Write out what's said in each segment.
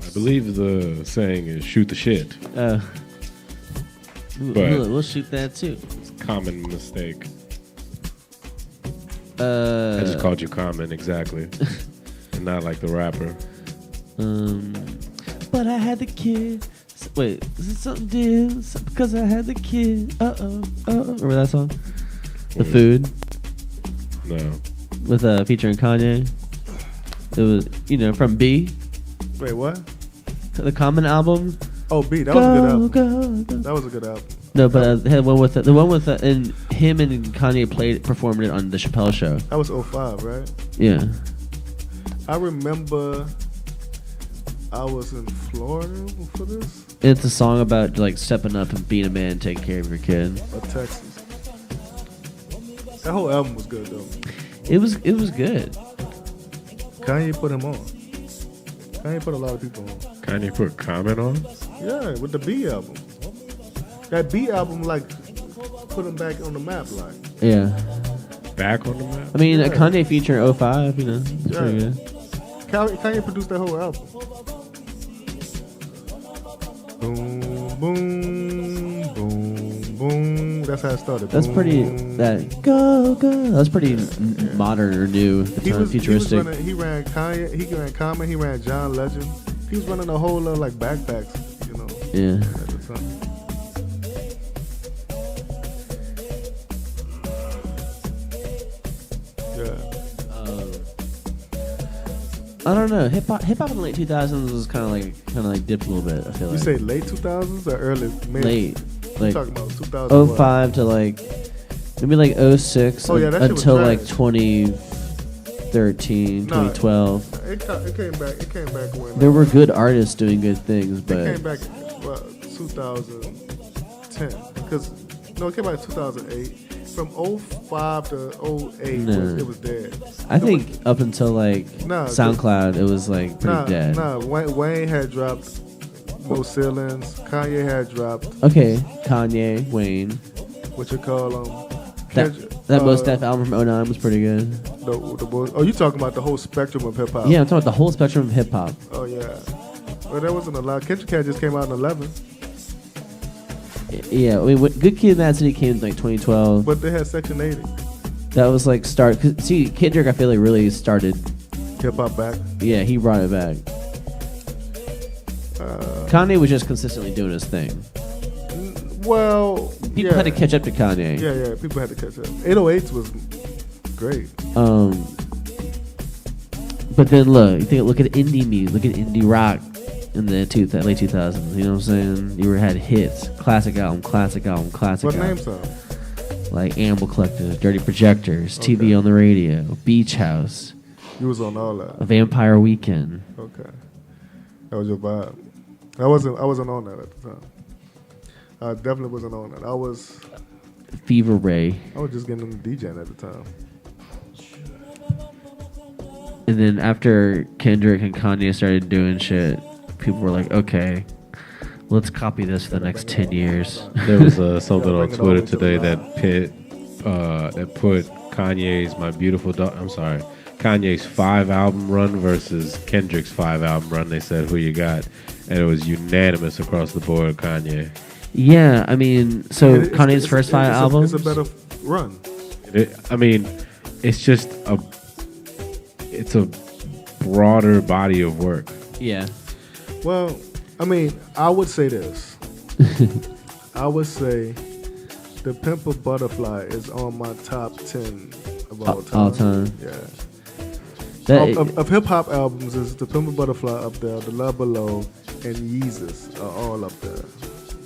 I believe the saying is shoot the shit. We'll shoot that too. It's a common mistake. I just called you common, exactly. And not like the rapper. But I had the kid. Wait, is it something deal? Because I had the kid. Remember that song? The Food? No. With featuring Kanye. It was, from B. Wait, what? The Common album. Oh, B. That was a good album. Go. That was a good album. No, but the one with and him and Kanye performed it on the Chappelle Show. That was 05, right? Yeah. I remember I was in Florida for this. It's a song about like stepping up and being a man, and taking care of your kid. Or Texas. That whole album was good though. It was good. Kanye put him on. Kanye put a lot of people on. Kanye put Common on? Yeah, with the B album. That B album like put him back on the map, like. Yeah. Back on the map? I mean, Yeah. a Kanye feature in 05, it's pretty good. Kanye produced that whole album. Boom, boom, boom, boom. That's how it started. That's boom. pretty. Go. That's pretty modern or new. At the time, futuristic. He ran Kanye. He ran Common. He ran John Legend. He was running a whole lot of like backpacks, Yeah. at the time. I don't know. Hip hop in the late 2000s was kind of like dipped a little bit. I feel You like. say late 2000s or early? Late, You're talking about 2000. 05 to like maybe like 06 Oh, yeah, that shit was until like trash. 2013, 2012. It came back. It came back when There were good artists doing good things, it but came back 2010 because it came back 2008. From 05 to 08, it was dead. I think up until like Nah, SoundCloud, it was like pretty dead. Wayne had dropped No Ceilings. Kanye had dropped. Okay, Kanye, Wayne. What you call That Mos Def album from 09 was pretty good. You talking about the whole spectrum of hip hop? Yeah, I'm talking about the whole spectrum of hip hop. Oh yeah. Well, there wasn't a lot. Kendrick Cat just came out in 11. Yeah, I mean, Good Kid, Mad City came in like 2012. But they had Section 80. That was like see, Kendrick, I feel like really started hip hop back. Yeah, he brought it back. Kanye was just consistently doing his thing. Well, people had to catch up to Kanye. Yeah, people had to catch up. 808s was great. But then look at indie music, look at indie rock in the late 2000s. You know what I'm saying? You had hits, classic album. What names are? Like Animal Collective, Dirty Projectors, TV on the Radio, Beach House. You was on all that. A Vampire Weekend. Okay, that was your vibe. I wasn't on that at the time. I definitely wasn't on that. I was Fever Ray. I was just getting into DJing at the time. And then after Kendrick and Kanye started doing shit, people were like, okay, let's copy this for the next 10 years. There was something on Twitter today that put Kanye's Kanye's 5-album run versus Kendrick's 5-album run. They said, who you got? And it was unanimous across the board, Kanye. Yeah, I mean, so Kanye's first 5 albums? It's a better run. It's just it's a broader body of work. Yeah. Well, I mean, I would say this. I would say The Pimp a Butterfly is on my top 10 of all time. All time. Yeah. Of hip-hop albums, is The Pimp a Butterfly up there, The Love Below, and Yeezus are all up there.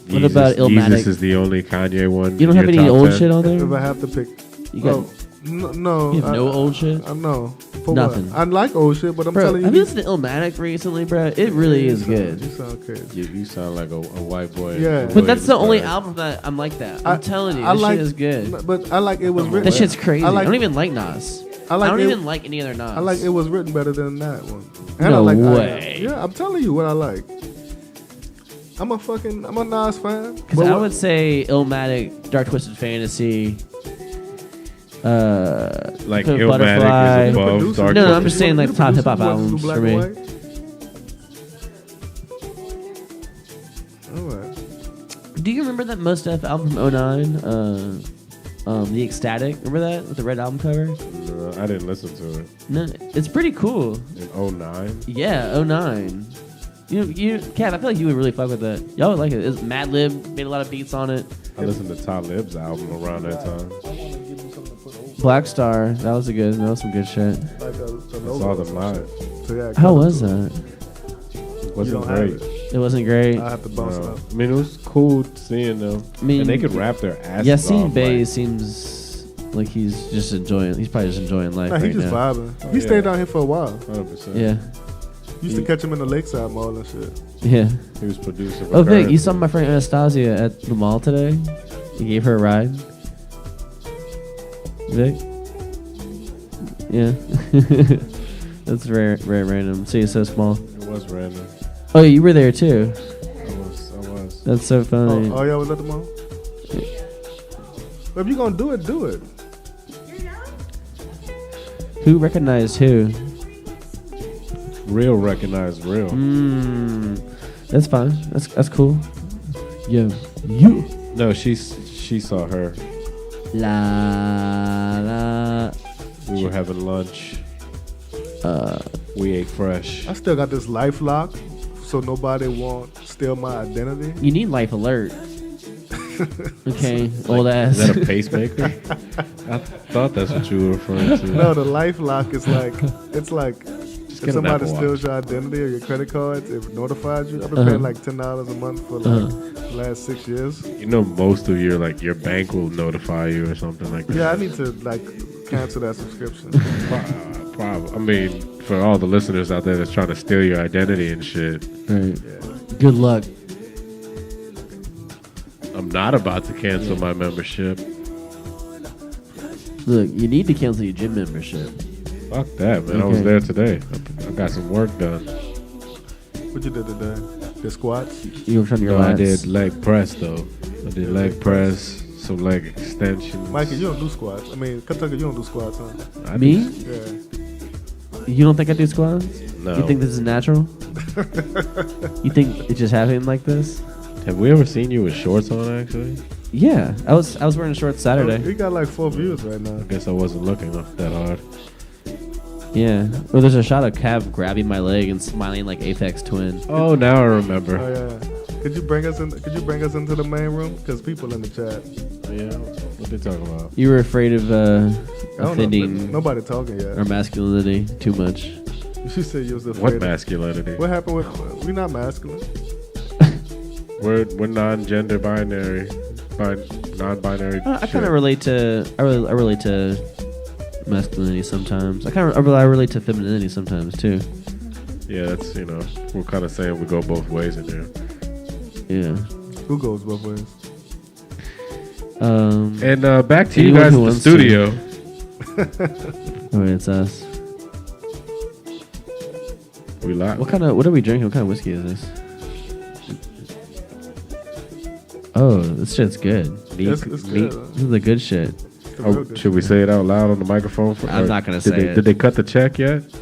What about Illmatic? Yeezus is the only Kanye one. You don't have any old shit on there? If I have to pick... No. You have no old shit? No. Nothing. I like old shit, but I'm telling you... Have you listened to Illmatic recently, bro? It really is good. You sound crazy. You sound like a white boy. Yeah. But that's the only album that I'm like that. I'm telling you, this shit is good. But I like It Was Written. That shit's crazy. I don't even like Nas. I don't even like any other Nas. I like It Was Written better than that one. And no way. Yeah, I'm telling you what I like. I'm a Nas fan. Because I would say Illmatic, Dark Twisted Fantasy, Like Pimp Illmatic Butterfly. is above Producer? Dark. No, Twisted. I'm just saying like You top hip hop producer who albums wants to do for black me. and white? All right. Do you remember that Mos Def album from 09? The Ecstatic. Remember that with the red album cover? No, I didn't listen to it. No, it's pretty cool. In 09? Yeah, 09. Cav, I feel like you would really fuck with that. Y'all would like it. It's Madlib made a lot of beats on it. I listened to Talib's album around that time. Black Star, that was some good shit. Like I saw them live. So yeah, How was that? It wasn't don't have great. it. It wasn't great. I have to bounce it No. up. I mean, it was cool seeing them. I mean, and they could rap their asses Yassine off. Bey like, seems like he's probably just enjoying life Nah, he right just now. vibing. Oh, He yeah. stayed down here for a while. 100%. Yeah, Used to catch him in the Lakeside Mall and shit. yeah. He was producing. Oh, Vic, you saw my friend Anastasia at the mall today? You gave her a ride? Vic? Yeah. That's very, very random. See, it's so small. It was random. Oh, you were there too. I was. That's so funny. Oh, y'all was at the mall? But if you gonna do it, do it. Who recognized who? Real recognized real. That's fine. That's cool. Yo, you. No, she saw her. La la. We were having lunch. We ate fresh. I still got this life lock, so nobody won't steal my identity. You need Life Alert. Okay, old ass. Is that a pacemaker? I thought that's what you were referring to. No, the life lock is like, it's like, Just if get an somebody Apple steals Watch. your identity or your credit cards, it notifies you. I've been paying like $10 a month for like the last 6 years. You know, most of your bank will notify you or something like that. Yeah, I need to like cancel that subscription. Probably. I mean, for all the listeners out there that's trying to steal your identity and shit, Right. Yeah. Good luck. I'm not about to cancel my membership. Look, you need to cancel your gym membership. Fuck that, man. I was Okay. there today. I got some work done. What you did today? The squats? You were trying to your No, I lats. did leg press though. I did leg press, some leg extensions. Mikey, you don't do squats. I mean, Kentucky, you don't do squats, huh? I Me? Yeah. You don't think I do squats? No. You think this is natural? You think it just happened like this? Have we ever seen you with shorts on? Actually, Yeah, I was wearing shorts Saturday. We got like 4 views right now. I guess I wasn't looking up that hard. Yeah. Well, there's a shot of Cav grabbing my leg and smiling like Aphex Twin. Oh, now I remember. Oh yeah. Could you bring us into the main room? Because people in the chat. Yeah, what they talking about? You were afraid of I don't know. offending Nobody talking yet. our masculinity too much. You said you was afraid. What of- masculinity? What happened with? We not masculine. We're non-gender binary, non-binary. I kind shit. of relate to I relate to masculinity sometimes. I relate to femininity sometimes too. Yeah, that's we're kind of saying we go both ways in there. Yeah. Who goes both ways? And back to you Anyone guys who in the wants to. studio. Oh, wait, it's us. We live. What are we drinking? What kind of whiskey is this? Oh, this shit's good. It's good. This is the good shit. It's the real Oh, good should we shit. say it out loud on the microphone? I'm or not gonna did say they, it. Did they cut the check yet? Did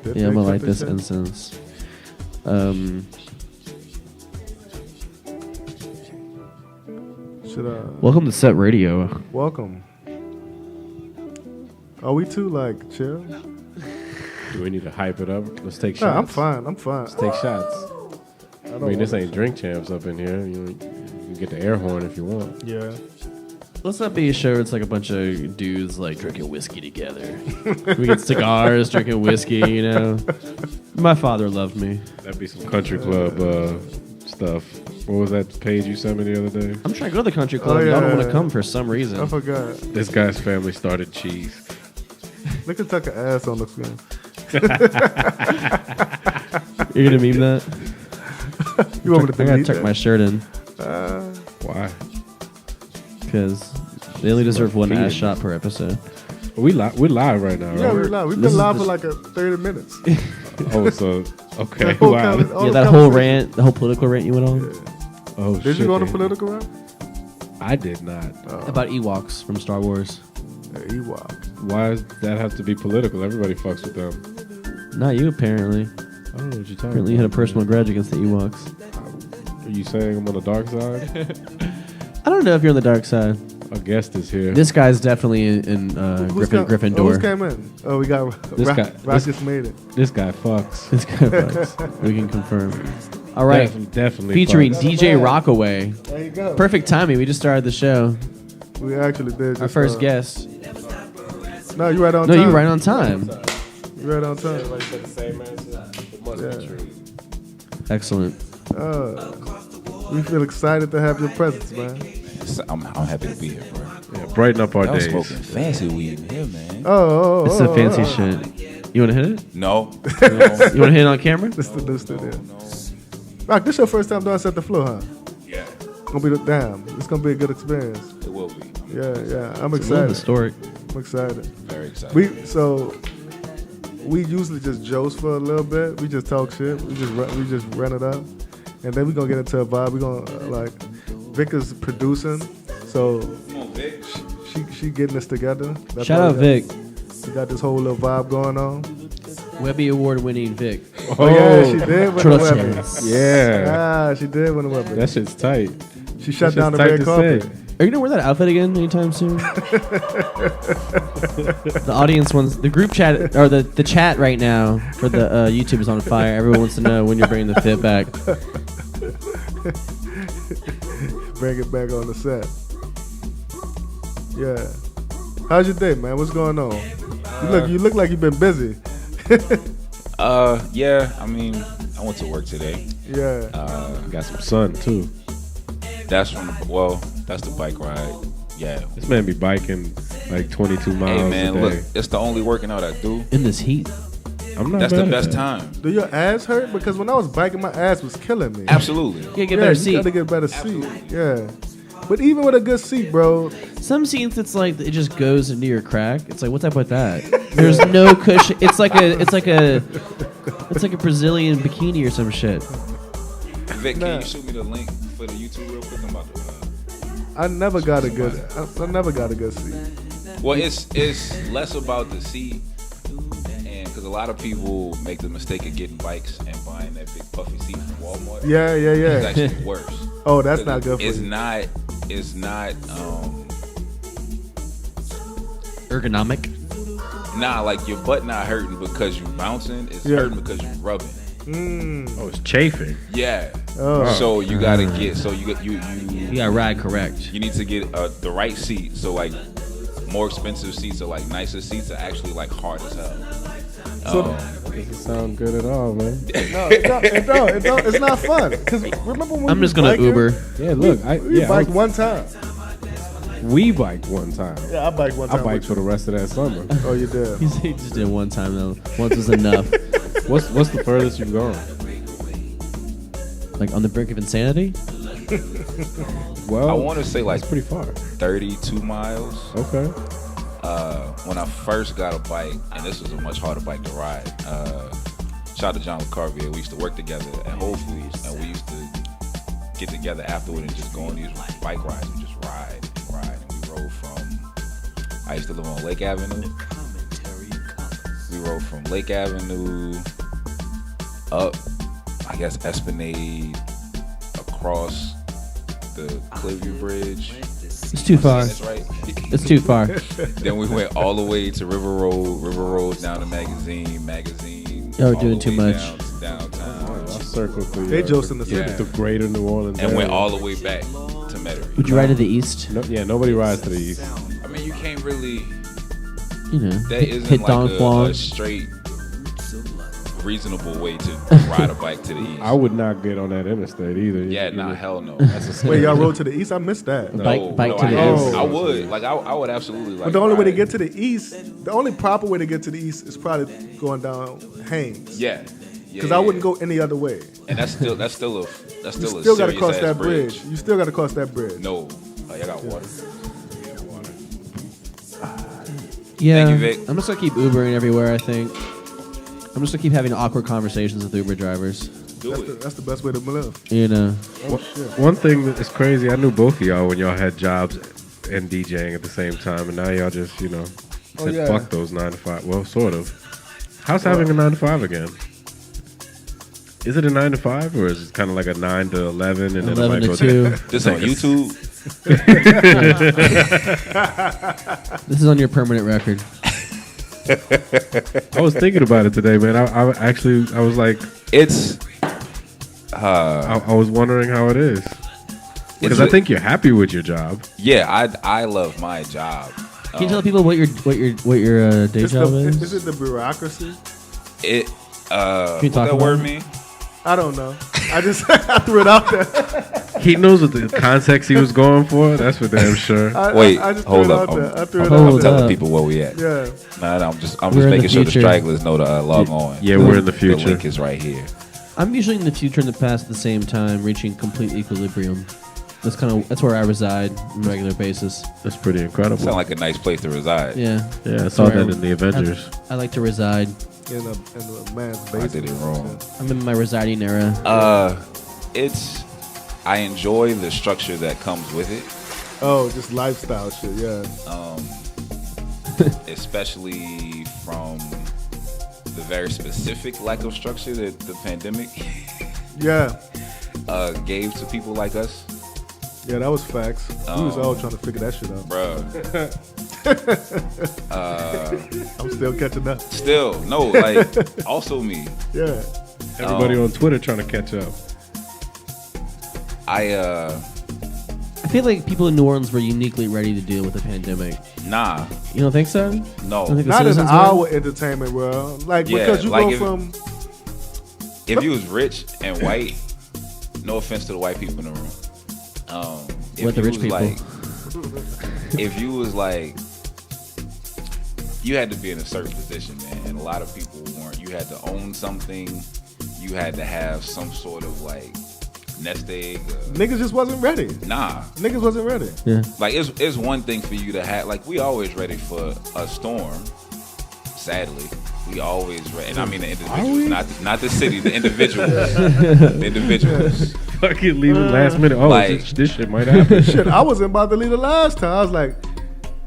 Yeah, I'm they gonna light cut this shit? incense. Should I? Welcome to Set Radio. Welcome. Are we too like chill? Do we need to hype it up? Let's take Nah, shots. I'm fine. I'm fine. Let's take shots. I mean, this ain't drink champs up in here. You can get the air horn if you want. Yeah. Let's not be a show where it's like a bunch of dudes like drinking whiskey together. We get cigars, drinking whiskey, My father loved me. That'd be some country club stuff. What was that page you sent me the other day? I'm trying to go to the country club. Oh, Y'all don't yeah. want to come for some reason. I forgot. This guy's family started cheese. Look at Tucker ass on the screen. You're gonna meme that? You want me to I gotta delete tuck that? my shirt in Why? because they only deserve one feeding. ass shot per episode. We're live right now, Yeah, right? we're live. We've This been is live the- for like 30 minutes. Oh, so okay. That whole Wow. conver- all Yeah, the that whole conversation. rant, the whole political rant you went on. Oh, Did shit, you go to man. political rant? I did not. About Ewoks from Star Wars. Ewok. Why does that have to be political? Everybody fucks with them. Not you, apparently. I don't know what you're talking Apparently you about. had a personal grudge against the Ewoks. Are you saying I'm on the dark side? I don't know if you're on the dark side. Our guest is here. This guy's definitely in Gryffindor. Who's came in? Oh, we got Rock just made it. This guy fucks. This guy fucks. We can confirm. All right. Definitely Featuring fucks. DJ Rqaway. There you go. Perfect timing. We just started the show. We actually did. Our first guest. No, you right on No, time. you're right on time. You right on time. Everybody said the same answer. It must be true. Excellent. We feel excited to have your presence, man. I'm happy to be here, bro. Yeah, brighten up our Y'all days. smoking fancy weed in here, man. It's a fancy shit. You want to hit it? No. You want to hit it on camera? This is the new studio. Rock, this your first time doing Setdeflo, huh? Yeah, Gonna be it's gonna be a good experience. it will be. Yeah. I'm It's a little excited. historic. I'm excited. Very excited. We usually just joke for a little bit. We just talk shit. We just run it up, and then we gonna get into a vibe. We gonna Vic is producing, so Come on, Vic. she getting us together. That's Shout why out Vic. We got this whole little vibe going on. Webby Award winning Vic. Oh yeah, she did win the Webby. Yeah. She did win the Webby. That shit's tight. She shut That down the shit's tight red to carpet. say. Are you gonna wear that outfit again anytime soon? The audience wants the group chat or the chat right now for the YouTube is on fire. Everyone wants to know when you're bringing the fit back. Bring it back on the set. Yeah. How's your day, man? What's going on? You look like you've been busy. Yeah. I mean, I went to work today. Yeah. Got some sun too. That's that's the bike ride. Yeah. This man be biking like 22 miles Hey man, a day. look, it's the only working out I do. In this heat. I'm not That's mad the at best that. time. Do your ass hurt? Because when I was biking, my ass was killing me. Absolutely. You gotta get Yeah, better you seat. gotta get a better seat. Yeah. But even with a good seat, bro, Some seats it's like it just goes into your crack. It's like what's up with that? There's no cushion. It's like a Brazilian bikini or some shit. Vic, Nah. can you shoot me the link for the YouTube real quick? I'm about to. I never got a good seat. Well, it's less about the seat, and because a lot of people make the mistake of getting bikes and buying that big puffy seat from Walmart. Yeah. It's actually worse. Oh, that's not good for It's you. not Ergonomic. like your butt not hurting because you bouncing. It's Yeah. hurting because you rubbing. Oh, it's chafing. Yeah. Oh. So you gotta get. So you You gotta ride correct. you need to get the right seat. So like more expensive seats or like nicer seats are actually like hard as hell. Doesn't sound good at all, man. No, it don't. It's not fun. Because remember when I'm we just gonna biking? Uber. Yeah, look, We biked one time. we biked one time. Yeah, I biked one time. I biked for the rest of that summer. Oh, you did. He just did it one time though. Once was enough. What's the furthest you've gone? Like on the brink of insanity. Well, I want to say like that's pretty far. 32 miles. Okay. When I first got a bike, and this was a much harder bike to ride. Shout out to John Rqaway. We used to work together at Whole Foods, and we used to get together afterward and just go on these bike rides and just ride and ride. And we rode from. I used to live on Lake Avenue. We rode from Lake Avenue up, I guess, Esplanade, across the Clearview Bridge. It's too far. That's right. It's too far. Then we went all the way to River Road down to Magazine. Y'all were all doing the too way much. down to downtown, I circled through. They jokes in the Yeah. city. the greater New Orleans and went area. all the way back to Metairie. Would you ride to the east? No, yeah, nobody rides to the east. I mean, you can't really. You know, That isn't hit like Don a Juan. straight, reasonable way to ride a bike to the east. I would not get on that interstate either. Yeah, You nah, know, hell no. That's a Wait, y'all rode to the east? I missed that. No, Bike to I the am. east. I would. Like, I would absolutely like. But the only way to ride. get to the east, the only proper way to get to the east is probably going down Haynes. Yeah. Because I wouldn't go any other way. And that's still a You still a still got to serious cross ass that bridge. You still got to cross that bridge. No, y'all got water. Yeah, Thank you, Vic. I'm just gonna keep Ubering everywhere. I think I'm just gonna keep having awkward conversations with Uber drivers. do it. That's the best way to live. You know. One thing that is crazy, I knew both of y'all when y'all had jobs and DJing at the same time, and now y'all just, said fuck those 9 to 5. Well, sort of. How's having a 9 to 5 again? Is it a 9 to 5 or is it kind of like a 9 to 11 and 11 then to goes 2. This on YouTube. This is on your permanent record. I was thinking about it today, man. I was like, It's. I was wondering how it is because I think you're happy with your job. Yeah, I love my job. Can you tell people what your day job is? Is it the bureaucracy? It. Can you What talk that about word it? mean? I don't know. I just I threw it out there. He knows what the context he was going for. That's for damn sure. Wait, I just hold threw it up. out there. I threw it Hold out I'm up. there. telling people where we at. Yeah. Nah, I'm just We're in making the sure the future. stragglers know to log on. Yeah, we're in the The future. link is right here. I'm usually in the future and the past at the same time, reaching complete equilibrium. That's where I reside on a regular basis. That's pretty incredible. Sound like a nice place to reside. Yeah. Yeah, I saw that in the Avengers. I like to reside. In a man's basement. I did it wrong. I'm in my residing era. I enjoy the structure that comes with it. Oh, just lifestyle shit. Yeah. Especially from the very specific lack of structure that the pandemic Yeah. gave to people like us. Yeah, that was facts. We was all trying to figure that shit out. Bruh. I'm still catching up. Still, no, like, also me. Yeah. Everybody on Twitter trying to catch up. I feel like people in New Orleans were uniquely ready to deal with the pandemic. nah, You don't think so? no. I think the Not in citizens were? our entertainment world. Like, Yeah, because you like go if- from. If you was rich and white, no offense to the white people in the room. If What the you rich was people? Like, if you was like, you had to be in a certain position, man. And a lot of people weren't. You had to own something. You had to have some sort of like nest egg. Niggas just wasn't ready. Nah, Niggas wasn't ready. Yeah. like it's one thing for you to have. Like we always ready for a storm. Sadly, we always ready. And I mean the individuals, not the city, the individuals. The individuals. Fucking leaving last minute. Oh, Like- this shit might happen. Shit, I wasn't about to leave the last time. I was like,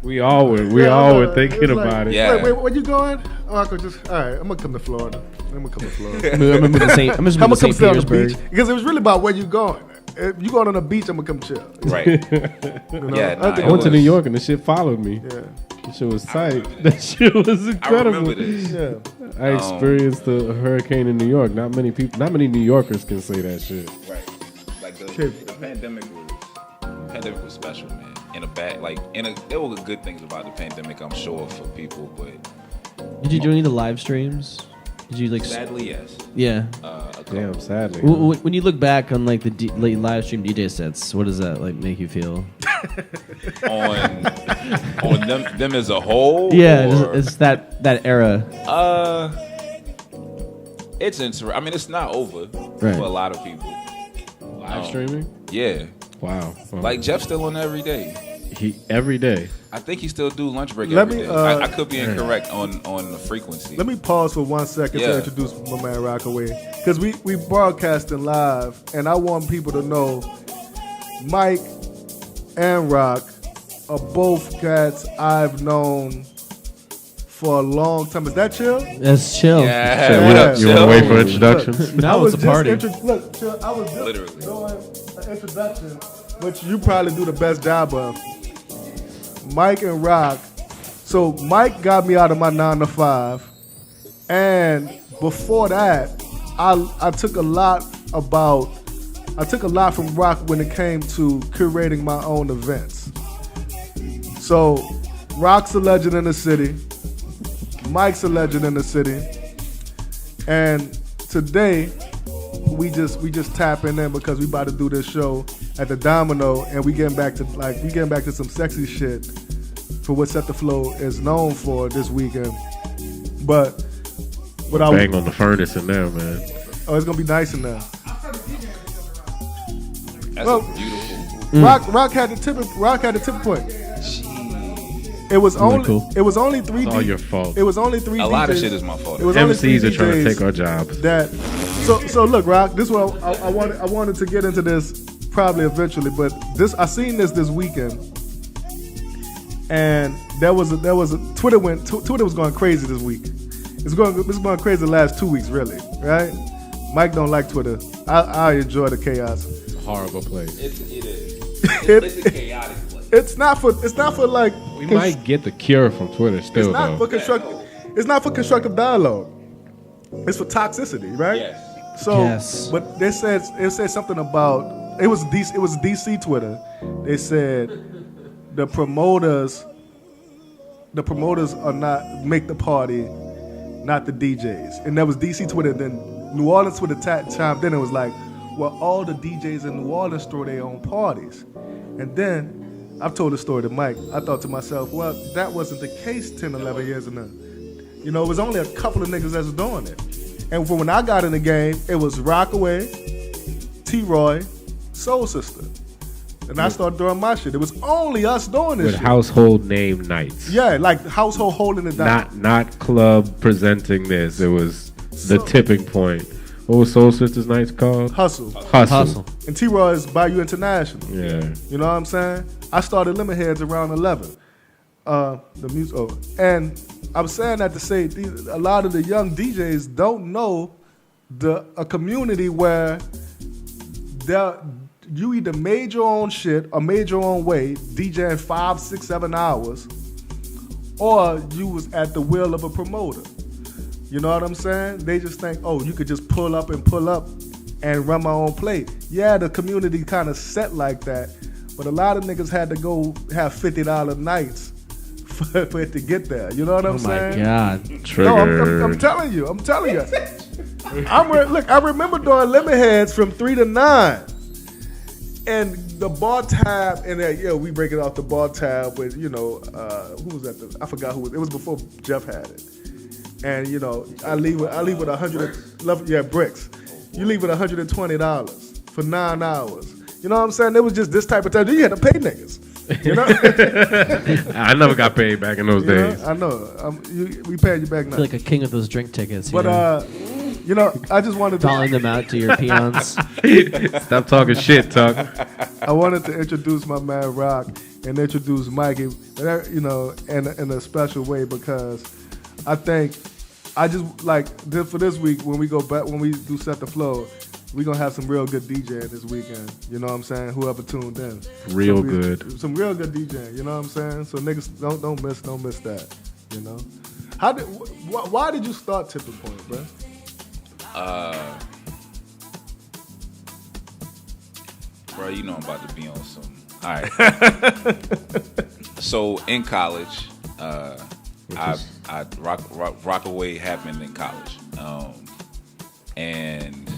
We all were. We yeah, all were it's thinking like, about it. Yeah. Wait, where you going? Oh, I could just. All right, I'm gonna come to Florida. I'm gonna come to I'm gonna move to St. I'm just I'm moving gonna to come St. stay on the beach Petersburg. because it was really about where you going. If you going on the beach, I'm gonna come chill. Right. You know? Yeah, nah, I think I went to was- New York and the shit followed me. Yeah, That shit was tight. That shit was I incredible. remember this. yeah. I experienced a hurricane in New York. Not many New Yorkers can say that shit. Right. Like the pandemic was special, man. There were good things about the pandemic, I'm sure, for people, but Did you do any of the live streams? Did you like? sadly, yes. Yeah. A couple. Damn, sadly. When you look back on like the late live stream DJ sets, what does that like make you feel? on them as a whole. Yeah, or- it's that era. It's interesting. I mean, it's not over Right. for a lot of people. Live streaming? Yeah, Wow. like Jeff's still on every day. he every day. I think he still do lunch break Let every me, day. I could be incorrect on the frequency. Let me pause for 1 second Yeah. to introduce my man Rqaway, because we broadcasting live, and I want people to know Mike and Rock are both cats I've known for a long time. Is that chill? That's chill. Yeah, Say, what Yeah. up, you want to Chill? wait for introductions? No, it's a party. Look, Chill, I was just Literally. doing an introduction, which you probably do the best job of. Mike and Rock. So Mike got me out of my 9 to 5, and before that, I took a lot from Rock when it came to curating my own events. So Rock's a legend in the city. Mike's a legend in the city. And today we just tapping in because we about to do this show at the Domino, and we getting back to some sexy shit for what Setdeflo is known for this weekend. But what I Bang on the furnace in there, man. oh, it's gonna be nice in there. That's Well, a beautiful. Rock had the tipping point. It was only cool. it was only three. It's all your fault. It was only three. A lot of DJs. shit is my fault. It was only MCs are three trying to DJs take our jobs. that So look, Rock. This is what I wanted to get into this probably eventually, but I seen this weekend, and there was a Twitter was going crazy this week. It's going crazy the last 2 weeks, really, right? Mike don't like Twitter. I enjoy the chaos. It's a horrible place. It is. It's a chaotic place. It's not for like. We might get the cure from Twitter still, It's not though. for constructive. It's not for constructive dialogue. It's for toxicity, right? Yes. So, Yes. but it said something about it was DC Twitter. They said the promoters are not make the party, not the DJs. And that was DC Twitter. Then New Orleans Twitter chimed in and was like, well, all the DJs in New Orleans throw their own parties. And then I've told the story to Mike. I thought to myself, well, that wasn't the case 10, 11 years ago. You know, it was only a couple of niggas that was doing it. And when I got in the game, it was Rqaway, T-Roy, Soul Sister. And I started doing my shit. It was only us doing this With shit. household name nights. Yeah, like household holding it down. Not club presenting this. It was the tipping point. What was Soul Sisters nights called? Hustle. Hustle. And T-Roy is Bayou International. Yeah. You know what I'm saying? I started Lemonheads around 11. The music. Oh. And I'm saying that to say a lot of the young DJs don't know a community where you either made your own shit or made your own way, DJing 5, 6, 7 hours, or you was at the will of a promoter. You know what I'm saying? They just think, oh, you could just pull up and run my own play. Yeah, the community kind of set like that, but a lot of niggas had to go have $50 nights for it to get there. You know what I'm saying? Oh my God. Trigger. No, I'm telling you. Look, I remember doing Lemonheads from 3 to 9. And the bar tab, and we break it off the bar tab with, who was that? I forgot who it was before Jeff had it. And, I leave with 100, bricks. You leave with $120 for 9 hours. You know what I'm saying? It was just this type of time. You had to pay niggas. You know? I never got paid back in those days. I know. We paid you back now. I feel like a king of those drink tickets. But, I just wanted to... Dolling them out to your peons. Stop talking shit, Tuck. I wanted to introduce my man Rock and introduce Mikey, in a special way because I think I just like for this week when we go back when we do Setdeflo, we're gonna have some real good DJing this weekend. You know what I'm saying? Whoever tuned in, some real good DJing. You know what I'm saying? So niggas don't miss that. You know? Why did you start Tipping Point, bro? Bro, you know I'm about to be on some. All right. So in college, Rqaway happened in college, and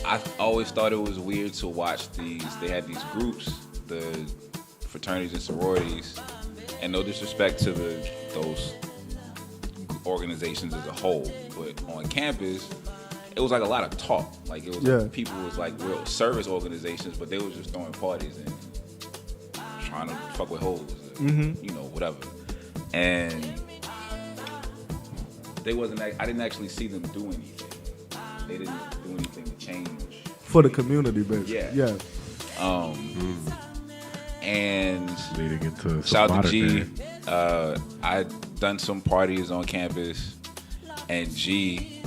I always thought it was weird to watch these. They had these groups, the fraternities and sororities, and no disrespect to those organizations as a whole, but on campus, it was like a lot of talk. Like it was like people was like real service organizations, but they was just throwing parties and trying to fuck with hoes, whatever. And I didn't actually see them do anything. They didn't do anything to change for the community, bitch. Yeah. And leading into shout out to G. I done some parties on campus, and DJ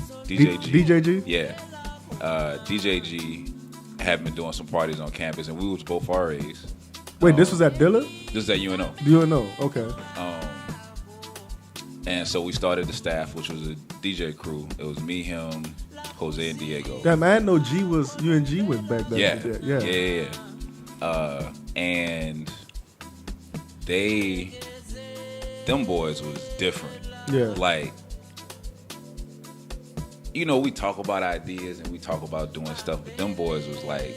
G. Yeah. DJ G had been doing some parties on campus, and we was both RAs. Wait, this was at Dillard? This is at UNO. UNO, okay. And so we started the staff, which was a DJ crew. It was me, him, Jose, and Diego. Damn, I didn't know you and G went back then. Yeah. And them boys was different. Yeah. Like, we talk about ideas and we talk about doing stuff, but them boys was like,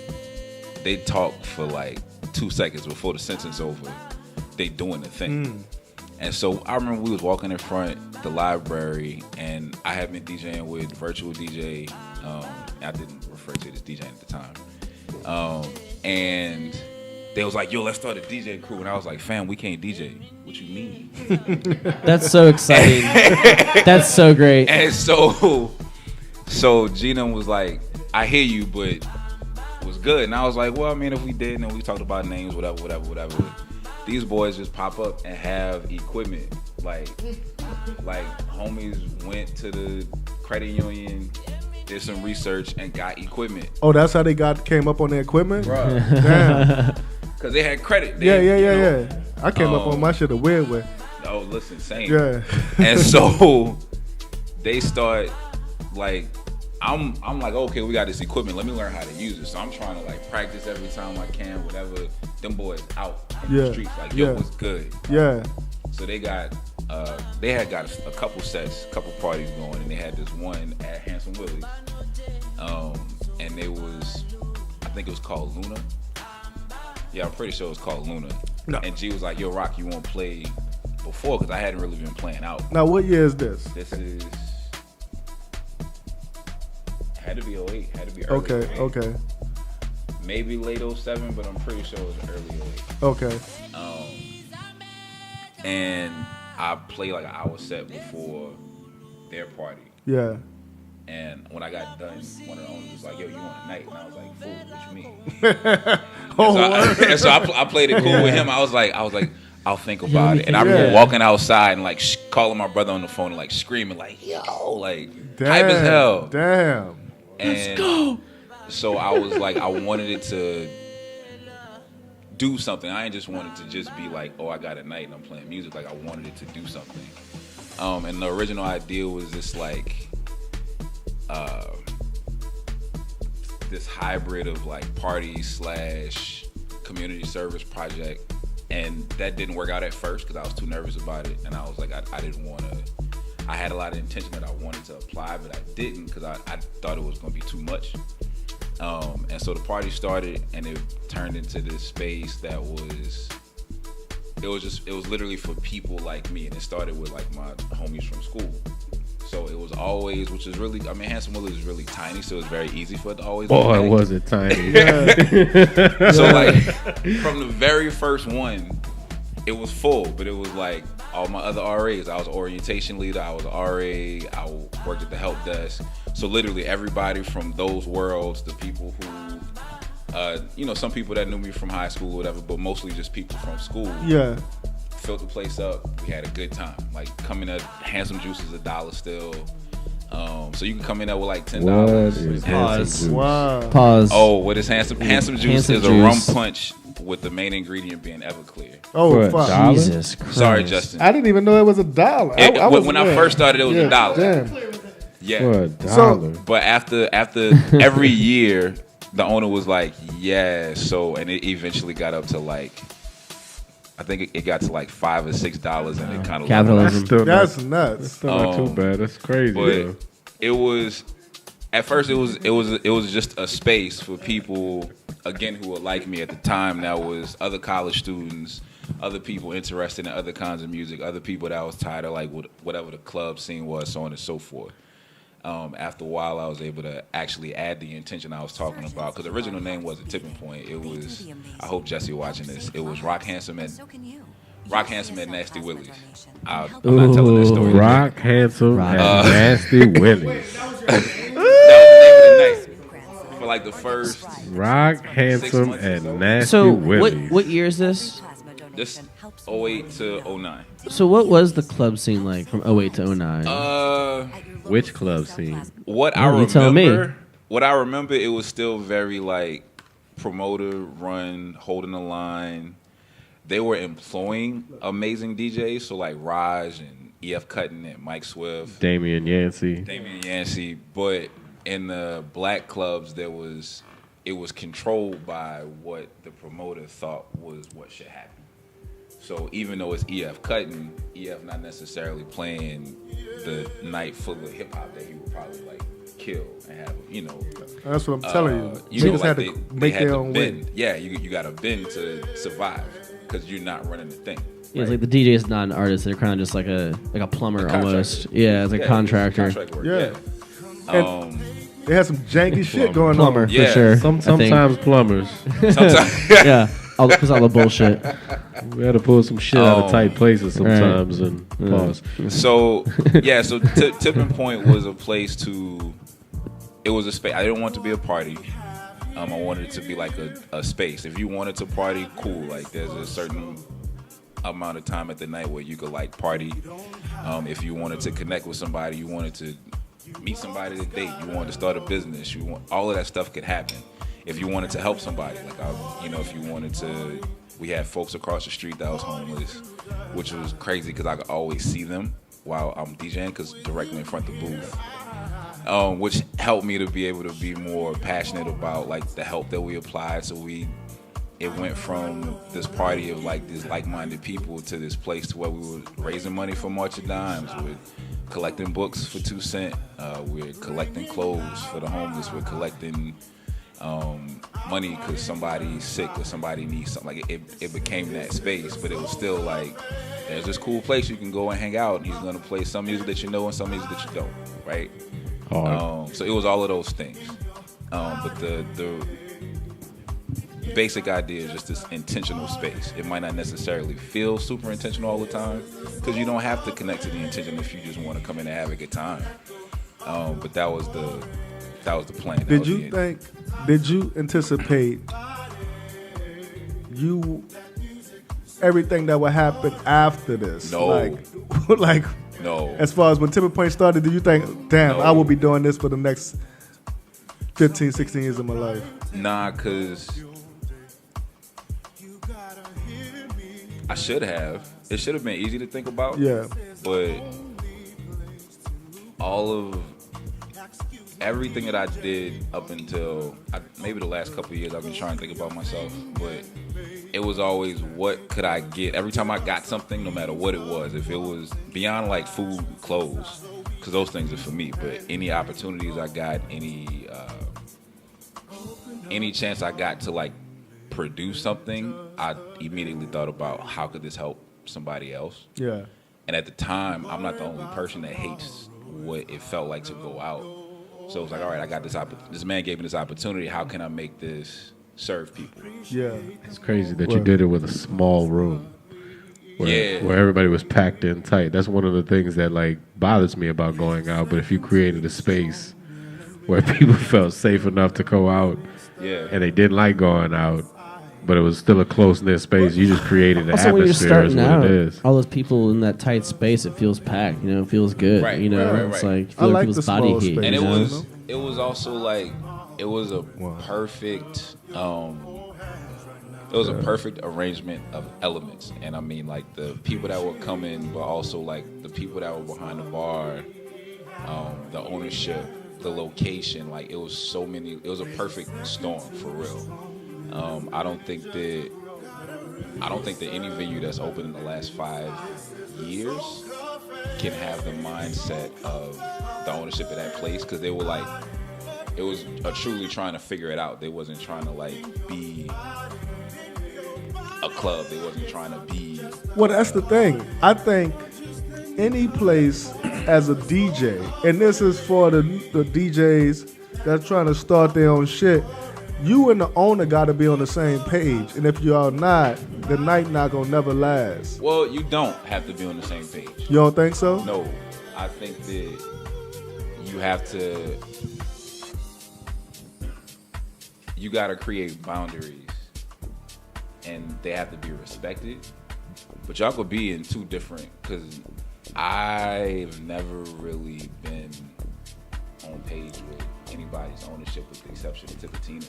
they talk for like 2 seconds before the sentence over, they doing the thing. And so I remember we was walking in front the library, and I had been DJing with Virtual DJ. I didn't refer to it as DJing at the time. And they was like, yo, let's start a DJ crew. And I was like, fam, we can't DJ. What you mean? That's so exciting. That's so great. And so Gina was like, I hear you, but it was good. And I was like, well, I mean, if we did, and then we talked about names, whatever. These boys just pop up and have equipment. Like homies went to the credit union, did some research, and got equipment. Oh, that's how they came up on the equipment? Bruh. Damn. Because they had credit. Yeah. I came up on my shit a weird way. Oh, listen, same. Yeah. And so they start like, I'm like, okay, we got this equipment. Let me learn how to use it. So I'm trying to like practice every time I can, whatever. Them boys out in the streets, like, yo, what's good? Yeah. So they had got a couple sets, couple parties going, and they had this one at Handsome Willie's. And I think it was called Luna. Yeah, I'm pretty sure it was called Luna. No. And G was like, yo, Rock, you won't play before? Because I hadn't really been playing out. Now, what year is this? This is... Had to be 08. Had to be early. Okay. Maybe late 07, but I'm pretty sure it was early 08. Okay. And I played like an hour set before their party. Yeah. And when I got done, one of the owners was like, yo, you want a night? And I was like, fool, what you mean? And so I played it cool with him. I was like, I'll think about it. And I remember walking outside and like calling my brother on the phone and like screaming like, yo, like hype as hell. Damn. And let's go. So I was like, I wanted it to do something. I ain't just wanted to just be like, oh, I got a night and I'm playing music. Like I wanted it to do something. And the original idea was this like this hybrid of like party / community service project, and that didn't work out at first because I was too nervous about it, and I was like, I didn't want to. I had a lot of intention that I wanted to apply, but I didn't because I thought it was going to be too much. And so the party started, and it turned into this space that was. It was literally for people like me, and it started with like my homies from school. So it was always, which is really, I mean, Handsome Willie is really tiny, so it's very easy for it to always. Boy, was it tiny! So like, from the very first one, it was full, but it was like all my other RAs. I was orientation leader. I was RA. I worked at the help desk. So literally everybody from those worlds, the people who, some people that knew me from high school or whatever, but mostly just people from school. Yeah. Filled the place up. We had a good time. Like coming at Handsome Juice is $1 still. So you can come in there with like $10. Pause. Wow. Pause. Oh, what is Handsome? Handsome Juice Handsome is a rum punch with the main ingredient being Everclear. Oh, fuck. Jesus Christ. Sorry, Justin. I didn't even know it was $1. When I first started, it was $1. Damn. Yeah. For $1. But after every year, the owner was like, yeah. So, and it eventually got up to like, I think it got to like $5 or $6, and it kind of capitalism. That's nuts. That's still not too bad. That's crazy. But it was at first it was just a space for people again who were like me at the time. That was other college students, other people interested in other kinds of music, other people that was tired of like whatever the club scene was, so on and so forth. After a while, I was able to actually add the intention I was talking about, because the original name was a Tipping Point. It was, I hope Jesse watching this, it was Rock Handsome at Nasty Willie's. I'm not telling that story. Rock Handsome at Nasty Willie's. That was the name of the night. For like the first Rock Handsome and Nasty So Willie's. what year is this? This 08 to 09. So what was the club scene like from 08 to 09? Which club scene? What I remember, it was still very like promoter run, holding the line. They were employing amazing DJs, so like Raj and EF Cuttin and Mike Swift, Damian Yancey. But in the black clubs, it was controlled by what the promoter thought was what should happen. So even though it's EF Cuttin, EF not necessarily playing the night full of hip hop that he would probably like kill and have, That's what I'm telling you. Niggas Niggas had to make their own way. Yeah, you got to bend to survive because you're not running the thing. Yeah, it's like the DJ is not an artist; they're kind of just like a plumber almost. Yeah, it's like a contractor. Contract work, Yeah. And they had some janky shit going Plumber on. for sure. Sometimes plumbers. Sometimes, Yeah, all the bullshit. We had to pull some shit out of tight places sometimes and pause. So Tipping Point was a place to. It was a space. I didn't want it to be a party. I wanted it to be like a space. If you wanted to party, cool. Like there's a certain amount of time at the night where you could like party. If you wanted to connect with somebody, you wanted to meet somebody to date, you wanted to start a business, all of that stuff could happen. If you wanted to help somebody, like if you wanted to, we had folks across the street that was homeless, which was crazy because I could always see them while I'm DJing because directly in front of the booth. Which helped me to be able to be more passionate about like the help that we applied. So it went from this party of like these like-minded people to this place to where we were raising money for March of Dimes. We're collecting books for 2 cents. We're collecting clothes for the homeless. We're collecting money because somebody's sick or somebody needs something. Like it became that space, but it was still like there's this cool place you can go and hang out, and he's gonna play some music that you know and some music that you don't, right? So it was all of those things. But the basic idea is just this intentional space. It might not necessarily feel super intentional all the time because you don't have to connect to the intention if you just want to come in and have a good time. But that was the plan. Did you anticipate everything that would happen after this? No. Like no. As far as when Tipping Point started, did you think, damn, I will be doing this for the next 15, 16 years of my life? Nah, because I should have. It should have been easy to think about. Yeah. But all of everything that I did up until maybe the last couple of years, I've been trying to think about myself. But it was always, what could I get? Every time I got something, no matter what it was, if it was beyond like food, clothes, because those things are for me. But any opportunities I got, any chance I got to like produce something, I immediately thought about how could this help somebody else. Yeah. And at the time, I'm not the only person that hates what it felt like to go out. So it was like, all right, I got this man gave me this opportunity. How can I make this serve people? Yeah. It's crazy that you did it with a small room. Where everybody was packed in tight. That's one of the things that like bothers me about going out. But if you created a space where people felt safe enough to go out, and they didn't like going out, but it was still a close-knit space, you just created an atmosphere. When you're starting is what out, it is. all those people in that tight space, it feels packed. It feels good. Right, It's like you feel like people's body heat. Space. And it was also like it was a perfect arrangement of elements. And I mean, like the people that were coming, but also like the people that were behind the bar, the ownership, the location. Like it was so many. It was a perfect storm for real. I don't think that any venue that's open in the last 5 years can have the mindset of the ownership of that place, because they were like, it was truly trying to figure it out. They wasn't trying to like be a club. They wasn't trying to be. Well, that's the thing. I think any place as a DJ, and this is for the DJs that's trying to start their own shit, you and the owner got to be on the same page. And if you are not, the night not going to never last. Well, you don't have to be on the same page. You don't think so? No. I think that you have to, you got to create boundaries. And they have to be respected. But y'all could be in two different, because I've never really been on page with anybody's ownership with the exception of Tipitina's.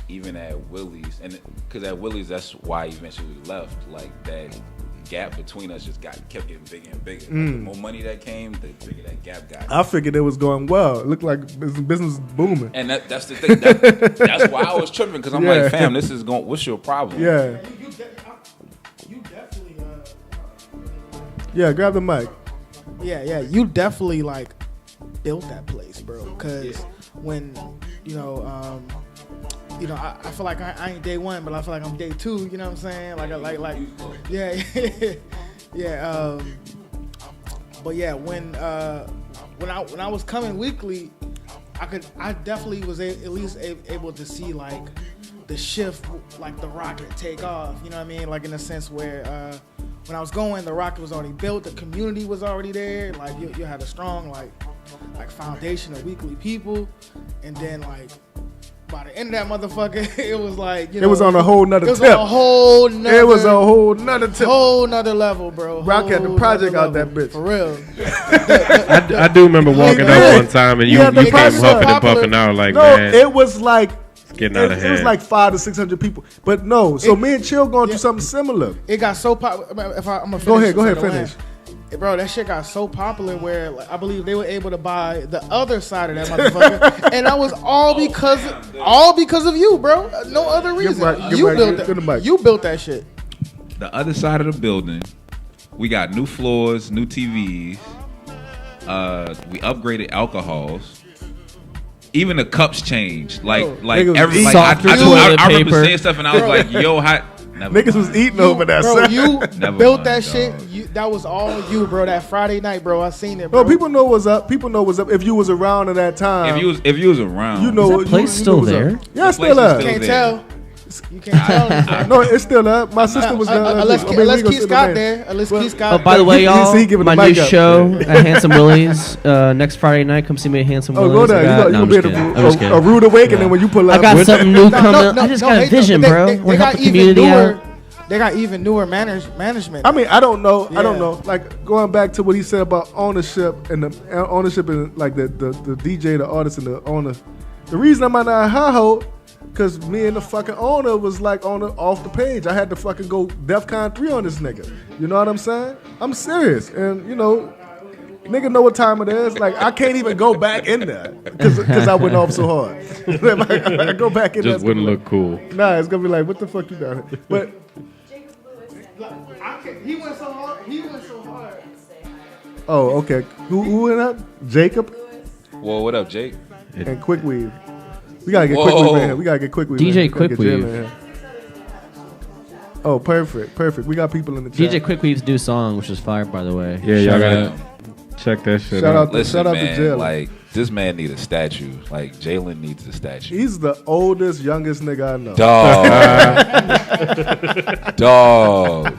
Even at Willie's, and because at Willie's, that's why eventually we left. Like that gap between us just kept getting bigger and bigger. Like, the more money that came, the bigger that gap got. I figured it was going well. It looked like business booming. And that's the thing. That's why I was tripping, because I'm like, fam, this is going. What's your problem? Yeah. You definitely. Yeah, grab the mic. Yeah. You definitely like built that place, bro. Because when I feel like I ain't day one, but I feel like I'm day two. You know what I'm saying? Yeah. But yeah, when I was coming weekly, I definitely was at least able to see like the shift, like the rocket take off. You know what I mean? Like in a sense where when I was going, the rocket was already built, the community was already there. Like you had a strong like foundation of weekly people, and then like by the end of that motherfucker, it was like it was on a whole nother tip. It was a whole nother tip. Whole nother level, bro. Rock had the project out that bitch. For real. I do remember walking up one time and you came huffing and puffing out like, man. It was like getting out of hand. It was like 500 to 600 people. But no, so me and Chill going through something similar. It got so popular. If I'm gonna go ahead, finish. Bro, that shit got so popular where like, I believe they were able to buy the other side of that motherfucker, and that was all because of you, bro. No other reason. You built that shit. The other side of the building, we got new floors, new TVs. We upgraded alcohols. Even the cups changed. I remember saying stuff and I was like, yo, niggas was eating over that. Bro, you built that shit. That was all you, bro. That Friday night, bro. I seen it, bro. People know what's up. People know what's up. If you was around at that time, if you was around, you know, is that place still there? Yeah, it's still up. Can't tell. You can't tell. No, it's still up. My sister was there. Unless Keith Scott there. Unless Keith Scott. Oh, by the way, y'all, my new show at Handsome Willie's next Friday night. Come see me at Handsome Willie's. Oh, go there. You're going to be a rude awakening when you pull up. I got something new coming. I just got a vision, bro. We're helping the community out. They got even newer management. I mean, I don't know. Yeah. I don't know. Like going back to what he said about ownership and the ownership and like the DJ, the artist, and the owner. The reason I'm not hi-ho, because me and the fucking owner was like off the page. I had to fucking go DEFCON 3 on this nigga. You know what I'm saying? I'm serious, and you know, nigga know what time it is. Like I can't even go back in there because I went off so hard. I go back in there. Just wouldn't look cool. Nah, it's gonna be like, what the fuck you doing here? But. He went so hard. Oh, okay. Who went up? Jacob? Well, what up, Jake? And Quick Weave. We gotta get Quick Weave in here. We gotta get Quick Weave. DJ Quick Weave. Oh, perfect. We got people in the chat. DJ Quick Weave's new song, which is fire, by the way. Yeah, y'all gotta check that shit out. Shout out to Jalen. Like, this man needs a statue. Like, Jalen needs a statue. He's the oldest, youngest nigga I know. Dog.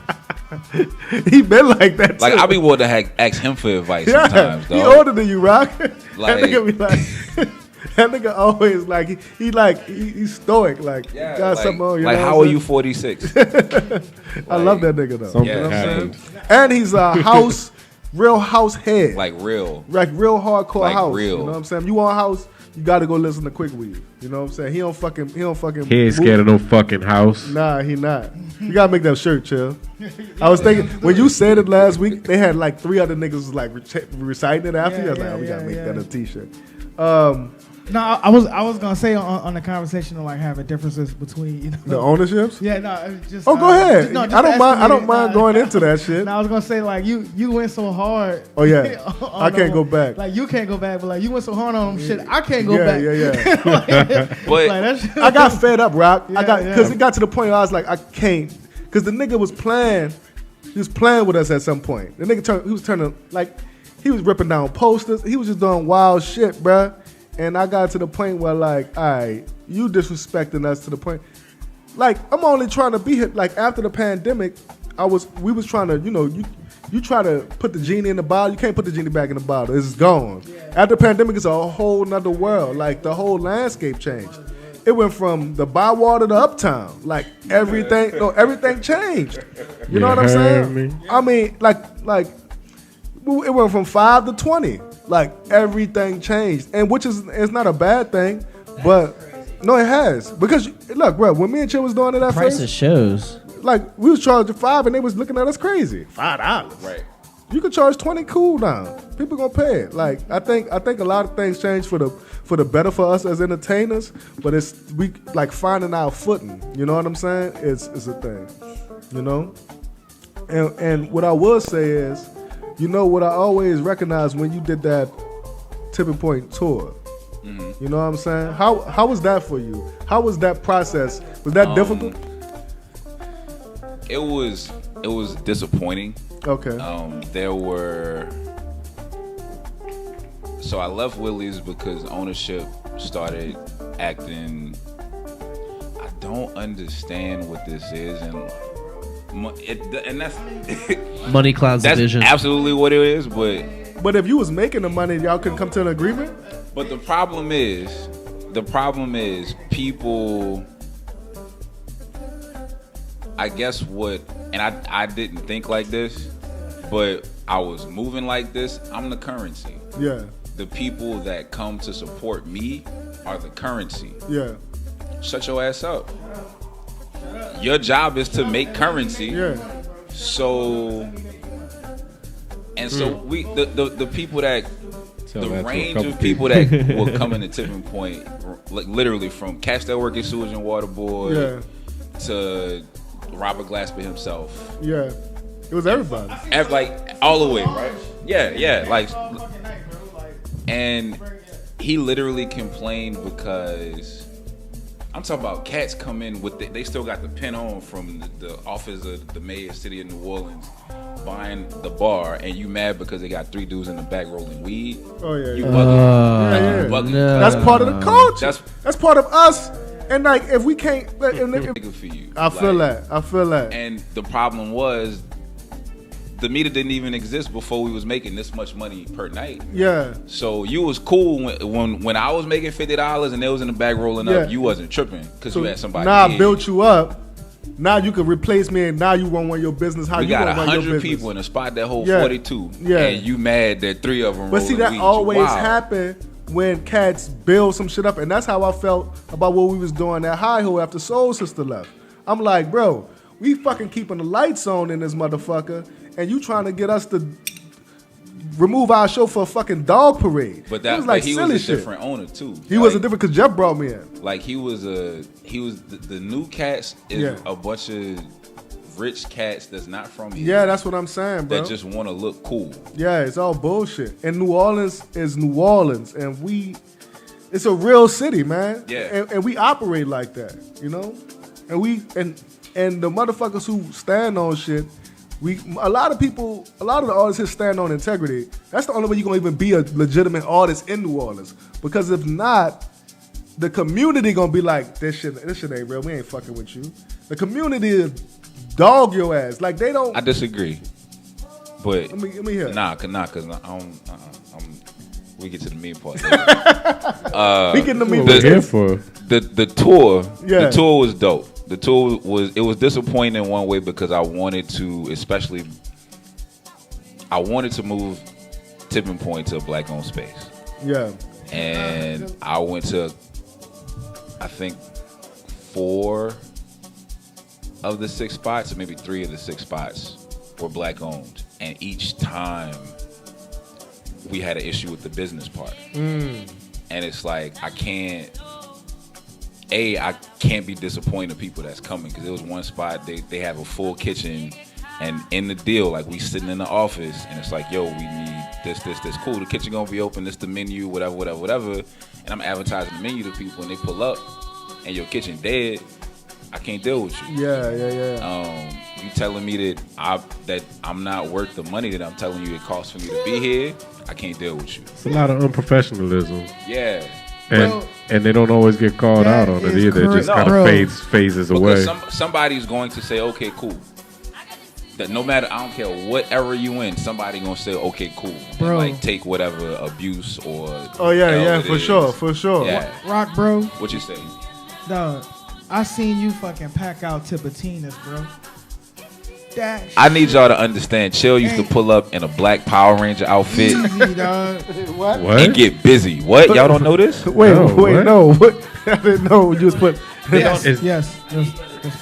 He been like that too. Like, I be wanting to ask him for advice sometimes, dog. He older than you, Rock. Like, that nigga be like, that nigga always like, he's stoic. Like, yeah, got like, something on you. Like, know how are you 46? I love that nigga, though. Something happened. And he's a real house head. Like real hardcore like house. Real. You know what I'm saying? You want house, you gotta go listen to Quick Weave. You know what I'm saying? He don't fucking He ain't scared of no fucking house. Nah, he not. You gotta make that shirt, Chill. I was thinking when you said it last week, they had like 3 other niggas was like reciting it after. I was like, oh, we gotta make that a t-shirt. No, I was gonna say on the conversation of like having differences between, you know, the ownerships. Yeah, no, just. Oh, go ahead. No, I don't mind going into that shit. No, I was gonna say like you went so hard. Oh yeah, I can't go back. Like you can't go back, but like you went so hard on them shit. I can't go back. Yeah. But like, I got fed up, Rock. Yeah, because it got to the point where I was like, I can't, because the nigga was playing. He was playing with us at some point. The nigga he was ripping down posters. He was just doing wild shit, bruh. And I got to the point where like, all right, you disrespecting us to the point. Like, I'm only trying to be here. Like, after the pandemic, we was trying to, you know, you try to put the genie in the bottle. You can't put the genie back in the bottle. It's gone. Yeah. After the pandemic, it's a whole nother world. Like, the whole landscape changed. It went from the Bywater to Uptown. Like, everything changed. You know what I'm saying? I mean, like, it went from 5 to 20. Like, everything changed. And it's not a bad thing, but no, it has. Because, look, bro, when me and Chill was doing it at price first. of shows. Like, we was charging $5 and they was looking at us crazy. $5. Right. You could charge $20 cool down. People gonna pay it. Like, I think a lot of things changed for the better for us as entertainers, but we like finding our footing. You know what I'm saying? It's a thing. You know? And what I will say is, you know what I always recognize when you did that Tipping Point tour. Mm-hmm. You know what I'm saying? How was that for you? How was that process? Was that difficult? It was disappointing. Okay. So I left Willie's because ownership started acting. don't understand what this is, and that's Money clouds the that's vision. absolutely what it is. But if you was making the money, y'all couldn't come to an agreement. But the problem is people. I guess and I didn't think like this, but I was moving like this. I'm the currency. Yeah. The people that come to support me are the currency. Yeah. Shut your ass up. Your job is to make currency. Yeah. So we the people that Tell the that to a range couple of people that will come in the tipping point, like literally from cats that work at Sewage and Water Board to Robert Glasper himself. Yeah. It was everybody. Like all the way, right? Yeah, like, and he literally complained because I'm talking about cats come in with they still got the pin on from the office of the mayor city of New Orleans buying the bar, and you mad because they got 3 dudes in the back rolling weed. Oh yeah. You bugging. Yeah. You bugging. No. That's part of the culture. That's part of us. And like, if we can't, Nigga for you. I feel that. And the problem was, the meter didn't even exist before we was making this much money per night. Yeah. So you was cool when I was making $50 and they was in the back rolling up. You wasn't tripping because you had somebody. Now I built you up. Now you can replace me, and now you won't run your business. How we you got gonna run your 100 business? people in a spot that hold 42. Yeah. And you mad that 3 of them. But see, that always happen when cats build some shit up, and that's how I felt about what we was doing at High Ho after Soul Sister left. I'm like, bro, we fucking keeping the lights on in this motherfucker, and you trying to get us to remove our show for a fucking dog parade. But that was like he silly was a shit. different owner too. He was a different because Jeff brought me in. Like he was the new cats is a bunch of rich cats that's not from here. Yeah, that's what I'm saying, bro. That just want to look cool. Yeah, it's all bullshit. And New Orleans is New Orleans, and it's a real city, man. Yeah. And we operate like that, you know? And the motherfuckers who stand on shit, a lot of the artists here stand on integrity. That's the only way you're gonna even be a legitimate artist in New Orleans. Because if not, the community gonna be like, this shit ain't real. We ain't fucking with you. The community is dog your ass. Like they don't. I disagree. But let me hear. Nah, cause we get to the mean part later. We getting the mean What we're here for. The tour. Yeah. The tour was dope. The tour was disappointing in one way because I wanted to move Tipping Point to a black owned space. Yeah. And I went to, I think, 4 of the 6 spots, or maybe 3 of the 6 spots were black owned. And each time we had an issue with the business part. And it's like, I can't be disappointed in people that's coming, because there was one spot, they have a full kitchen, and in the deal, like, we sitting in the office, and it's like, yo, we need this, cool, the kitchen gonna be open, this the menu, whatever, and I'm advertising the menu to people, and they pull up, and your kitchen dead, I can't deal with you. Yeah. You telling me that I'm not worth the money that I'm telling you it costs for me to be here, I can't deal with you. It's a lot of unprofessionalism. Yeah. And they don't always get called out on it either. It just kind of phases away. Somebody's going to say, okay, cool. That no matter, I don't care what era you in, somebody gonna say, okay, cool. Bro. And like take whatever abuse or for sure. Yeah. Rock, bro. What you say? Dog, I seen you fucking pack out Tipitinas, bro. I need y'all to understand. Chill used to pull up in a black Power Ranger outfit Easy, dog. What? and get busy. What? Y'all don't know this? Wait, what? no. What? I didn't know. You just put. Yes.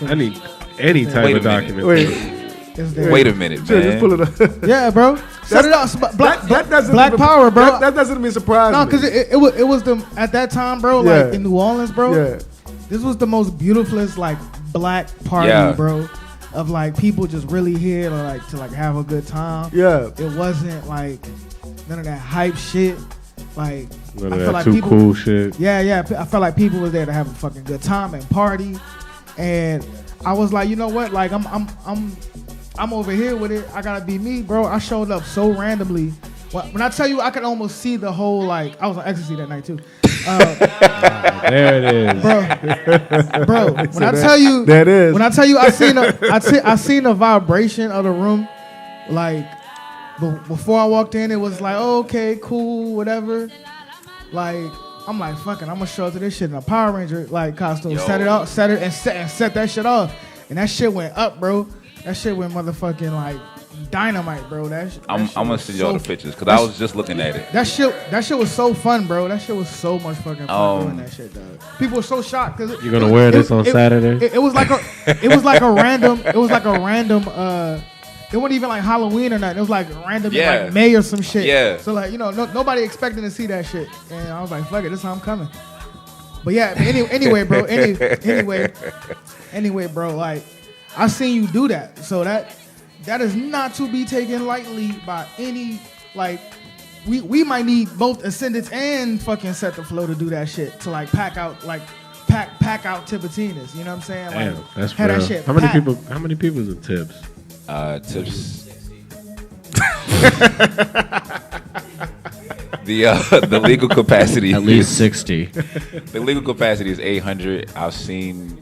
I need any type Wait a of minute. documentation. Wait a minute, Just man. pull it up. Yeah, bro. Set it up. Black Even, power, bro. That doesn't mean surprise. No, because it was the at that time, bro. Yeah. Like in New Orleans, bro. Yeah. This was the most beautifulest like black party, bro. Of like people just really here to have a good time. Yeah. It wasn't like none of that hype shit. Like None I of feel that like too people, cool shit. Yeah. I felt like people was there to have a fucking good time and party, and I was like, you know what? Like I'm over here with it. I gotta be me, bro. I showed up so randomly. When I tell you, I could almost see the whole like I was on ecstasy that night too. There it is. Bro. When I tell you, That is. When I tell you, I seen the vibration of the room, like before I walked in, it was like, oh, okay, cool, whatever. Like I'm like, fucking, I'm gonna show up to this shit in a Power Ranger like costume, set that shit off, and that shit went up, bro. That shit went motherfucking like dynamite, bro. I'm gonna send y'all the pictures because I was just looking at it. That shit was so fun, bro. That shit was so much fucking fun doing that shit, dog. People were so shocked because you're gonna wear this on Saturday. It was like a random. It wasn't even like Halloween or nothing. It was like random, like May or some shit. Yeah. So like nobody expecting to see that shit, and I was like, fuck it, this is how I'm coming. But yeah, anyway, bro. Anyway, bro. Like I seen you do that, so that is not to be taken lightly by any. Like we might need both Ascendants and fucking Setdeflo to do that shit to like pack out Tipitinas. You know what I'm saying? Damn, like, that's had real. that shit How many packed. people? How many people's in tips? Tips. The legal capacity At least 60. The legal capacity is 800. I've seen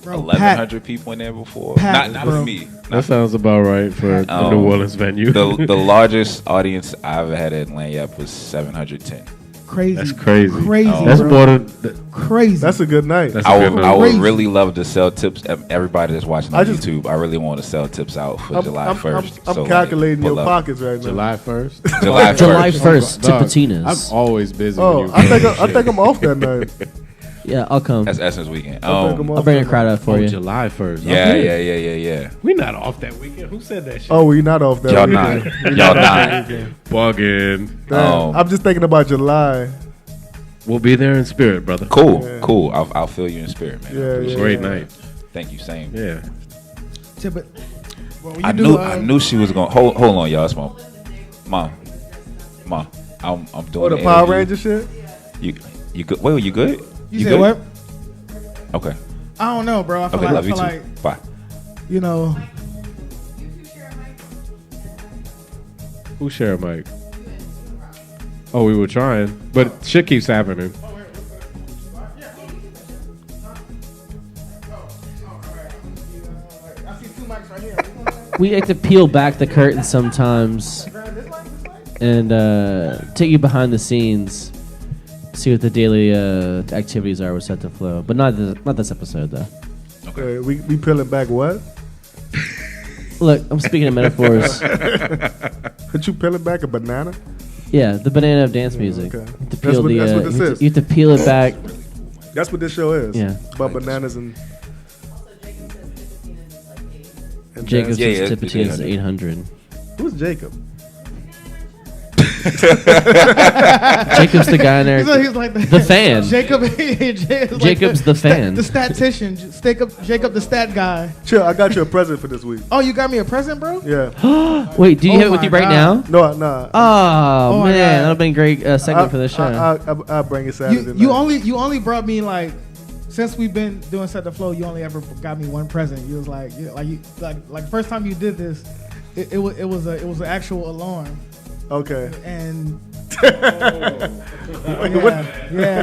Bro, 1,100 people in there before. Packed, not bro. with me. That sounds about right for the New Orleans venue. The largest audience I've ever had at Lanyap was 710. Crazy. That's crazy. That's bro. more than. Crazy. That's a good night. That's I a good would night. really love to sell tips. Everybody that's watching on YouTube, I really want to sell tips out for July 1st. I'm So, calculating pull your up. pockets right now. July 1st. July 1st. July 1st, Dog, Tipitinas. I'm always busy. Oh, when you I think I'm off that night. Yeah, I'll come. That's Essence Weekend. I think I'm I'll off bring a that crowd night. out for you. July 1st. Yeah, Okay. yeah. We not off that weekend. Who said that shit? Oh, we not off that Y'all weekend. not. Y'all not. Bugging. Damn, I'm just thinking about July. We'll be there in spirit, brother. Cool. I'll feel you in spirit, man. I appreciate Great it. night. Thank you. Same. Yeah. I knew she was gonna hold on, y'all. It's mom. I'm doing the Power Ranger shit. You good? Wait, you good? You said good? what? Okay. I don't know, bro. I feel Love you too. like Bye. you know. Who share a mic? Oh, we were trying, but shit keeps happening. We like to peel back the curtain sometimes and take you behind the scenes, see what the daily activities are with Setdeflo, but not this episode though. Okay, we peeling back what? Look, I'm speaking in metaphors. But you peeling back a banana? Yeah, the banana of dance music. Okay. To peel That's what this is. you have to peel it back. That's what this show is. Yeah. It's about bananas and Jacob's dance. Tipitinas is 800. Who's Jacob? Jacob's the guy in there. He's like the fan. Jacob's the fan. The statistician. Jacob the stat guy. Chill, I got you a present for this week. Oh, you got me a present, bro? Yeah. Wait, do you Oh have it with my you right God. now? No. Oh, my man, God. that'll have been a great segment for the show. I'll bring it Saturday You night. only brought me like, since we've been doing Setdeflo, you only ever got me one present. You was like first time you did this, it was an actual alarm. Okay. And Wait,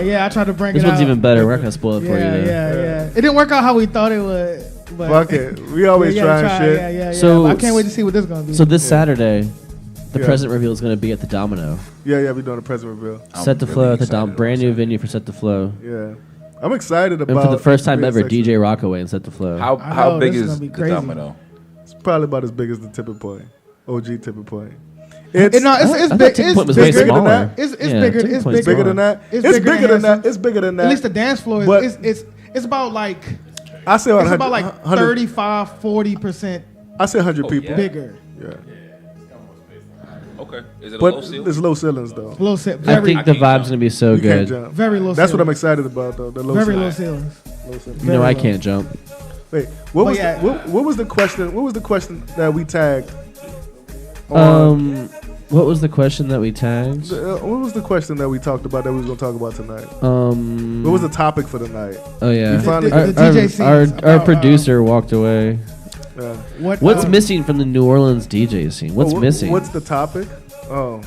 yeah, I tried to bring This it out. one's even better. We're not going to spoil it for you. Yeah. It didn't work out how we thought it would. But Fuck it. We always trying shit. Yeah. So- I can't wait to see what this is gonna be. So this Saturday, the Yeah. present reveal is going to be at the Domino. Yeah, we're doing a present reveal. Setdeflo at the brand new venue for Setdeflo. Yeah. I'm excited about And for the first time being ever, sexy. DJ Rqaway and Setdeflo. How know, big this is is gonna be the crazy. domino? It's probably about as big as the tipping point. OG tipping point. It's It's I big. thought Tipping Point was way bigger than smaller. that. It's Yeah, bigger. Tipping It's Point's bigger than that. It's It's bigger bigger than than that. It's bigger than that. At least the dance floor But- is it's about like I say it's about like 100 35-40% I say 100 people. bigger. Yeah. Okay. Is it a But low seal? there's low ceilings though. Low ce- I very think the vibe's going to be so You can't good. jump. very low. That's what I'm ceilings. excited about though. The low Very ceilings. low ceilings. Low ceilings. You know very I low. can't jump. Wait, what But was yeah. what was the question? What was the question that we tagged? What was the question that we tagged? What was the question that we talked about that we was gonna talk about tonight? Um, What was the topic for the night? Oh yeah, We finally- our, The DJ scenes our about, producer walked away. What's uh, missing from the New Orleans DJ scene? What's missing? What's the topic? Oh,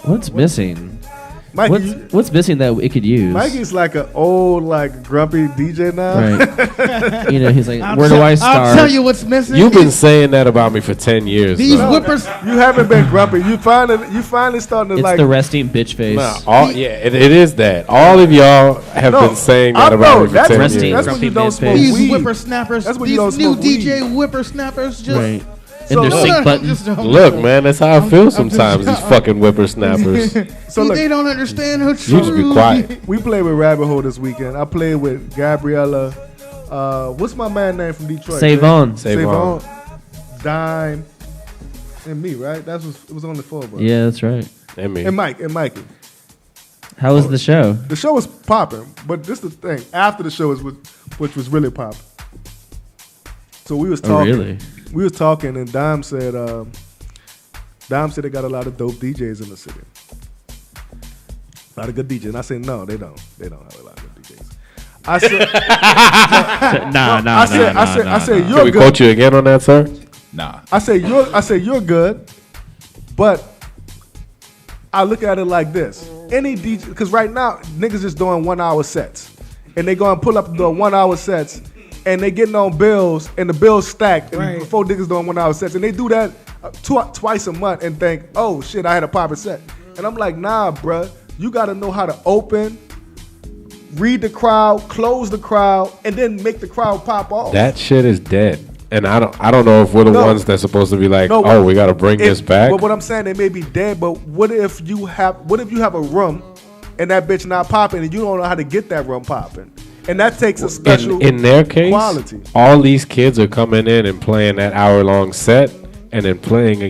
What's missing? Mikey, What's missing that it could use? Mikey's like an old, like grumpy DJ now. Right. You know, he's like, where do I start? I'll tell you what's missing. You've been saying that about me for 10 years. These though. whippers. You haven't been grumpy. You finally starting to It's like. the resting bitch face. Nah, it is that. All of y'all have been saying that about me for 10 Resting. years. That's when you don't Grumpy smoke man These weed. whippersnappers. That's when these you don't new smoke weed. DJ whippersnappers. Just Right. So And their look, sync button. just don't- Look, man, that's how I feel I'm sometimes, just- these fucking whippersnappers. So look, they don't understand how true. You just be quiet. we played with Rabbit Hole this weekend. I played with Gabriella. What's my man name from Detroit? Save man? on. Save on. Dime, and me, right? It was on the floor, bro. Yeah, that's right. And me. And Mikey. How was the show? The show was popping, but this is the thing. After the show which was really popping. So we was Oh, talking. really? We was talking, and Dime said they got a lot of dope DJs in the city. A lot of good DJs. And I said, no, they don't. They don't have a lot of good DJs. I said, I said, Can you're we good. quote you again on that, sir? Nah. I say you're good, but I look at it like this: any DJ, because right now niggas just doing 1 hour sets, and they going to pull up the 1 hour sets, and they getting on bills, and the bills stacked, and Right. before niggas doing 1 hour sets, and they do that twice a month, and think, oh shit, I had a poppin' set, and I'm like, nah, bruh, you got to know how to open, read the crowd, close the crowd, and then make the crowd pop off. That shit is dead. And I don't know if we're the ones that's supposed to be like, No, oh, we got to bring this back. But what I'm saying, they may be dead. But what if you have a room and that bitch not popping, and you don't know how to get that room popping, and that takes a special in their case, quality. all these kids are coming in and playing that hour-long set, and then playing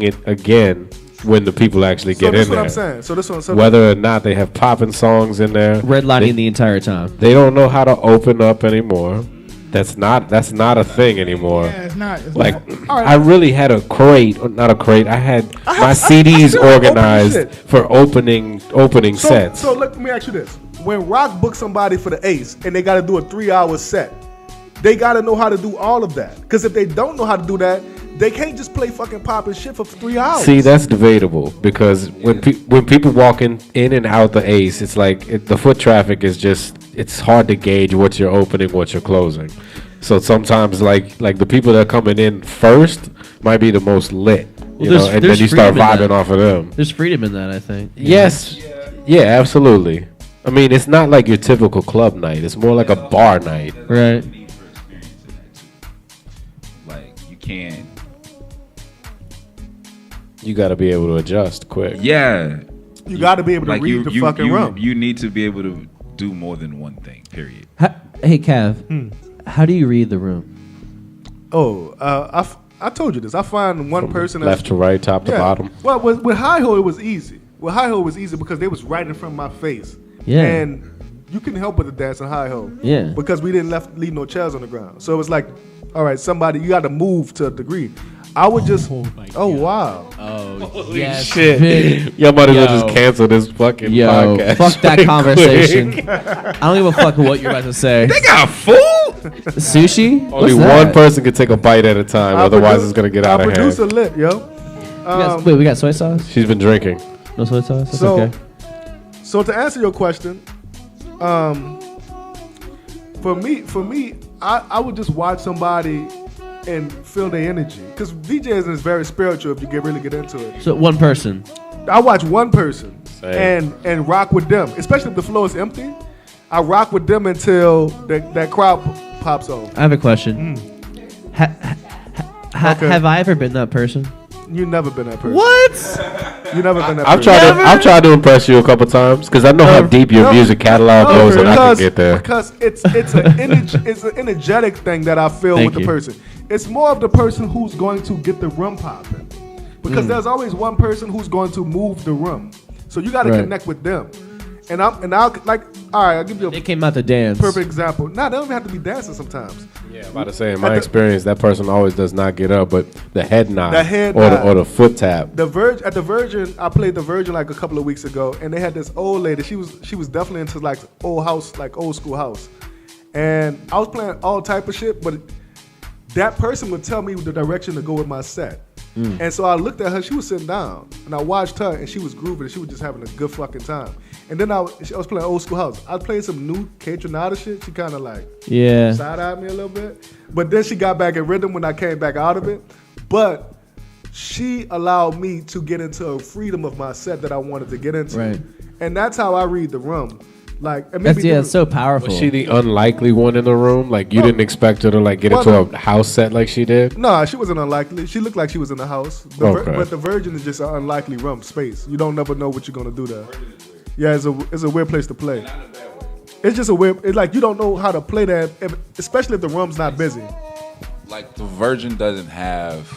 it again when the people actually So get that's in what there. I'm saying. So this one, so Whether or not they have popping songs in there, Redlining the entire time. they don't know how to open up anymore. That's not a thing anymore. Yeah, it's not. It's Like, not. All right. I really had a crate, not a crate. I had my I CDs still have open organized shit. for opening sets. So let me ask you this: when Rock books somebody for the Ace and they got to do a 3 hour set, they got to know how to do all of that. Because if they don't know how to do that, they can't just play fucking popping shit for 3 hours. See, that's debatable because when people walk in and out the Ace, it's like the foot traffic is just, it's hard to gauge what you're opening, what you're closing. So sometimes like the people that are coming in first might be the most lit, you know, and then you start vibing off of them. There's freedom in that, I think. Yes, yeah, absolutely. I mean, it's not like your typical club night. It's more like a bar night. Right. Like you can. You got to be able to adjust quick. Yeah. You got to be able to Like read the fucking room. You need to be able to do more than one thing. Period. Hey, Cav. How do you read the room? I told you this. I find one person Left to right, top to bottom. Well, with High Ho, it was easy. With High Ho, it was easy because they was right in front of my face. Yeah. And you couldn't help but to dance in High Ho. Yeah. Because we didn't leave no chairs on the ground. So it was like, all right, somebody, you got to move to a degree. I would just, wow. Oh, yes. Shit. Y'all might as well just cancel this fucking podcast. Fuck that conversation. I don't give a fuck what you're about to say. They got food. Sushi? Only What's that? one person can take a bite at a time, otherwise it's going to get out of Our producer hand. lit, yo. Wait, we got soy sauce? She's been drinking. No soy sauce? That's So, okay. so to answer your question, for me, I would just watch somebody and feel their energy. Because DJing is very spiritual if you really get into it. So one person. I watch one person Same. and rock with them, especially if the floor is empty. I rock with them until that crowd pops off. I have a question. Okay. Have I ever been that person? You've never been that person. What? You never been that I've person. I've tried to impress you a couple times because I know how deep your music catalog goes, and I can get there. Because it's an energetic thing that I feel Thank with the you. person. It's more of the person who's going to get the room popping. Because there's always one person who's going to move the room. So you got to Right. connect with them. And I'll like, all right, I'll give you a They came out to dance. perfect example. Nah, they don't even have to be dancing sometimes. Yeah, I'm about to say, in my experience, that person always does not get up, but the head nod, The head or nod. the foot tap. At the Virgin, I played the Virgin like a couple of weeks ago, and they had this old lady. She was definitely into like old school house, and I was playing all type of shit. But that person would tell me the direction to go with my set, And so I looked at her. She was sitting down, and I watched her, and she was grooving, and she was just having a good fucking time. And then I was playing Old School House. I played some new K Tronada shit. She kind of like side-eyed me a little bit. But then she got back in rhythm when I came back out of it. But she allowed me to get into a freedom of my set that I wanted to get into. Right. And that's how I read the room. Like, it's so powerful. Was she the unlikely one in the room? Like you didn't expect her to like get into a house set like she did? No, she wasn't unlikely. She looked like she was in the house. Okay. But the Virgin is just an unlikely room space. You don't never know what you're gonna do there. Yeah, it's a weird place to play. It's just a weird. It's like you don't know how to play that, especially if the room's not busy. Like the Virgin doesn't have.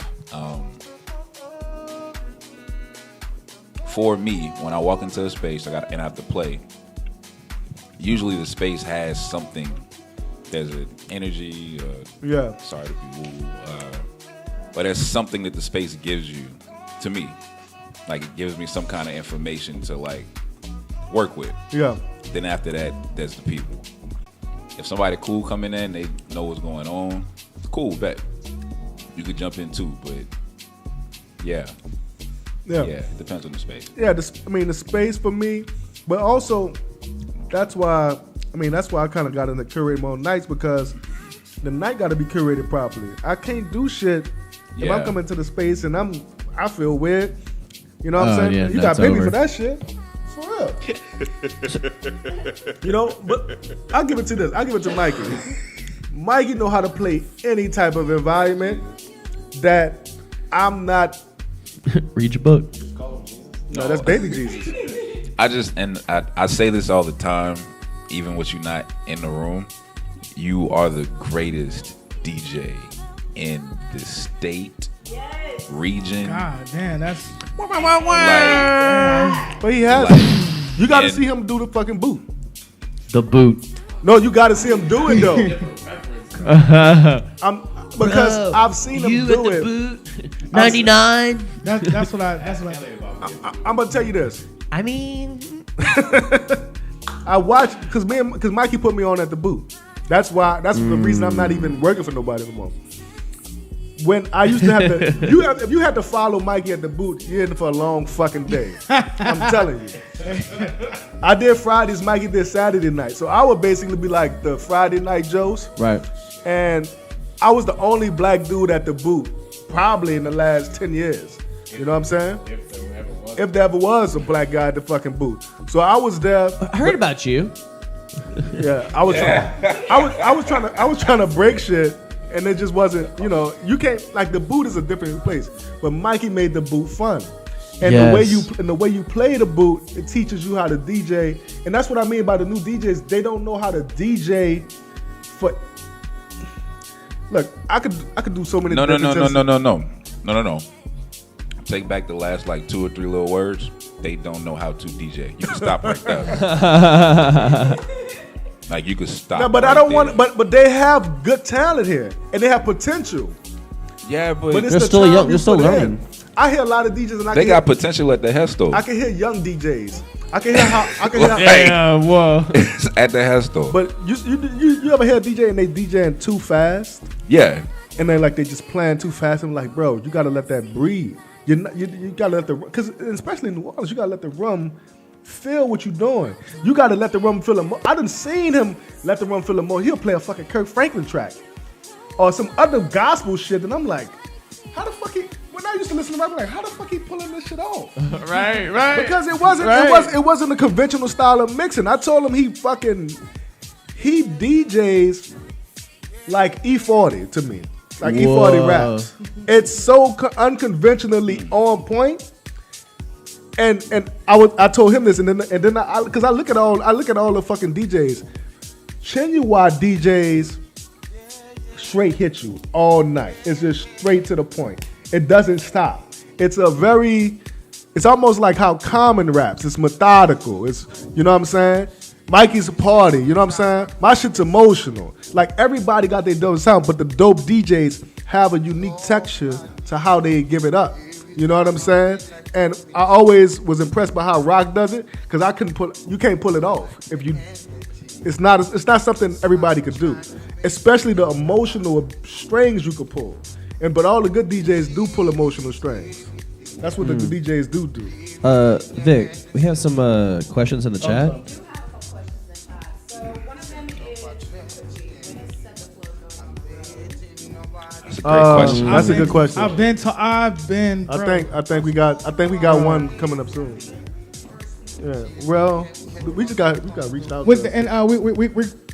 For me, when I walk into a space, I have to play. Usually, the space has something. There's an energy. Sorry to be woo, but there's something that the space gives you. To me, like it gives me some kind of information to like work with. Yeah. Then after that, there's the people. If somebody cool coming in, they know what's going on. Cool, bet. You could jump in too, but yeah, it depends on the space. Yeah, the space for me, but also that's why I kind of got into curating my own nights because the night got to be curated properly. I can't do shit if I'm coming to the space and I feel weird. You know what I'm saying? Yeah, you got baby for that shit. For real. You know, but I'll give it to this. I'll give it to Mikey. Mikey know how to play any type of environment that I'm not. Read your book. No, that's baby Jesus. I say this all the time, even with you not in the room. You are the greatest DJ in the state, region. God damn, that's Like, but he has. You got to see him do the fucking boot. The boot. No, you got to see him do it though. Because I've seen him do it. Boot. 99. That's what I. I'm gonna tell you this. I mean, I watched because Mikey put me on at the boot. That's the reason I'm not even working for nobody anymore. When I used to have to, if you had to follow Mikey at the boot, you're in for a long fucking day. I'm telling you. I did Fridays, Mikey did Saturday night. So I would basically be like the Friday night Joes. right. And I was the only black dude at the boot, probably in the last 10 years. You know what I'm saying? If there ever was a black guy at the fucking boot. So I was there. I heard about you. Yeah, I was trying to break shit, and it just wasn't. You know, you can't like the boot is a different place, but Mikey made the boot fun, and the way you play the boot, it teaches you how to DJ, and that's what I mean by the new DJs. They don't know how to DJ. Look, I could do so many. No. Take back the last like 2 or 3 little words. They don't know how to DJ. You can stop right there. Like you could stop. No, but right I don't there. want. But they have good talent here, and they have potential. Yeah, but it's they're the still time young. you They're still put in. learning. I hear a lot of DJs, and they got potential at the hair store. I can hear young DJs. I can hear how. Whoa. At the hair store. But you ever hear a DJ and they DJing too fast? Yeah. And they just playing too fast. I'm like, bro, you gotta let that breathe. You gotta let because especially in New Orleans, you gotta let the rum feel what you're doing. You gotta let the rum feel it. I done seen him let the rum feel it more. He'll play a fucking Kirk Franklin track or some other gospel shit, and I'm like, how the fuck he? When I used to listen to rap, I'm like, how the fuck he pulling this shit off? Right. Because it wasn't a conventional style of mixing. I told him he DJs like E40 to me. Like E40 raps. It's so unconventionally on point. And I told him this, and then because I look at all the fucking DJs. Genuine DJs straight hit you all night. It's just straight to the point. It doesn't stop. It's almost like how Common raps. It's methodical. It's, you know what I'm saying? Mikey's a party, you know what I'm saying? My shit's emotional. Like everybody got their dope sound, but the dope DJs have a unique texture to how they give it up. You know what I'm saying? And I always was impressed by how Rock does it, because you can't pull it off. It's not something everybody could do. Especially the emotional strings you could pull. But all the good DJs do pull emotional strings. That's what the DJs do. Vic, we have some questions in the chat. That's a great question. That's a good question. I've been. Bro. I think we got one coming up soon. Yeah. Well, we got reached out.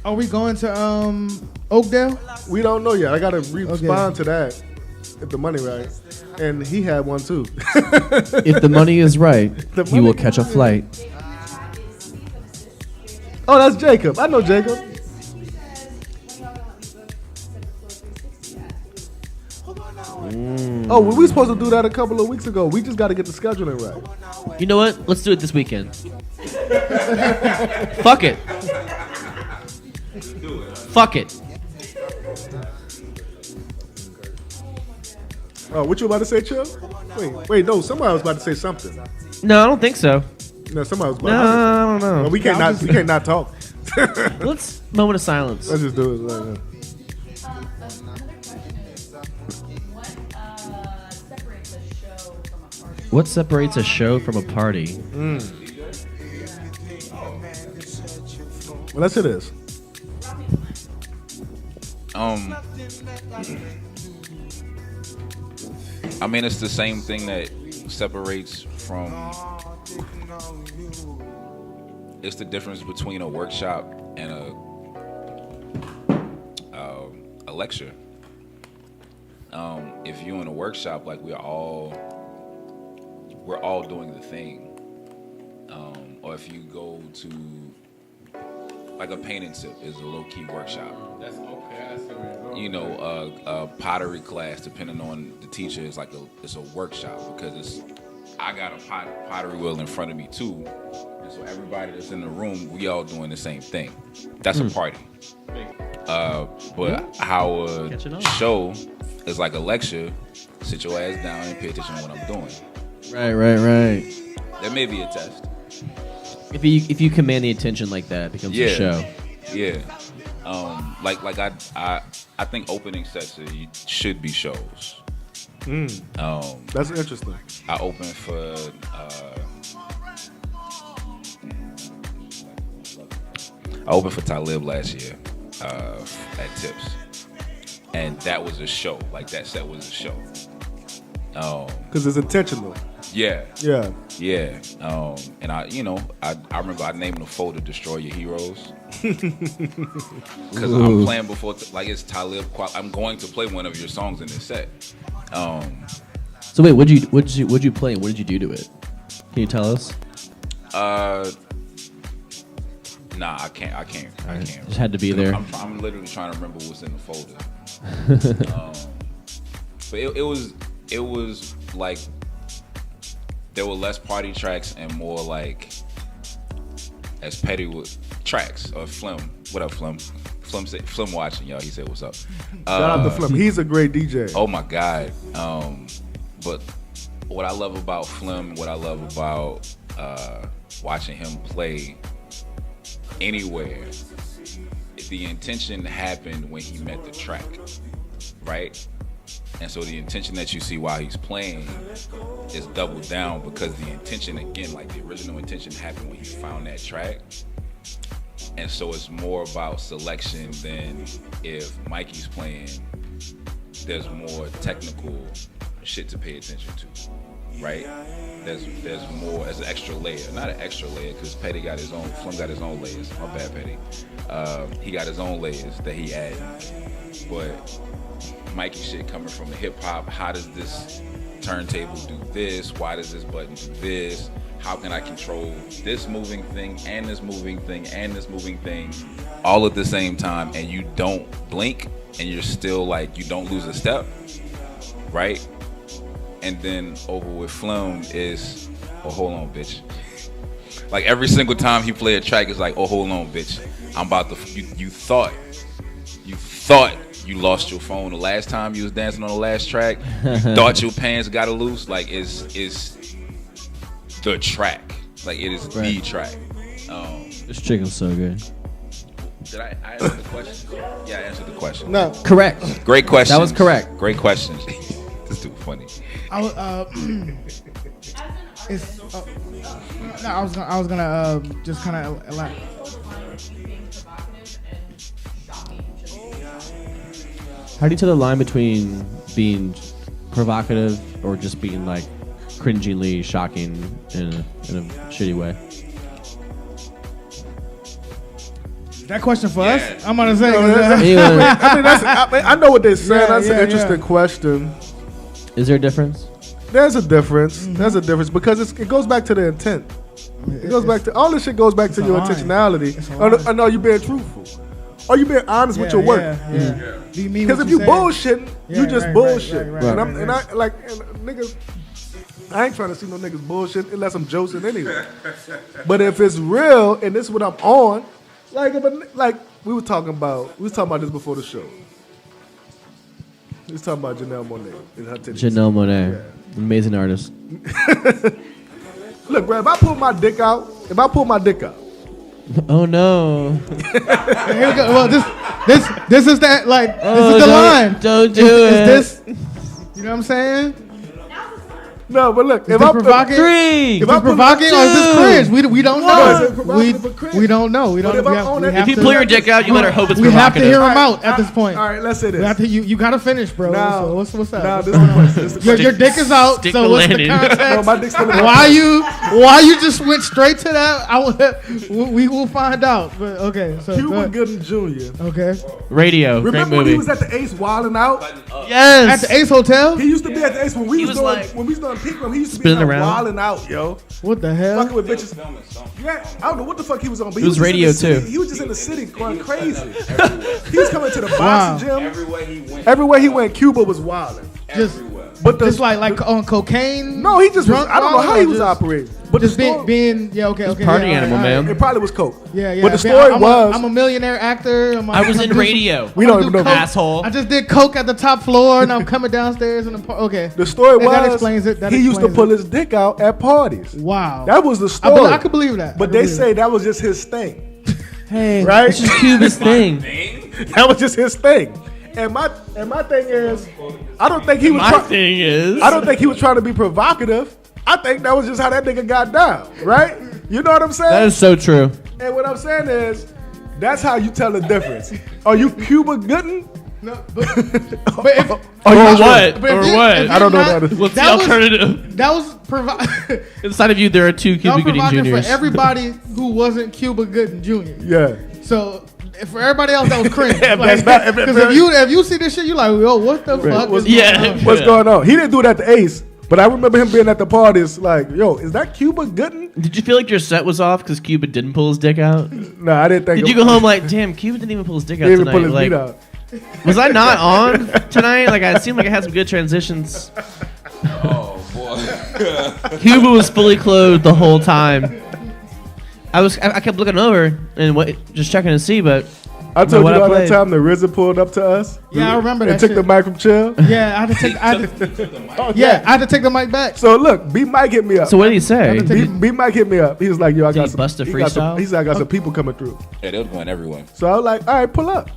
Are we going to Oakdale? We don't know yet. I gotta respond to that if the money right. And he had one too. If the money is right, you will catch a flight. Oh, that's Jacob. I know Jacob. Oh, we were supposed to do that a couple of weeks ago. We just got to get the scheduling right. You know what? Let's do it this weekend. Fuck it. Fuck it. Oh, what you about to say, Chill? Wait, no. Somebody was about to say something. No, I don't think so. No, somebody was about No, to say I don't know. Well, we can't not talk. Let's moment of silence. Let's just do it right now. What separates a show from a party? Well, let's hear this. I mean, it's the same thing that separates from. It's the difference between a workshop and a lecture. If you're in a workshop, like we're all doing the thing. Or if you go to like a paint and sip is a low key workshop. That's okay. I see where you're going. You know, a pottery class, depending on the teacher, is like it's a workshop because I got a pottery wheel in front of me too, and so everybody that's in the room, we all doing the same thing. That's a party. But how a show is like a lecture. Sit your ass down and pay attention to what I'm doing. Right. That may be a test. If you command the attention like that, it becomes a show. Yeah. Like I think opening sets should be shows. That's interesting. I opened for Talib last year at Tips, and that was a show. Like that set was a show. Because it's intentional. Yeah. And I remember I named the folder "Destroy Your Heroes" because I'm playing before. Like it's Talib. I'm going to play one of your songs in this set. So wait, what'd you play? And what did you do to it? Can you tell us? Nah, I can't. Just had to be there. I'm literally trying to remember what's in the folder. But it was like there were less party tracks and more like as petty with tracks or Flim. What up, Flim? Flim watching, y'all. He said, "What's up?" Shout out to Flim. He's a great DJ. Oh my God. But what I love about Flim, what I love about watching him play anywhere, the intention happened when he met the track, right? And so the intention that you see while he's playing is doubled down because the intention, again, like the original intention happened when he found that track. And so it's more about selection than if Mikey's playing, there's more technical shit to pay attention to, right? There's more as an extra layer, not an extra layer because Petty got his own, Flim got his own layers, my bad Petty. He got his own layers that he added. But Mikey shit coming from the hip hop, how does this turntable do this? Why does this button do this? How can I control this moving thing and this moving thing and this moving thing all at the same time and you don't blink and you're still like, you don't lose a step, right? And then over with Flim is, oh, hold on, bitch. Like every single time he play a track, it's like, oh, hold on, bitch. I'm about to, you thought you lost your phone the last time you was dancing on the last track. You thought your pants got loose. Like it's the track. Like it is the track. This chicken's so good. Did I answer the question? Yeah, I answered the question. No. Correct. Great question. That was correct. Great question. This dude funny. I was gonna just kind of elaborate. How do you tell the line between being provocative or just being like cringingly shocking in a shitty way? That question for us? I'm gonna say. I know what they're saying. Yeah, That's yeah, an interesting question. Is there a difference? There's a difference. There's a difference because it goes back to the intent. It goes back to all this shit goes back to your intentionality. I know you being truthful. Are you being honest with your work? Yeah. Do you mean? Because if you bullshitting, you just bullshit. Right. And I niggas. I ain't trying to see no niggas bullshit unless I'm joking anyway. But if it's real and this is what I'm on, like we was talking about this before the show. We was talking about Janelle Monáe and her titties. Janelle Monáe, amazing artist. Look, bro, if I pull my dick out, Oh no! Here we go. Well, this is that like this is the line. Don't do it. Is this? You know what I'm saying? no, but look, Is this provocative? Three. Is this provocative or is this cringe? We don't know. We don't know. We don't. But if I'm on it- If you pull your dick out, you better hope it's We have to provocative. hear him out at this point. All right, let's say this. We have to. You gotta finish, bro. Now- So what's up? Now, this is the question. This is the Your dick is out. Stick So the what's the landing. question. No, context? my dick's still in my Why you just went straight to that? We will find out. But okay, so go Cuba ahead. Gooding Jr. Okay. Radio. Remember Great when he movie. was at the Ace wilding out? Yes. At the Ace Hotel. He used to be at the Ace when we He was was doing like- when we was doing Peak Room. He used to be Spinning like around. wilding out, yo, What the hell? fucking with bitches. Yeah, I don't know what the fuck he was on, but It was just in the radio, city. too. He was just in the city going crazy. He was coming to the boxing gym. Everywhere he went. Cuba was wilding. Just But the just like on cocaine. no, he just was, drunk I don't know how wild, he or was just- operating. But Just the story, being okay. party yeah, animal, all right. man. it probably was coke. Yeah. But the story I'm a millionaire actor. I was in radio. We don't even know. Asshole. I just did coke at the top floor, and I'm coming downstairs in the okay. The story And was that explains it. he used to pull his dick out at parties. Wow. That was the story. I could believe that. But they say that was just his thing. Hey, Right? It's just Cuba's thing. That was just his thing. And my thing is, I don't think he was. My thing is, I don't think he was trying to be provocative. I think that was just how that nigga got down, right? You know what I'm saying? that is so true. And what I'm saying is, that's how you tell the difference. Are you Cuba Gooding? No, but if, Or what? but if Or you- what? if I don't know you're that. What's the that was- alternative? that was Inside of you, there are two Cuba Gooding provocative Juniors. for everybody who wasn't Cuba Gooding Jr. Yeah. So for everybody else, that was cringe. If that's not- Because if you see this shit, you like, yo, what the fuck? is Yeah. going on? What's going on? He didn't do it at the Ace, but I remember him being at the parties like, yo, is that Cuba Gooding? Did you feel like your set was off because Cuba didn't pull his dick out? No, I didn't think. Did you go home like, damn, Cuba didn't even pull his dick out He didn't tonight? even pull his Like, meat out. was I not on tonight? Like, I seemed like I had some good transitions. Oh boy. Cuba was fully clothed the whole time. I kept looking over and just checking to see, but I told what you I all that played. time the RZA pulled up to us. Yeah, I remember and that took shit. the mic from Chill. Yeah, I had to take. I had to take the mic back. So look, B Mike hit me up. so what did he say? B Mike hit me up. He was like, yo, I Did got he some. bust a he got some- freestyle? He said, I got some people coming through. Yeah, they was going everywhere. So I was like, all right, pull up.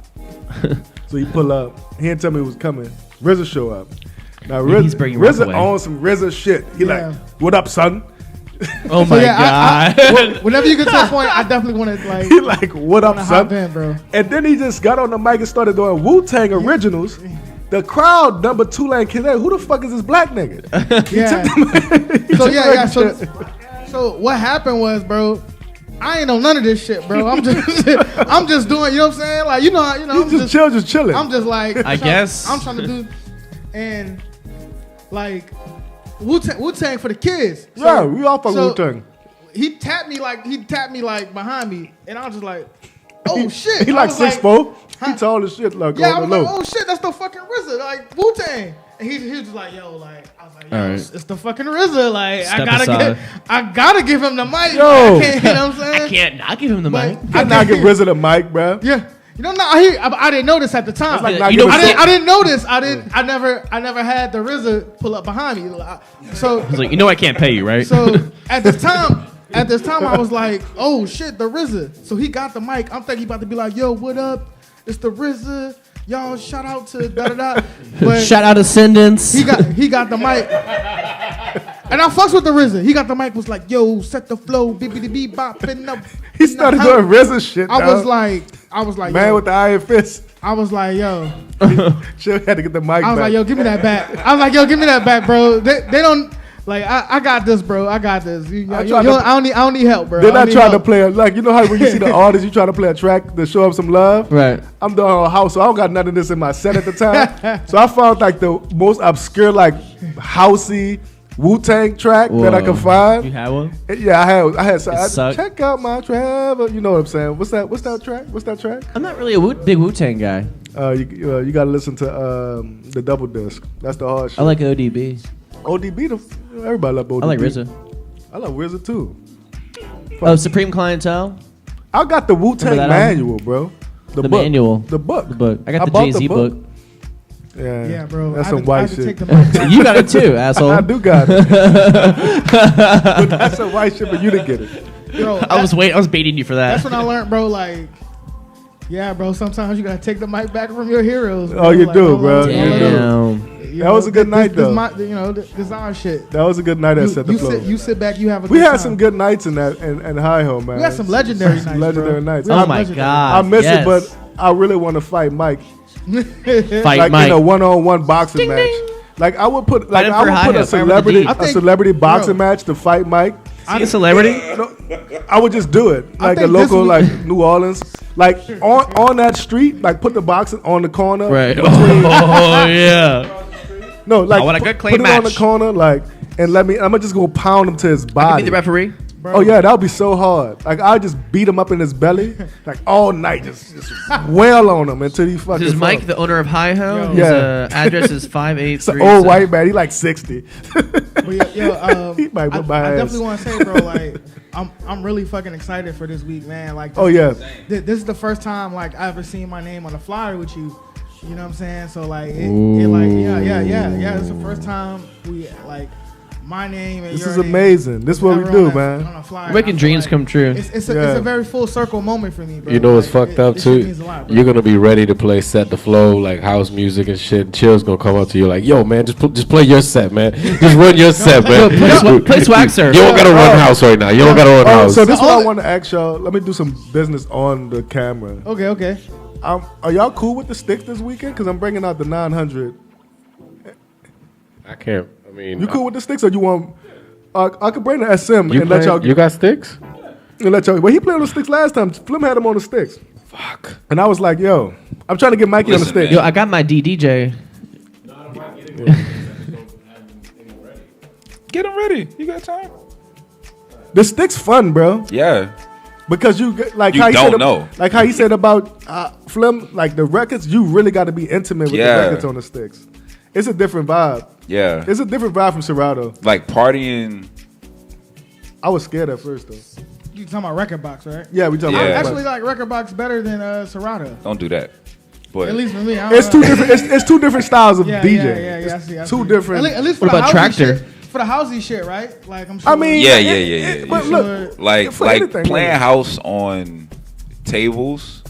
So he pull up. He didn't tell me it was coming. RZA show up. Now Maybe he's bringing RZA Rqaway. on some RZA shit. He Yeah. like, what up, son? Oh my god! Whenever you get to that point, I definitely want to like He like, what up, hop son? in, bro. And then he just got on the mic and started doing Wu-Tang originals. The crowd number 2 Lane Kid, who the fuck is this black nigga? Yeah. So what happened was, bro, I ain't on none of this shit, bro. I'm just doing, you know what I'm saying? Like, I'm Just chill, just chilling. I'm just like, guess. I'm trying to do, and like Wu-Tang for the kids. So- yeah, we all fuck so Wu-Tang. He tapped me like behind me, and I was just like, oh shit. He I like was 6'4". huh? He tall as shit, like Yeah, I on was the like, low. oh shit, that's the fucking RZA, like Wu-Tang. And he was just like, yo, like, I was like, yo, All right. it's the fucking RZA. Like, Step I gotta give him the mic. Yo. I can't, you know what I'm saying? I can't not give him the But- mic. I not give RZA the mic, bro. Yeah. You know, I didn't notice at the time. That's like Yeah, not you know giving what I didn't notice. I never had the RZA pull up behind me. So I was like, I can't pay you, right? so at the time, at this time, I was like, oh shit, the RZA. So he got the mic. I'm thinking he about to be like, yo, what up? It's the RZA. Y'all shout out to da da da. But shout out Ascendance. he got the mic. And I fucks with the RZA. He got the mic, was like, yo, set the flow, bippity bopping up. He started doing RZA shit. I was like, man yo. with the iron fist. I was like, yo. Should had to get the mic back. I was like, yo, give me that back, bro. They don't like. I got this, bro. I got this. I don't need help, bro. They're not trying to play like you know how when you see the artist, you try to play a track to show them some love. Right. I'm doing a house, so I don't got none of this in my set at the time. So I found like the most obscure, like housey Wu-Tang track that I could find. You had one? Yeah, I had. So sucked? Check out my travel. You know what I'm saying? What's that track? What's that track? I'm not really a big Wu-Tang guy. You got to listen to the double disc. That's the hard shit. I like ODB. ODB, everybody love ODB. I like RZA. I love RZA too. Oh, Supreme Clientele? I got the Wu-Tang manual, bro. The manual. The book. I got the Jay-Z book. Yeah, bro. That's some white shit. You got it too, asshole. I do got it. But that's some white shit, but you didn't get it. Bro, I was baiting you for that. That's when I learned, bro. Like, yeah, bro. Sometimes you gotta take the mic back from your heroes. Bro. Oh, you like, do, bro. Damn. That was a good night, though. This our shit. That was a good night at Setdeflo. You sit back. You have a. We good had time. some good nights in that and Hi Ho, man. We had some legendary nights. Legendary nights. Oh my god. I miss it, but I really want to fight Mike. Fight like Mike in a one-on-one boxing match. Like I would put a celebrity boxing match to fight Mike. I'm a celebrity. I would just do it like a local like New Orleans, like on that street, like put the boxing on the corner. Right. Oh yeah. No, like I want a good clean put match. it on the corner, like and I'm gonna just go pound him to his body. I can be the referee. Bro. Oh yeah, that would be so hard. Like I just beat him up in his belly, like all night, just wail on him until he fucking. This is Mike, the owner of Hi Ho. His address is 583. It's an old white man. He like 60. He might whip my I ass. definitely want to say, bro, like I'm really fucking excited for this week, man. Like, This is the first time like I ever seen my name on a flyer with you. You know what I'm saying? So like, it like yeah. It's the first time we like. My name and this your is name amazing. This is what we do, man. We're making dreams come true. It's a very full circle moment for me, bro. You know what's fucked up too? You're gonna be ready to play Setdeflo, like house music and shit. Chill's gonna come up to you like, yo, man, just play your set, man. Just run your set, man. Play Swag Surf. You don't gotta run house right now. You don't gotta run house. So this is what I want to ask y'all. Let me do some business on the camera. Okay. Are y'all cool with the sticks this weekend? Because I'm bringing out the 900. I can't. I mean, you cool with the sticks, or you want? I could bring the SM and let y'all. You got sticks? And let y'all. Well, he played on the sticks last time. Flim had him on the sticks. Fuck. And I was like, yo, I'm trying to get Mikey on the stick. Yo, I got my DDJ. Get him ready. You got time? The stick's fun, bro. Yeah. Because you get like You how don't said know. Like how he said about Flim, like the records, you really got to be intimate with the records on the sticks. It's a different vibe. Yeah. It's a different vibe from Serato. Like partying. I was scared at first though. You talking about Record Box, right? Yeah, we talking Yeah. I about actually like Record Box better than Serato. Don't do that. But At least for me, it's two different. It's two different styles of DJ. Yeah, I see. Two different. At least for What the about housey Tractor? shit, for the housey shit, right? Like I'm sure. I mean, Yeah. But look, like for anything, playing really. house on tables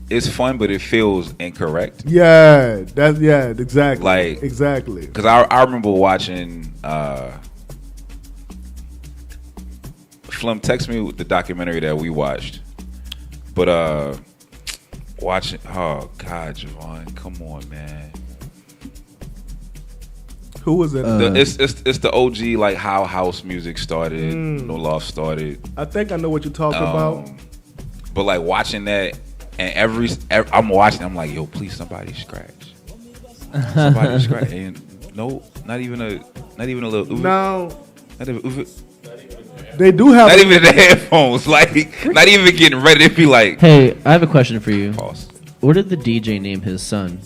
is fun, but it feels incorrect. Yeah, exactly. Like exactly. Because I remember watching Flim text me with the documentary that we watched, but watching. Oh God, Javon, come on, man. Who was it? It's the OG, like how house music started, No Love started. I think I know what you're talking about. But like watching that, and every I'm watching, I'm like, yo, please somebody scratch, somebody scratch, and no, not even a little. No, not even, they do have. not even the headphones, like not even getting ready to be like. Hey, I have a question for you. Pause. What did the DJ name his son?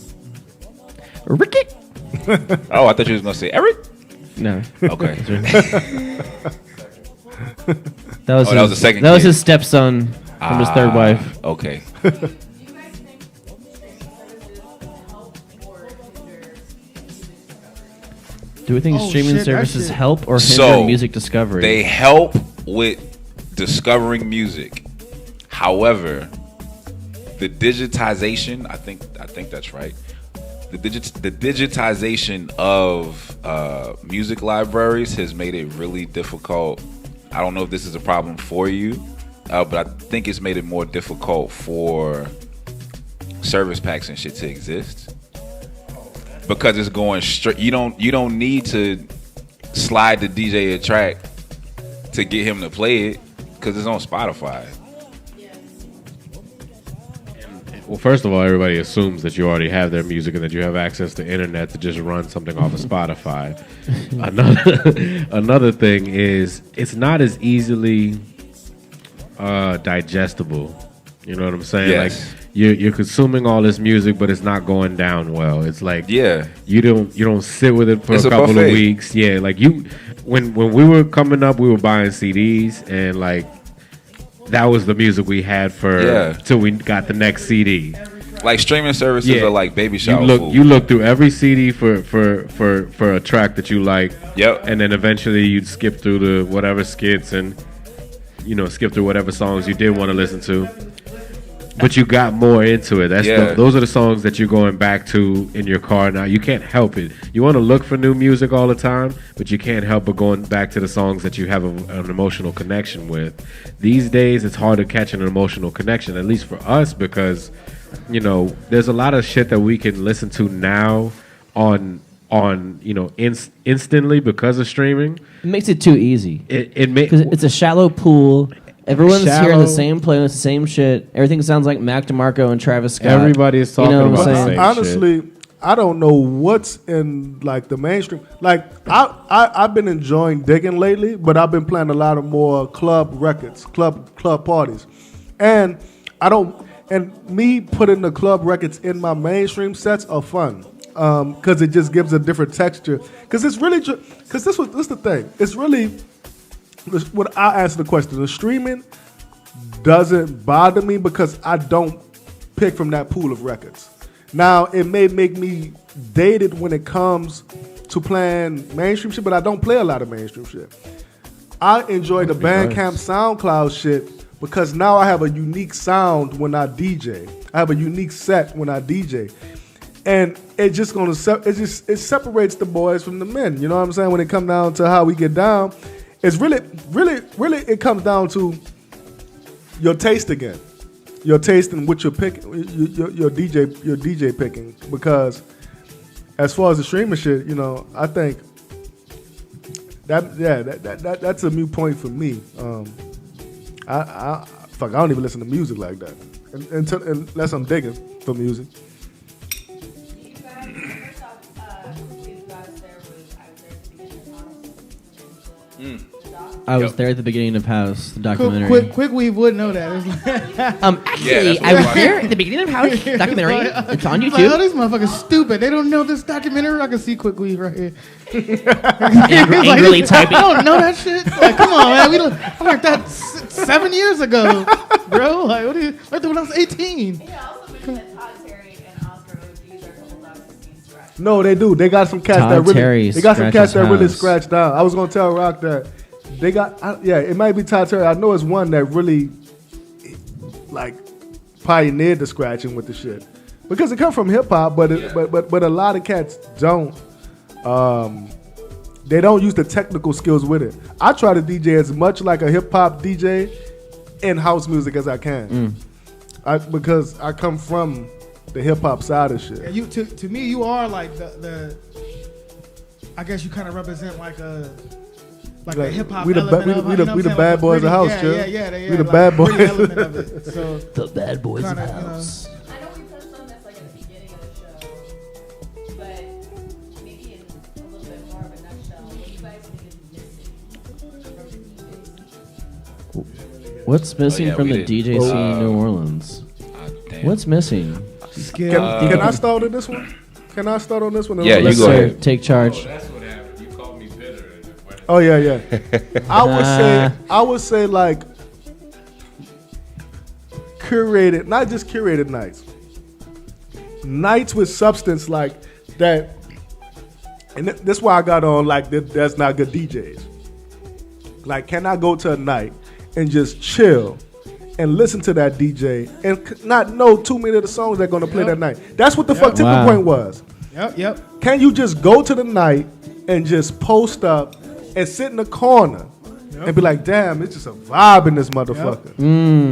Ricky? Oh, I thought you was gonna say Eric. No. Okay. That was that was the second That was kid. his stepson from his third wife. Okay. Do we think streaming shit, that services shit. help or hinder So, music discovery? They help with discovering music. However, the digitization, I think that's right. The digitization of music libraries has made it really difficult. I don't know if this is a problem for you, but I think it's made it more difficult for service packs and shit to exist because it's going straight. You don't need to slide the DJ a track to get him to play it because it's on Spotify. Well, first of all, everybody assumes that you already have their music and that you have access to internet to just run something off of Spotify. Another thing is it's not as easily digestible. You know what I'm saying? Yes. Like you're consuming all this music, but it's not going down well. It's like you don't sit with it for a couple of weeks. Yeah, like when we were coming up, we were buying CDs and like. That was the music we had till we got the next CD. Like streaming services are like baby shower food. You look through every CD for a track that you like. Yep. And then eventually you'd skip through the whatever skits and skip through whatever songs you did want to listen to. But you got more into it. Those are the songs that you're going back to in your car now. You can't help it. You want to look for new music all the time, but you can't help but going back to the songs that you have an emotional connection with. These days, it's hard to catch an emotional connection, at least for us, because there's a lot of shit that we can listen to now on instantly because of streaming. It makes it too easy. Because it's a shallow pool. Everyone's hearing the same playlist, the same shit. Everything sounds like Mac DeMarco and Travis Scott. Everybody is talking about the same honestly, shit. I don't know what's in like the mainstream. Like I've been enjoying digging lately, but I've been playing a lot of more club records, club parties, and me putting the club records in my mainstream sets are fun because it just gives a different texture. Because it's really because this is the thing. It's really. When I answer the question, the streaming doesn't bother me because I don't pick from that pool of records. Now, it may make me dated when it comes to playing mainstream shit, but I don't play a lot of mainstream shit. I enjoy the Bandcamp SoundCloud shit because now I have a unique sound when I DJ. I have a unique set when I DJ. And it separates the boys from the men. You know what I'm saying? When it comes down to how we get down, it's really, it comes down to your taste again. Your taste and what you're picking, your DJ picking. Because as far as the streaming shit, I think that's a moot point for me. I don't even listen to music like that, unless I'm digging for music. I was there at the beginning of House, the documentary. Quick Weave would know that. Actually, I was there at the beginning of House, documentary. It's on YouTube. These motherfuckers stupid. They don't know this documentary. I can see Quick Weave right here. Angrily typing. I don't know that shit. Like, come on, man. I learned that 7 years ago, bro. Like, what do you? I when I was 18. No, they do. They got some cats that really scratched down. I was gonna tell Rock that they got. It might be Todd Terry. I know it's one that really like pioneered the scratching with the shit because it come from hip hop, but a lot of cats don't. They don't use the technical skills with it. I try to DJ as much like a hip hop DJ in house music as I can, because I come from the hip hop side of shit. And to me, you are like the I guess you kind of represent like a hip hop. We the bad boys of house, yeah. We the bad boys. Element of it. So the bad boys of house. I know we touched on this like at the beginning of the show, but maybe in a little bit more of a nutshell, what do you guys think is missing? What's missing from the DJ scene in New Orleans? What's missing? Can I start on this one? Yeah, you go ahead. Take charge. That's what happened. You called me bitter. Oh yeah. I would say like curated, not just curated nights with substance like that. And that's why I got on like that's not good DJs. Like, can I go to a night and just chill and listen to that DJ and not know too many of the songs they're going to play that night? That's what the fuck Tipping Point was. Yep. Can you just go to the night and just post up and sit in the corner and be like, damn, it's just a vibe in this motherfucker.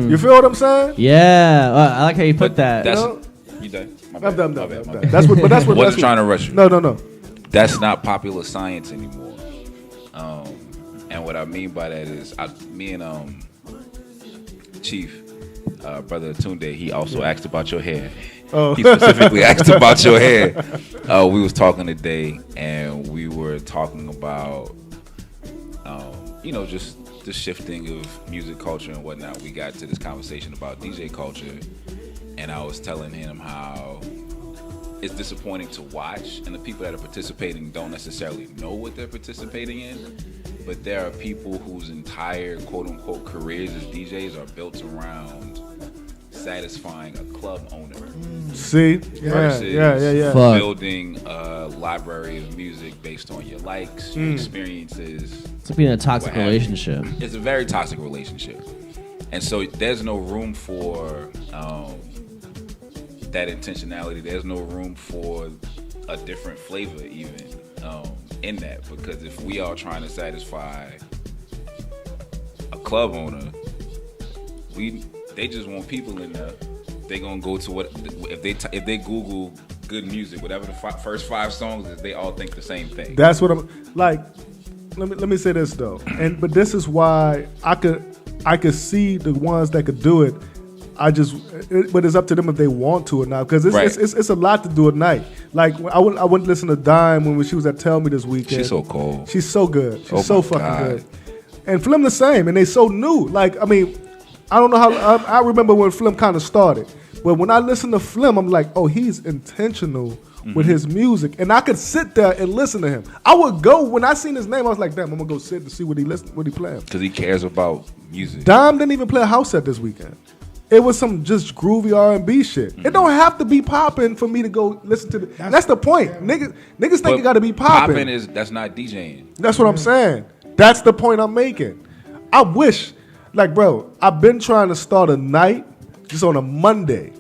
You feel what I'm saying? Yeah, I like how you put that. That's, You know? you done? My I'm bad. done. My bad. That's what. Wasn't trying to rush you. No. That's not popular science anymore. And what I mean by that is, me and Chief, brother Tunde, he also asked about your hair. Oh. He specifically asked about your hair. We was talking today, and we were talking about, just the shifting of music culture and whatnot. We got to this conversation about DJ culture, and I was telling him how it's disappointing to watch, and the people that are participating don't necessarily know what they're participating in. But there are people whose entire quote-unquote careers as DJs are built around satisfying a club owner. See? Versus Yeah. building a library of music based on your likes, your experiences. It's like being in a toxic relationship. It's a very toxic relationship. And so there's no room for that intentionality. There's no room for a different flavor even in that, because if we are trying to satisfy a club owner, they just want people in there. They gonna go to what if they Google good music, whatever the first 5 songs is, they all think the same thing. That's what I'm like. Let me say this though, but this is why I could see the ones that could do it. But it's up to them if they want to or not, because it's a lot to do at night. Like I wouldn't listen to Dime when she was at Tell Me this weekend. She's so cold. She's so good. She's so fucking God. good. And Flim the same, and they so new. Like, I mean, I don't know how. I remember when Flim kind of started, but when I listen to Flim, I'm like, oh, he's intentional with his music, and I could sit there and listen to him. I would go when I seen his name. I was like, damn, I'm gonna go sit to see what he playing. Because he cares about music. Dime didn't even play a house set this weekend. It was some just groovy R&B shit. It don't have to be popping for me to go listen to the. That's the point. Niggas think it got to be popping. That's not DJing. That's what I'm saying. That's the point I'm making. I wish, like, bro, I've been trying to start a night just on a Monday.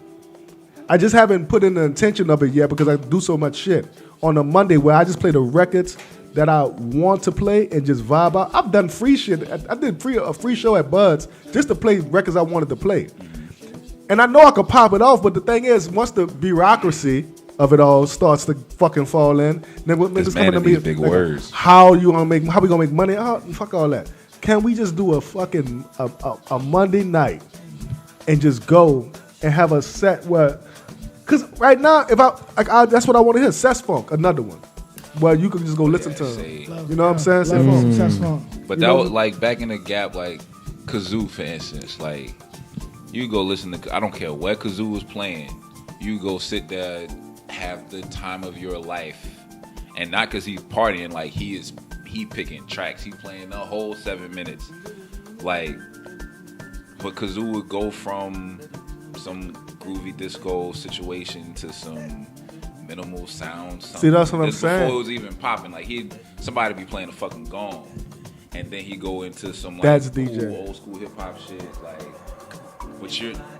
I just haven't put in the intention of it yet because I do so much shit on a Monday where I just play the records that I want to play and just vibe out. I've done free shit. I did a free show at Bud's just to play records I wanted to play. And I know I could pop it off, but the thing is, once the bureaucracy of it all starts to fucking fall in, then what niggas coming to me? Big words. How we gonna make money? Oh, fuck all that. Can we just do a fucking a Monday night and just go and have a set where? Because right now, that's what I want to hear. Cess Funk, another one. Well, you could just go listen to him. You know what I'm saying? Cess Funk. But that was like back in the gap, like Kazoo, for instance. Like, you go listen to, I don't care what Kazoo was playing, you go sit there, have the time of your life. And not because he's partying, like he picking tracks. He playing the whole 7 minutes. Like, but Kazoo would go from some groovy disco situation to some minimal sound. See, that's what I'm saying. Before it was even popping, like somebody be playing a fucking gong, and then he go into some like that's cool, DJ. old school hip hop shit. Like, but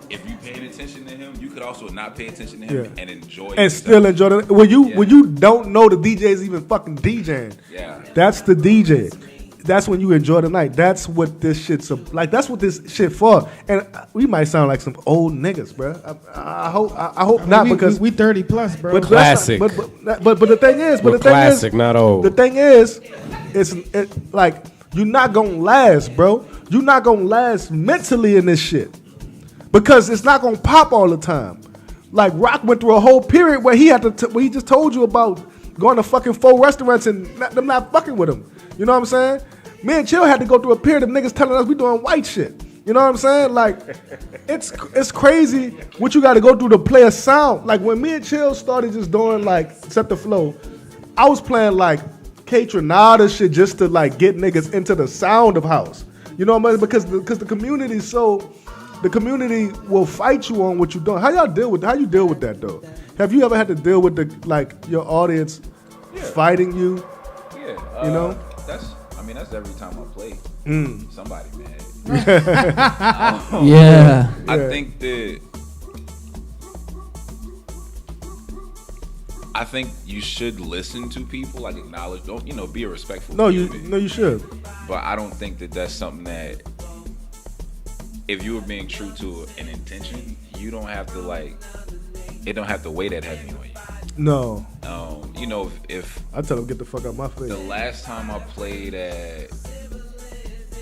if you paying attention to him, you could also not pay attention to him and enjoy it. And still enjoy it. When you don't know the DJ's even fucking DJing. Yeah. That's the DJ. That's when you enjoy the night. That's what this shit's like. That's what this shit for. And we might sound like some old niggas, bro. I hope not, because we 30 plus, bro. But classic. But the thing is, classic, not old. The thing is, it's like you're not gonna last, bro. You're not gonna last mentally in this shit because it's not gonna pop all the time. Like Rock went through a whole period where he had to. Where he just told you about going to fucking 4 restaurants and them not fucking with him. You know what I'm saying? Me and Chill had to go through a period of niggas telling us we doing white shit. You know what I'm saying? Like, it's crazy what you got to go through to play a sound. Like, when me and Chill started just doing, like, Setdeflo, I was playing, like, K-Tronada shit just to, like, get niggas into the sound of house. You know what I mean? Because the community the community will fight you on what you're doing. How you deal with that, though? Have you ever had to deal with, your audience fighting you? Yeah. You know? I mean, that's every time I play. Somebody mad. Yeah. I think that. I think you should listen to people, like acknowledge. Don't be a respectful. No, you should. But I don't think that that's something that. If you were being true to an intention, you don't have to it don't have to weigh that heavy on you. No. If I tell them get the fuck out my face. the last time I played at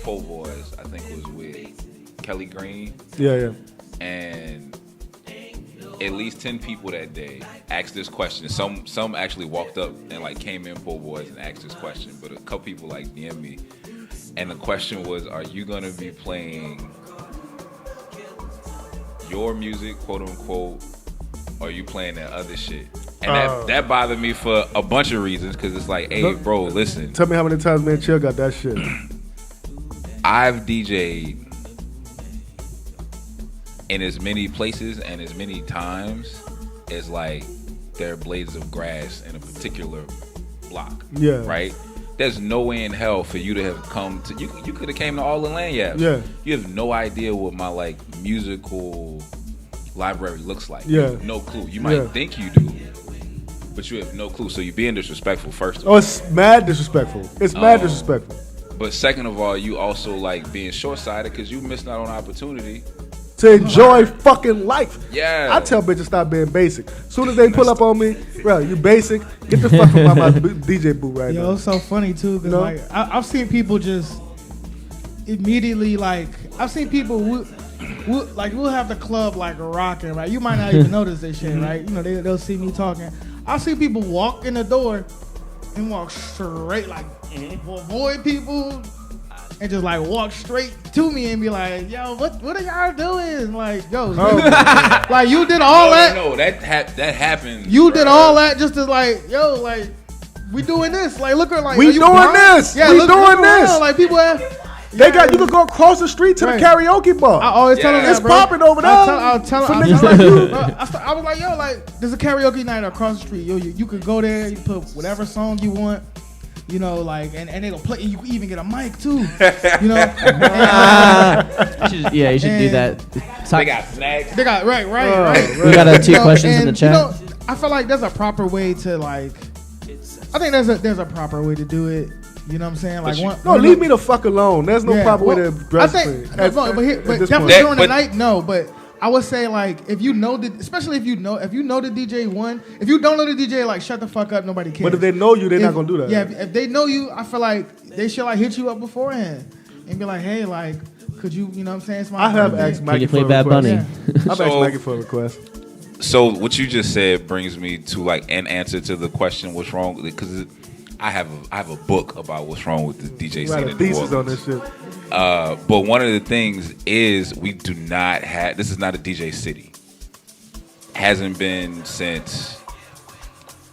Po' Boys, I think it was with Kelly Green. Yeah. And at least 10 people that day asked this question. Some actually walked up and came in Po' Boys and asked this question, but a couple people DM'd me. And the question was, are you gonna be playing your music, quote unquote, or are you playing that other shit? And that bothered me for a bunch of reasons, because it's hey, bro, listen. Tell me how many times me and Chill got that shit. I've DJ'd in as many places and as many times as there are blades of grass in a particular block. Yeah. Right? There's no way in hell for you to have come to you could have came to all the Lanyards. Yeah. You have no idea what my musical library looks like. Yeah. You have no clue. You might think you do, but you have no clue. So you're being disrespectful first of all. Oh, it's mad disrespectful. It's mad disrespectful. But second of all, you also being short-sighted because you missed out on opportunity to enjoy fucking life. Yeah. I tell bitches stop being basic. Soon as they pull up on me, bro, you basic. Get the fuck from my DJ booth right now. Yo, it's so funny too, because I've seen people just immediately I've seen people we'll have the club rocking, right? You might not even notice this shit, right? They'll see me talking. I've seen people walk in the door and walk straight avoid people. And just walk straight to me and be like, yo, what are y'all doing? Yo, you did all that. No, that happened. You did all that just to we doing this. Look at we doing this. Yeah, we look doing this. Around. People have. They got you could go across the street to the karaoke bar. I always tell them that, it's bro. popping over there. I was like, yo, there's a karaoke night across the street. Yo, you could go there. You put whatever song you want. And it'll play. You can even get a mic too. You should do that. They got snacks. They got right. We got 2 questions in the chat. I feel like there's a proper way to I think there's a proper way to do it. You know what I'm saying? Leave me the fuck alone. There's no proper way to dress. I think, but definitely during the night, no. But I would say if you know especially if you know the DJ one, if you don't know the DJ, shut the fuck up, nobody cares. But if they know you, they're not gonna do that. Yeah, if they know you, I feel like they should hit you up beforehand and be like, hey, could you, you know what I'm saying? It's my I have birthday. asked Mikey Can you play for a Bad request. Bunny? Yeah. I've asked Mikey for a request. So what you just said brings me to an answer to the question, what's wrong with it? Because I have a book about what's wrong with the DJ scene in New thesis on Orleans. this shit. But one of the things is we do not have. This is not a DJ city. Hasn't been since.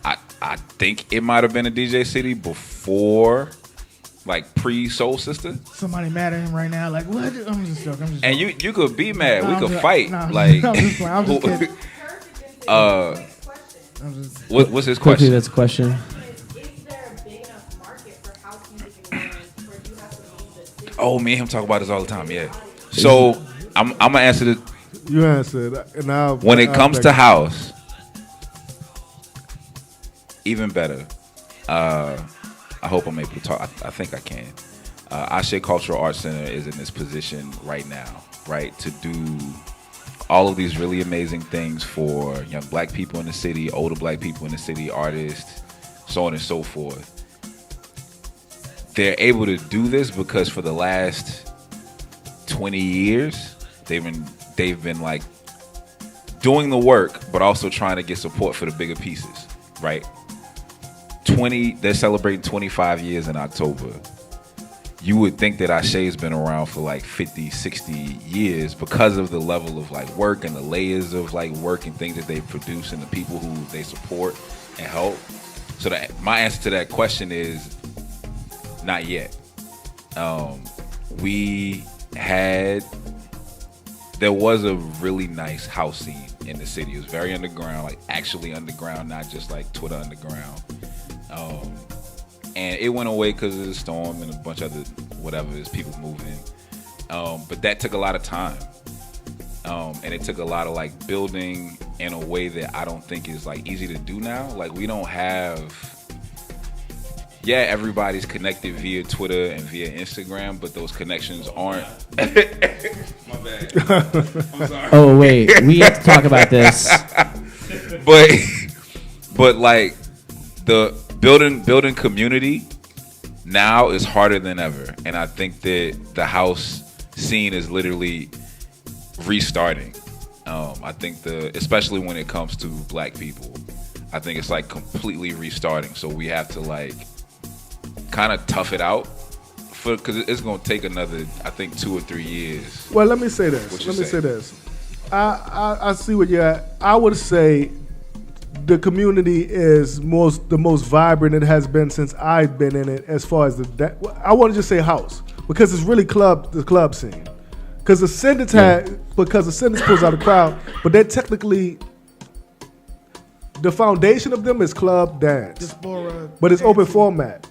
I think it might have been a DJ city before, pre Soul Sister. Somebody mad at him right now, what? I'm just joking. And you could be mad. We could fight. I'm just playing. I'm just kidding. What's his Quickly, question? that's a question. Oh, me and him talk about this all the time. Yeah. So I'm gonna answer this. You answered. And When it comes to house, even better. I hope I'm able to talk. I think I can. Ashe Cultural Arts Center is in this position right now, right, to do all of these really amazing things for young black people in the city, older black people in the city, artists, so on and so forth. They're able to do this because for the last 20 years, they've been doing the work, but also trying to get support for the bigger pieces, right? They're celebrating 25 years in October. You would think that Ashe has been around for 50, 60 years because of the level of work and the layers of work and things that they produce and the people who they support and help. So my answer to that question is not yet. There was a really nice house scene in the city. It was very underground, actually underground, not just Twitter underground. and it went away because of the storm and a bunch of other whatever. There's people moving, but that took a lot of time, and it took a lot of like building in a way that I don't think is like easy to do now. Like we don't have. Yeah, everybody's connected via Twitter and via Instagram, but those connections aren't. My bad. I'm sorry. Oh wait, we have to talk about this. But like the building community now is harder than ever, and I think that the house scene is literally restarting. I think especially when it comes to black people, I think it's like completely restarting. So we have to like kind of tough it out because it's going to take another, I think, 2 or 3 years. Well, let me say this. I see what you're at. I would say the community is the most vibrant it has been since I've been in it. As far as I want to just say house because it's really the club scene. Because Ascendance pulls out a crowd, but they're technically the foundation of them is club dance, but it's open format.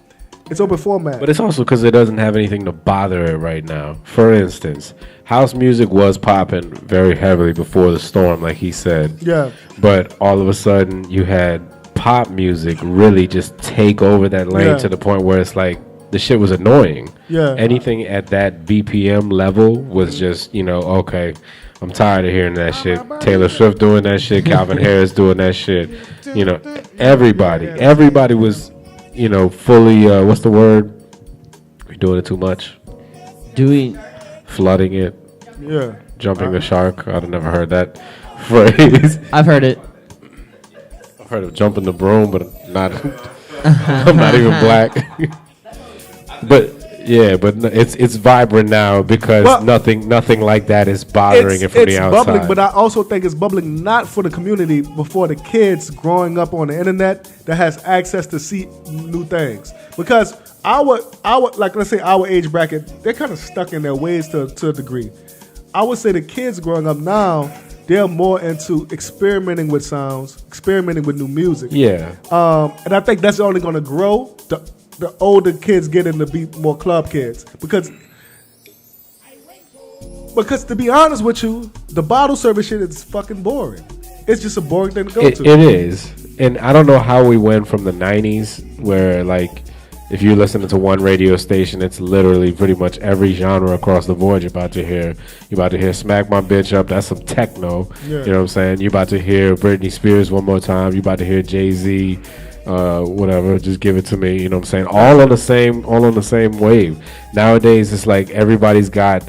It's open format. But it's also because it doesn't have anything to bother it right now. For instance, house music was popping very heavily before the storm, like he said. Yeah. But all of a sudden, you had pop music really just take over that lane to the point where it's like the shit was annoying. Yeah. Anything at that BPM level was just, okay, I'm tired of hearing that shit. Taylor Swift doing that shit. Calvin Harris doing that shit. Everybody was... fully, what's the word? We doing it too much. Flooding it. Yeah. Jumping the shark. I've never heard that phrase. I've heard it. I've heard of jumping the broom, but I'm not even black. But it's vibrant now because nothing like that is bothering it from the outside. It's bubbling, but I also think it's bubbling not for the community, but for the kids growing up on the internet that has access to see new things. Because our like let's say our age bracket, they're kind of stuck in their ways to a degree. I would say the kids growing up now, they're more into experimenting with sounds, experimenting with new music. Yeah. And I think that's only going to grow. The older kids getting to be more club kids because to be honest with you, the bottle service shit is fucking boring. It's just a boring thing to go to. It is, and I don't know how we went from the '90s where like if you're listening to one radio station, it's literally pretty much every genre across the board you're about to hear. You're about to hear Smack My Bitch Up, that's some techno. Yeah. You know what I'm saying? You're about to hear Britney Spears one more time. You're about to hear Jay-Z. Whatever, just give it to me. You know what I'm saying? All on the same wave. Nowadays, it's like everybody's got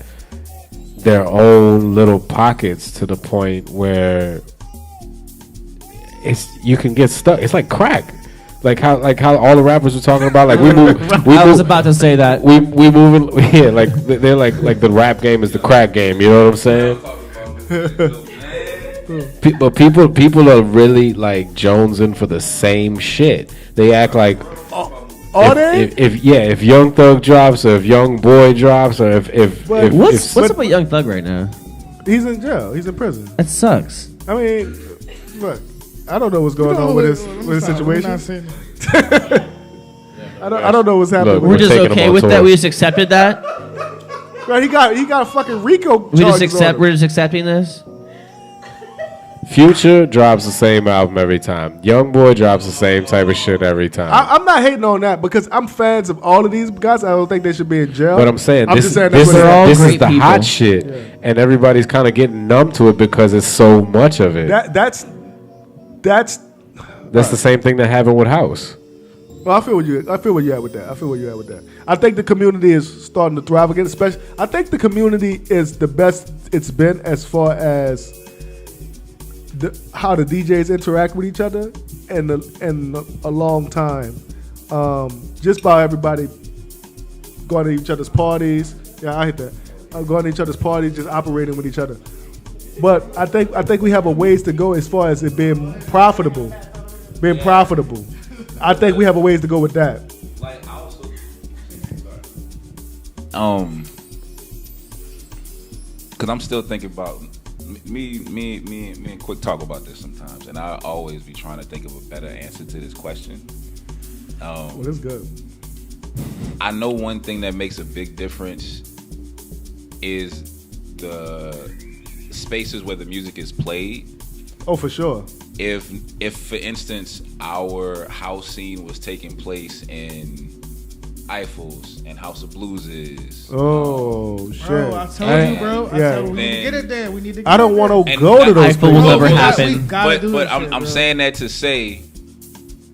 their own little pockets to the point where you can get stuck. It's like crack. Like how all the rappers were talking about. Like I was about to say that we moving. Yeah, like they're like the rap game is the crack game. You know what I'm saying? But people are really like jonesing for the same shit. They act like if Young Thug drops or if Young Boy drops or if what's up with Young Thug right now? He's in jail. He's in prison. That sucks. I mean, look, I don't know what's going on with his situation. I don't know what's happening. Look, we're just okay with that. We just accepted that. Right, he got a fucking RICO. We're just accepting this. Future drops the same album every time. Young Boy drops the same type of shit every time. I'm not hating on that because I'm fans of all of these guys. I don't think they should be in jail. But I'm saying this is the hot shit, and everybody's kind of getting numb to it because it's so much of it. That's the same thing that happened with House. Well, I feel where you at with that. I think the community is starting to thrive again. Especially, I think the community is the best it's been as far as how the DJs interact with each other in a long time. Just by everybody going to each other's parties. Yeah, I hit that. Going to each other's parties, just operating with each other. But I think we have a ways to go as far as it being profitable. I think we have a ways to go with that. Because I'm still thinking about me and Quick talk about this sometimes, and I always be trying to think of a better answer to this question. Well, that's good. I know one thing that makes a big difference is the spaces where the music is played. Oh, for sure. If for instance our house scene was taking place in Eiffel's and House of Blues is. Oh shit! Bro, I told you, bro. I told you, we need to get it there. We need to. I don't want to go to those. Eiffel will never happen. But I'm saying that to say,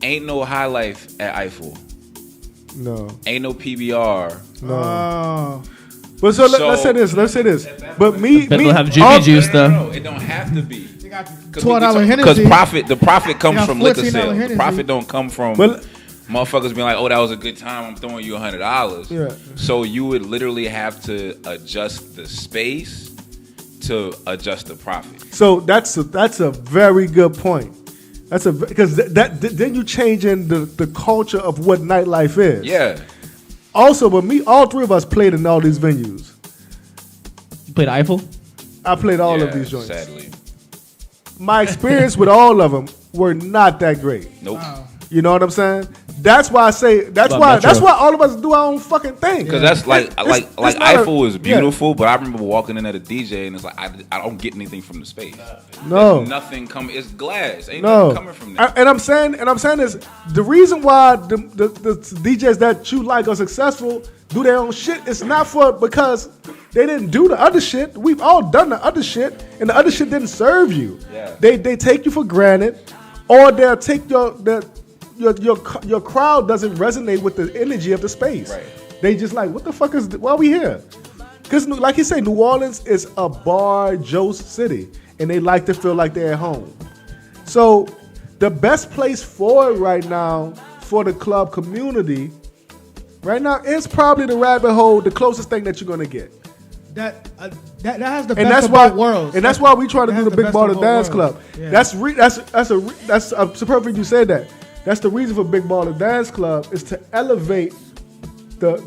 ain't no high life at Eiffel. No. Ain't no PBR. No. But let's say this. But me, they'll have GB juice though. No, it don't have to be. $12 Hennessy. Because the profit comes from liquor sales. Hennessy. The profit don't come from motherfuckers being like, oh, that was a good time, I'm throwing you $100. Yeah. So you would literally have to adjust the space to adjust the profit. So that's a very good point. Because then you change in the culture of what nightlife is. Yeah. Also, but all three of us played in all these venues. You played Eiffel? I played all of these joints. Sadly. My experience with all of them were not that great. Nope. Wow. You know what I'm saying? That's why I say that's why all of us do our own fucking thing. Because that's like it's Eiffel is beautiful, but I remember walking in at a DJ and it's like I don't get anything from the space. No, there's nothing coming. It's glass. Ain't nothing coming from there. And I'm saying is the reason why the DJs that you like are successful do their own shit. It's not because they didn't do the other shit. We've all done the other shit, and the other shit didn't serve you. Yeah. They take you for granted, or they'll take your crowd doesn't resonate with the energy of the space. Right. They just like, what the fuck why are we here? Because like you say, New Orleans is a bar Joe's city, and they like to feel like they're at home. So the best place for it right now for the club community right now is probably the Rabbit Hole, the closest thing that you're gonna get. That has the best of both worlds. And that's why we try to do the Big best Baller of both Dance worlds. Club. Yeah. That's perfect you said that. That's the reason for Big Baller Dance Club is to elevate the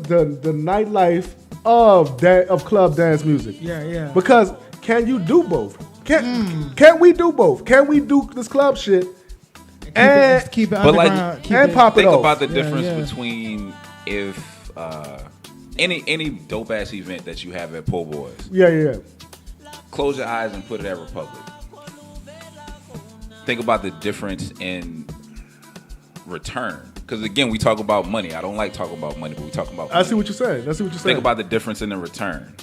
nightlife of club dance music. Yeah. Because can you do both? Can we do both? Can we do this club shit and keep it but underground, and pop it Think off? about the difference between if any dope ass event that you have at Po' Boys. Yeah. Close your eyes and put it at Republic. Think about the difference in return. Because again, we talk about money. I don't like talking about money, but we talk about money. I see what you're saying. Think about the difference in the return.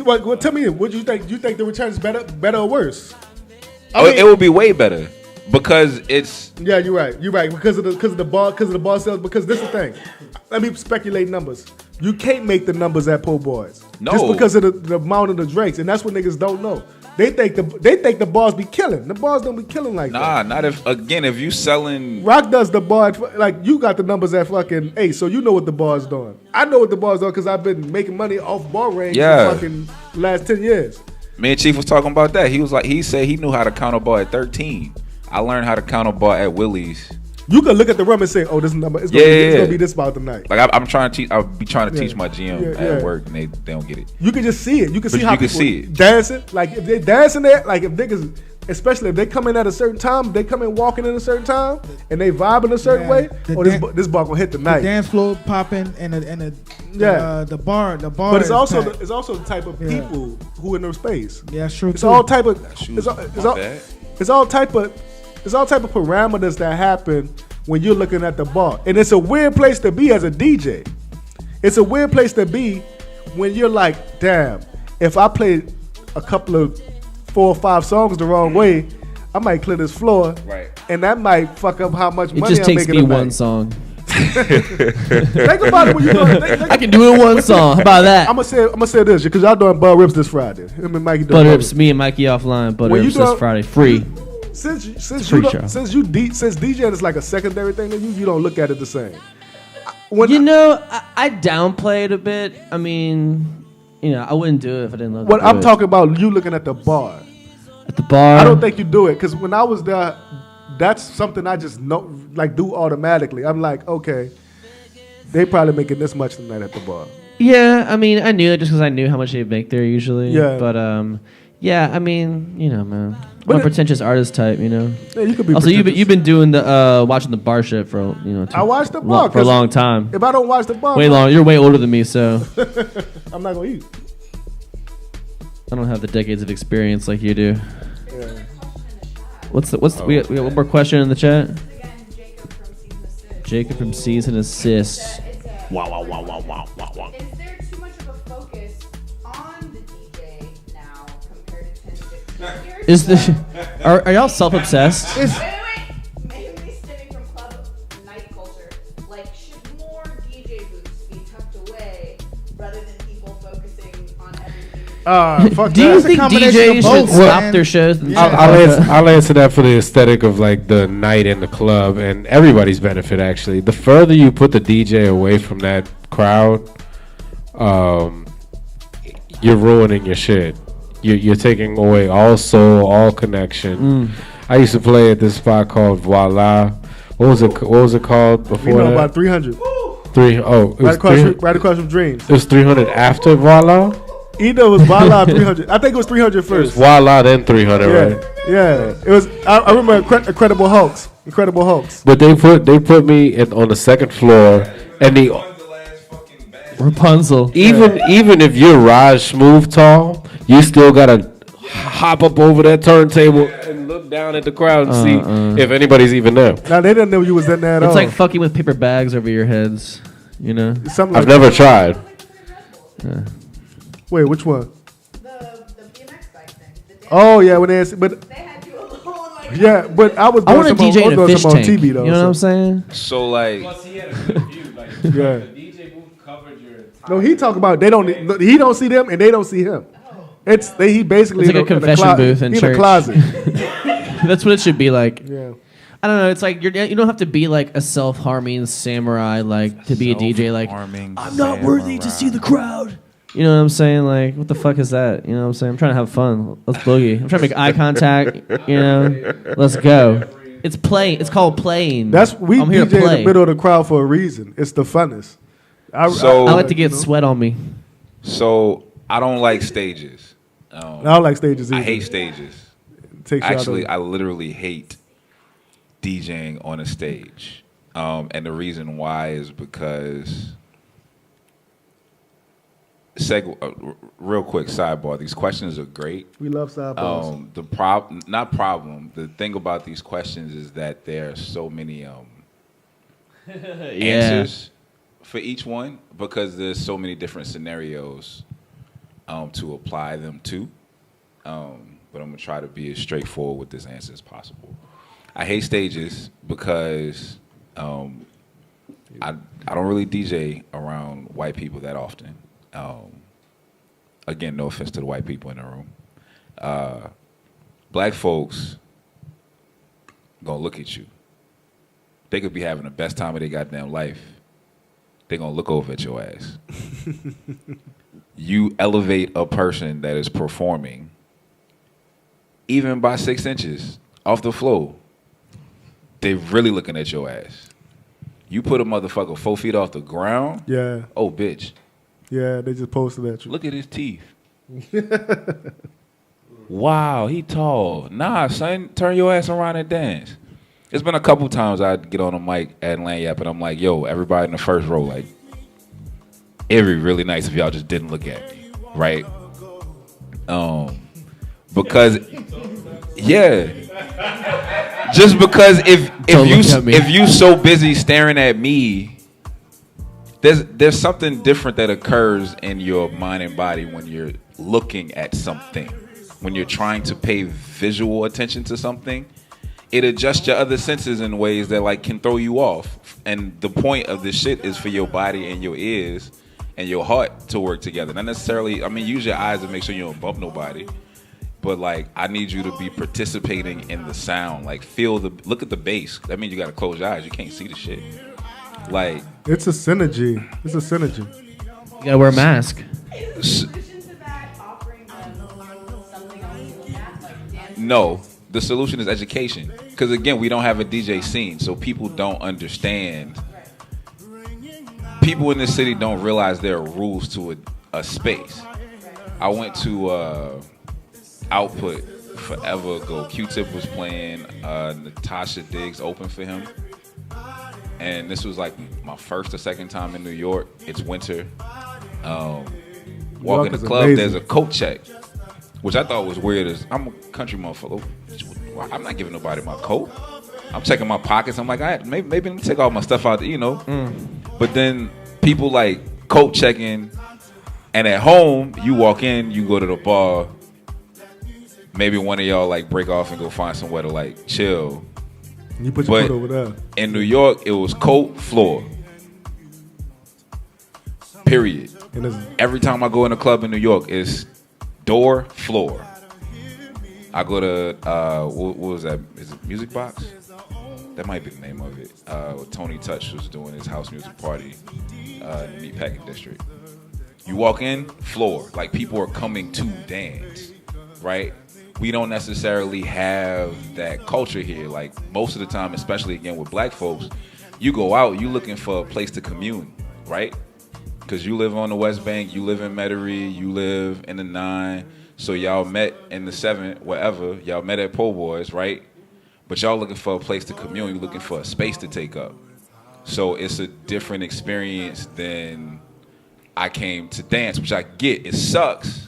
Well, tell me, what do you think? Do you think the return is better or worse? It would be way better because it's. Yeah, you're right. Because of the bar sales. Because this is the thing. Let me speculate numbers. You can't make the numbers at Po' Boys. No. Just because of the amount of the drinks, and that's what niggas don't know. They think the bars be killing. The bars don't be killing like that. Nah, not if you selling. Rock does the bar like you got the numbers at fucking 8, so you know what the bar's doing. I know what the bar's doing because I've been making money off bar range for fucking last 10 years. Me and Chief was talking about that. He said he knew how to count a bar at 13. I learned how to count a bar at Willie's. You can look at the rum and say, "Oh, this number is gonna be this about tonight." Like I'm trying to teach. I'll be trying to teach my GM at work, and they don't get it. You can just see it. You can see But how you can people see it. dancing. Like if they dancing there, like if niggas, especially if they come in at a certain time, they come in walking in a certain time, and they vibing a certain way. This bar gonna hit tonight. The dance floor popping and the bar. But it's also the type of people who in their space. Yeah, it's true. It's all type of it's all type of parameters that happen when you're looking at the bar. And it's a weird place to be as a DJ. It's a weird place to be when you're like, damn, if I played a couple of 4 or 5 songs the wrong way, I might clear this floor. Right. And that might fuck up how much It money just I'm takes making me tonight. one song. Think about it when you're doing I can do it in one song. How about that? I'm gonna say this because y'all doing Bud Rips this Friday. Him and Mikey doing Butter Rips, me and Mikey offline. Butter When you Rips this doing- Friday. Free. Since free show. DJing is like a secondary thing to you don't look at it the same. I downplay it a bit. I mean, I wouldn't do it if I didn't love it. I'm talking about you looking at the bar. At the bar? I don't think you do it because when I was there, that's something I just do automatically. I'm like, okay, they probably making this much tonight at the bar. Yeah, I mean, I knew it just because I knew how much they'd make there usually. Yeah. But Yeah, I mean, you know, man. But I'm a pretentious artist type, you know. Yeah, you could be. Also, pretentious. you've been doing the watching the bar shit for I watched the bar for a long time. If I don't watch the bar, Way long. You're way older than me, so I'm not gonna eat. I don't have the decades of experience like you do. Yeah. We got one more question in the chat. Again, Jacob from Season Assist. Jacob from Season Assist. It's a, Wow. Is there too much of a focus on the DJ now compared to 10 to 15 years Is ago? the are y'all self-obsessed? Wait. Mainly stemming from club night culture. Like, should more DJ booths be tucked away rather than people focusing on everything? Fuck Do you that. think combination DJs of should both, stop man. their shows? And I'll answer that for the aesthetic of like the night in the club and everybody's benefit. Actually, the further you put the DJ away from that crowd, you're ruining your shit. You're taking away all soul, all connection. I used to play at this spot called Voila. What was it called We before know that? about 300. It was Right across from Dreams. It was 300 after Voila. Either was Voila 300. I think it was 300 It was first. Voila, then 300, Yeah, right? yeah. It was. I remember Incredible Hulks. Incredible Hulks. But they put me on the second floor, and Rapunzel. even if you're Raj Smooth tall, you still gotta hop up over that turntable and look down at the crowd and see if anybody's even there. Now they didn't know you was in there at all. It's like fucking with paper bags over your heads, you know. Something I've like never tried. Wait, which one? The BMX bike thing. The dance, Oh yeah, when but they had you alone. Like, yeah, but I was I doing want to some DJ in a fish on tank. TV though. You know what I'm so- saying? So like, He had a good view. Like Yeah. DJ booth covered your entire. No, he talk about they don't. He don't see them and they don't see him. He basically It's like a confession booth in in church. a closet. That's what it should be like. Yeah. I don't know. It's like you don't have to be like a self-harming samurai like to be a DJ. Like I'm not worthy to see the crowd. You know what I'm saying? Like what the fuck is that? You know what I'm saying? I'm trying to have fun. Let's boogie. I'm trying to make eye contact. You know, let's go. It's playing. It's called playing. I'm here DJ to in play. the middle of the crowd for a reason. It's the funnest. I like to get sweat on me. So I don't like stages. I don't like stages either. I hate stages. Takes you out Actually, of- I literally hate DJing on a stage. And the reason why is because real quick sidebar. These questions are great. we love sidebars. The thing about these questions is that there are so many answers for each one because there's so many different scenarios to apply them to. But I'm gonna try to be as straightforward with this answer as possible. I hate stages because I don't really DJ around white people that often. Again, no offense to the white people in the room. Black folks gonna look at you. They could be having the best time of their goddamn life. They gonna look over at your ass. You elevate a person that is performing, even by 6 inches off the floor. They really looking at your ass. You put a motherfucker 4 feet off the ground. Yeah. Oh, bitch. Yeah, they just posted at you. Look at his teeth. Wow, he tall. Nah, son, turn your ass around and dance. It's been a couple times I'd get on a mic at Lanyap and I'm like, yo, everybody in the first row, like, it'd be really nice if y'all just didn't look at me, right? Because, yeah. Just because if you so busy staring at me, there's something different that occurs in your mind and body when you're looking at something. When you're trying to pay visual attention to something, it adjusts your other senses in ways that like can throw you off. And the point of this shit is for your body and your ears and your heart to work together. Not necessarily, I mean, use your eyes to make sure you don't bump nobody. But like, I need you to be participating in the sound. Like, look at the bass. That means you gotta close your eyes. You can't see the shit. Like, It's a synergy. You gotta wear a mask. is the solution to that offering them something else to look at, like dance? no, the solution is education. Because again, we don't have a DJ scene, so people don't understand. People in this city don't realize there are rules to a space. I went to output forever ago. Q-Tip was playing Natasha Diggs open for him. And this was like my first or second time in New York. It's winter. Walk in the club, amazing. There's a coat check, which I thought was weird. As I'm a country motherfucker. I'm not giving nobody my coat. I'm checking my pockets. I'm like, maybe let me take all my stuff out, But then people like coat checking, and at home, you walk in, you go to the bar. Maybe one of y'all like break off and go find somewhere to like chill. You put your coat over there. In New York, it was coat, floor. Period. Every time I go in a club in New York, it's door, floor. I go to, what was that? Is it Music Box? That might be the name of it. Tony Touch was doing his house music party in the Meatpacking District. You walk in, floor. Like people are coming to dance, right? We don't necessarily have that culture here. Like most of the time, especially again with black folks, you go out, you looking for a place to commune, right? Because you live on the West Bank, you live in Metairie, you live in the 9, so y'all met in the 7, wherever, y'all met at Po' Boys, right? But y'all looking for a place to commune, you're looking for a space to take up. So it's a different experience than I came to dance, which I get, it sucks.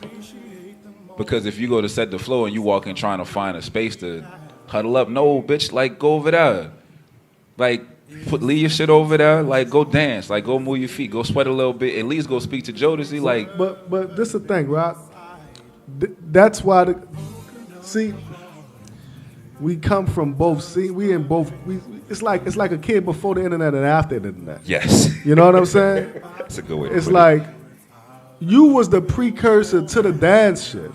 Because if you go to Setdeflo and you walk in trying to find a space to huddle up, no, bitch, like, go over there. Like, leave your shit over there. Like, go dance. Like, go move your feet. Go sweat a little bit. At least go speak to Jodeci. Like, but this is the thing, Rock. That's why we come from both. See, we in both. It's like a kid before the internet and after the internet. Yes. You know what I'm saying? That's a good way to It's put like you was the precursor to the dance shit.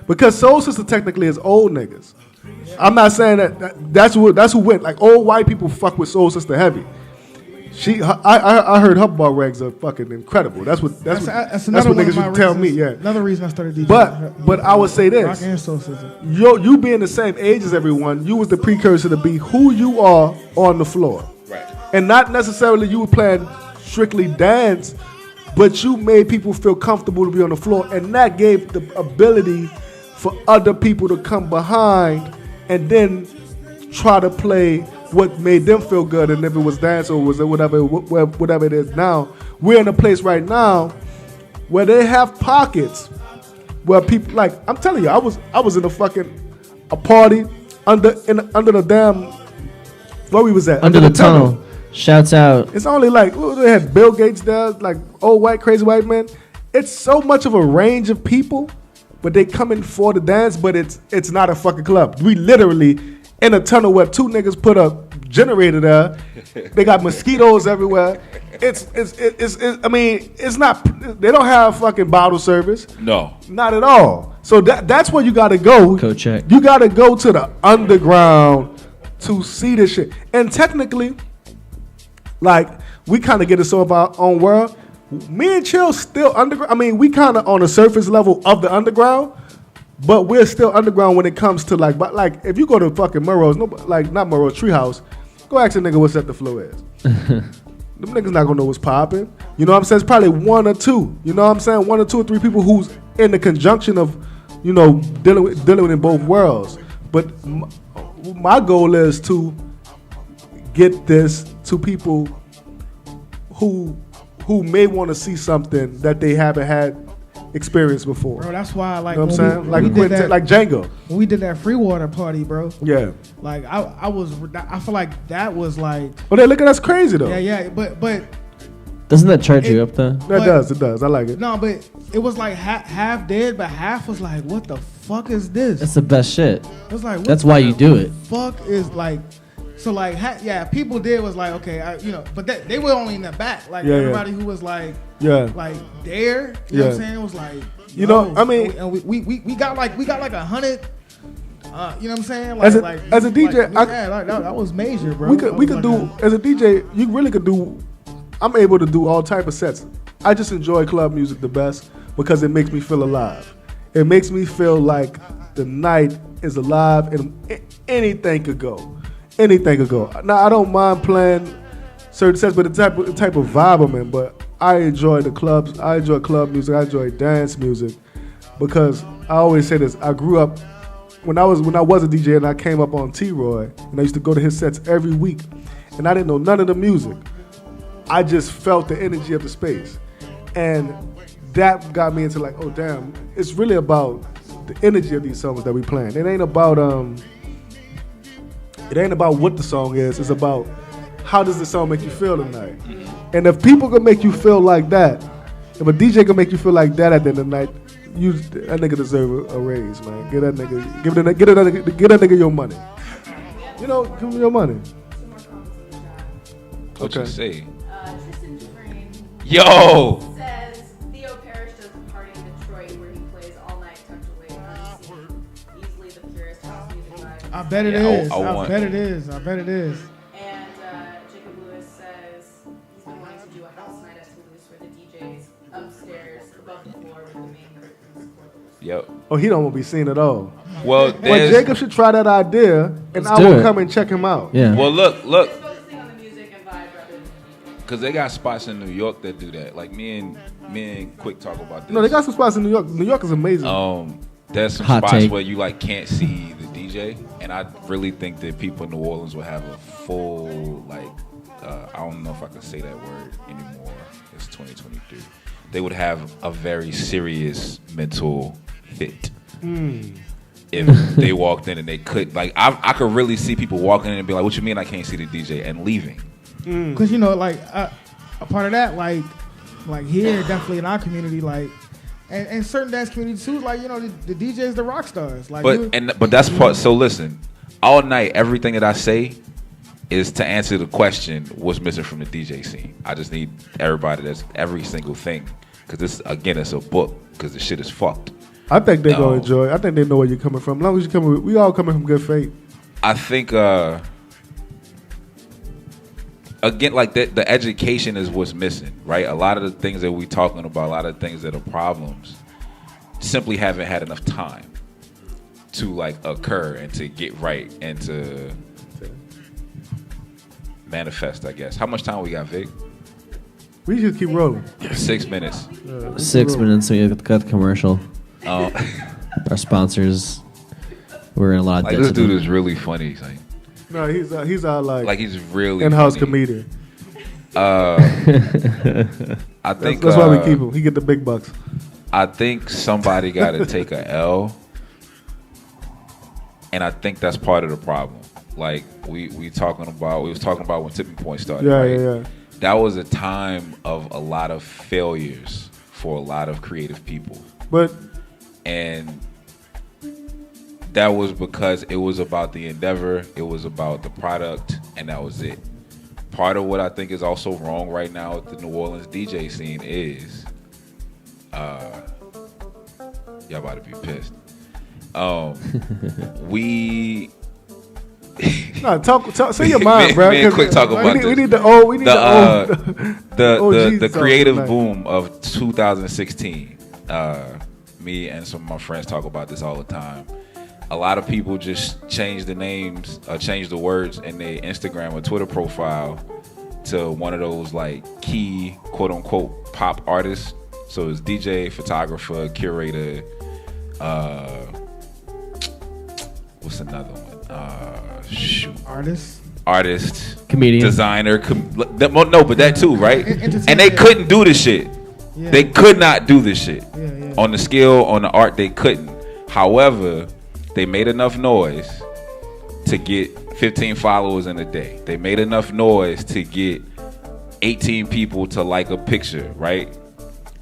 Because Soul Sister technically is old niggas. I'm not saying that's who went. Like old white people fuck with Soul Sister heavy. I heard her bar regs are fucking incredible. That's what niggas used to tell me. Yeah. Another reason I started DJing. But I would say this. Rock and Soul Sister. You being the same age as everyone, you was the precursor to be who you are on the floor. Right. And not necessarily you were playing strictly dance, but you made people feel comfortable to be on the floor, and that gave the ability for other people to come behind and then try to play what made them feel good, and if it was dance or was it whatever it is now. We're in a place right now where they have pockets where people, like, I'm telling you, I was in a party under the damn, where we was at? Under the tunnel. Shouts out. It's only like, they had Bill Gates there, like old white, crazy white man. It's so much of a range of people, but they coming for the dance, but it's not a fucking club. We literally in a tunnel where two niggas put a generator there. They got mosquitoes everywhere. I mean, it's not, they don't have fucking bottle service. No. Not at all. So that's where you gotta go. Go check. You gotta go to the underground to see this shit. And technically, like, we kind of get into of our own world. Me and Chill still underground. I mean, we kind of on the surface level of the underground, but we're still underground when it comes to like, but like if you go to fucking Murrow's, not Murrow's Treehouse, go ask a nigga what Setdeflo is. Them niggas not gonna know what's popping. You know what I'm saying? It's probably one or two. You know what I'm saying? 1 or 2 or 3 people who's in the conjunction of, you know, dealing in both worlds. But my goal is to get this to people who may want to see something that they haven't had experience before. Bro, that's why, like, you know what I'm saying? Like Django. When we did that free water party, bro. Yeah. Like, I feel like that was like. Well, they look at us crazy though. Yeah, but. Doesn't that charge you up though? It does. I like it. No, but it was like half dead, but half was like, what the fuck is this? That's the best shit. It was like, that's why you do it. Fuck is like. So like, people did was like, okay, but they were only in the back. Like everybody who was like, like there, you know what I'm saying? It was like, you know, I mean, and we got like 100. You know what I'm saying? Like, as a DJ, that was major, bro. We could do as a DJ. You really could do. I'm able to do all type of sets. I just enjoy club music the best because it makes me feel alive. It makes me feel like the night is alive and anything could go. Anything could go. Now I don't mind playing certain sets, but the type of vibe I'm in. But I enjoy the clubs. I enjoy club music. I enjoy dance music. because I always say this. I grew up when I was a DJ and I came up on T-Roy, and I used to go to his sets every week, and I didn't know none of the music. I just felt the energy of the space, and that got me into like, oh damn, it's really about the energy of these songs that we playing. It ain't about what the song is. It's about how does the song make you feel tonight. And if people can make you feel like that, if a DJ can make you feel like that at the end of the night, that nigga deserve a raise, man. Get that nigga your money. You know, give him your money. What you say? Tristan Dufresne Yo! says Theo Parrish does a party in Detroit where he plays all night tucked away. Easily the purest house music vibe. I bet it Yeah, is. I I want bet it. it is. I bet it is. And Jacob Lewis says he's been wanting to do a house night at Toulouse where the DJ's upstairs above the floor with the main curtains. Yep. Oh, he don't want to be seen at all. Well, Well, there's. Jacob should try that idea, and Let's I do will it. come and check him out. Yeah. Well, look. Just focusing on the music and vibe rather than Because they got spots in New York that do that. Like me and Quick talk about this. No, they got some spots in New York. New York is amazing. There's some Hot spots take. where you like can't see the DJ, and I really think that people in New Orleans will have a full like I don't know if I can say that word anymore. It's 2023. They would have a very serious mental fit if they walked in and they could like I could really see people walking in and be like, "What you mean I can't see the DJ?" and leaving. Because you know, like a part of that, like here, definitely in our community, like, and certain dance communities too, like you know, the DJs, the rock stars, like. But that's part. So listen, all night, everything that I say is to answer the question: what's missing from the DJ scene? I just need everybody that's every single thing, because this again, it's a book, because the shit is fucked. I think they're No. gonna enjoy it. I think they know where you're coming from. As long as you coming, we all coming from good faith. I think again, like the education is what's missing, right? A lot of the things that we talking about, a lot of things that are problems, simply haven't had enough time to like occur and to get right and to manifest, I guess. How much time we got, Vic? We just keep rolling. 6 minutes. 6 minutes, so you got the commercial. Um, Our sponsors. We're in a lot of like debt this to dude them. is really funny. He's No, he's our like he's really in-house funny. comedian. I think That's why we keep him. He get the big bucks. I think somebody got to take a L, and I think that's part of the problem. Like we was talking about when Tipping Point started. Yeah, right? yeah. That was a time of a lot of failures for a lot of creative people, But and that was because it was about the endeavor, it was about the product, and that was it. Part of what I think is also wrong right now with the New Orleans DJ scene is, y'all about to be pissed. We no, say your mind, bro. Me and Quick talk about we this. need the old. We need the the OGs creative talking, man. boom of 2016. Me and some of my friends talk about this all the time. A lot of people just change the names, change the words in their Instagram or Twitter profile to one of those like key quote unquote pop artists. So it's DJ, photographer, curator. What's another one? Artist, Comedian. designer. No, but that too, right? Entertainer. And they couldn't do this shit. Yeah. They could not do this shit. Yeah. On the skill, on the art, they couldn't. However, they made enough noise to get 15 followers in a day. They made enough noise to get 18 people to like a picture, right?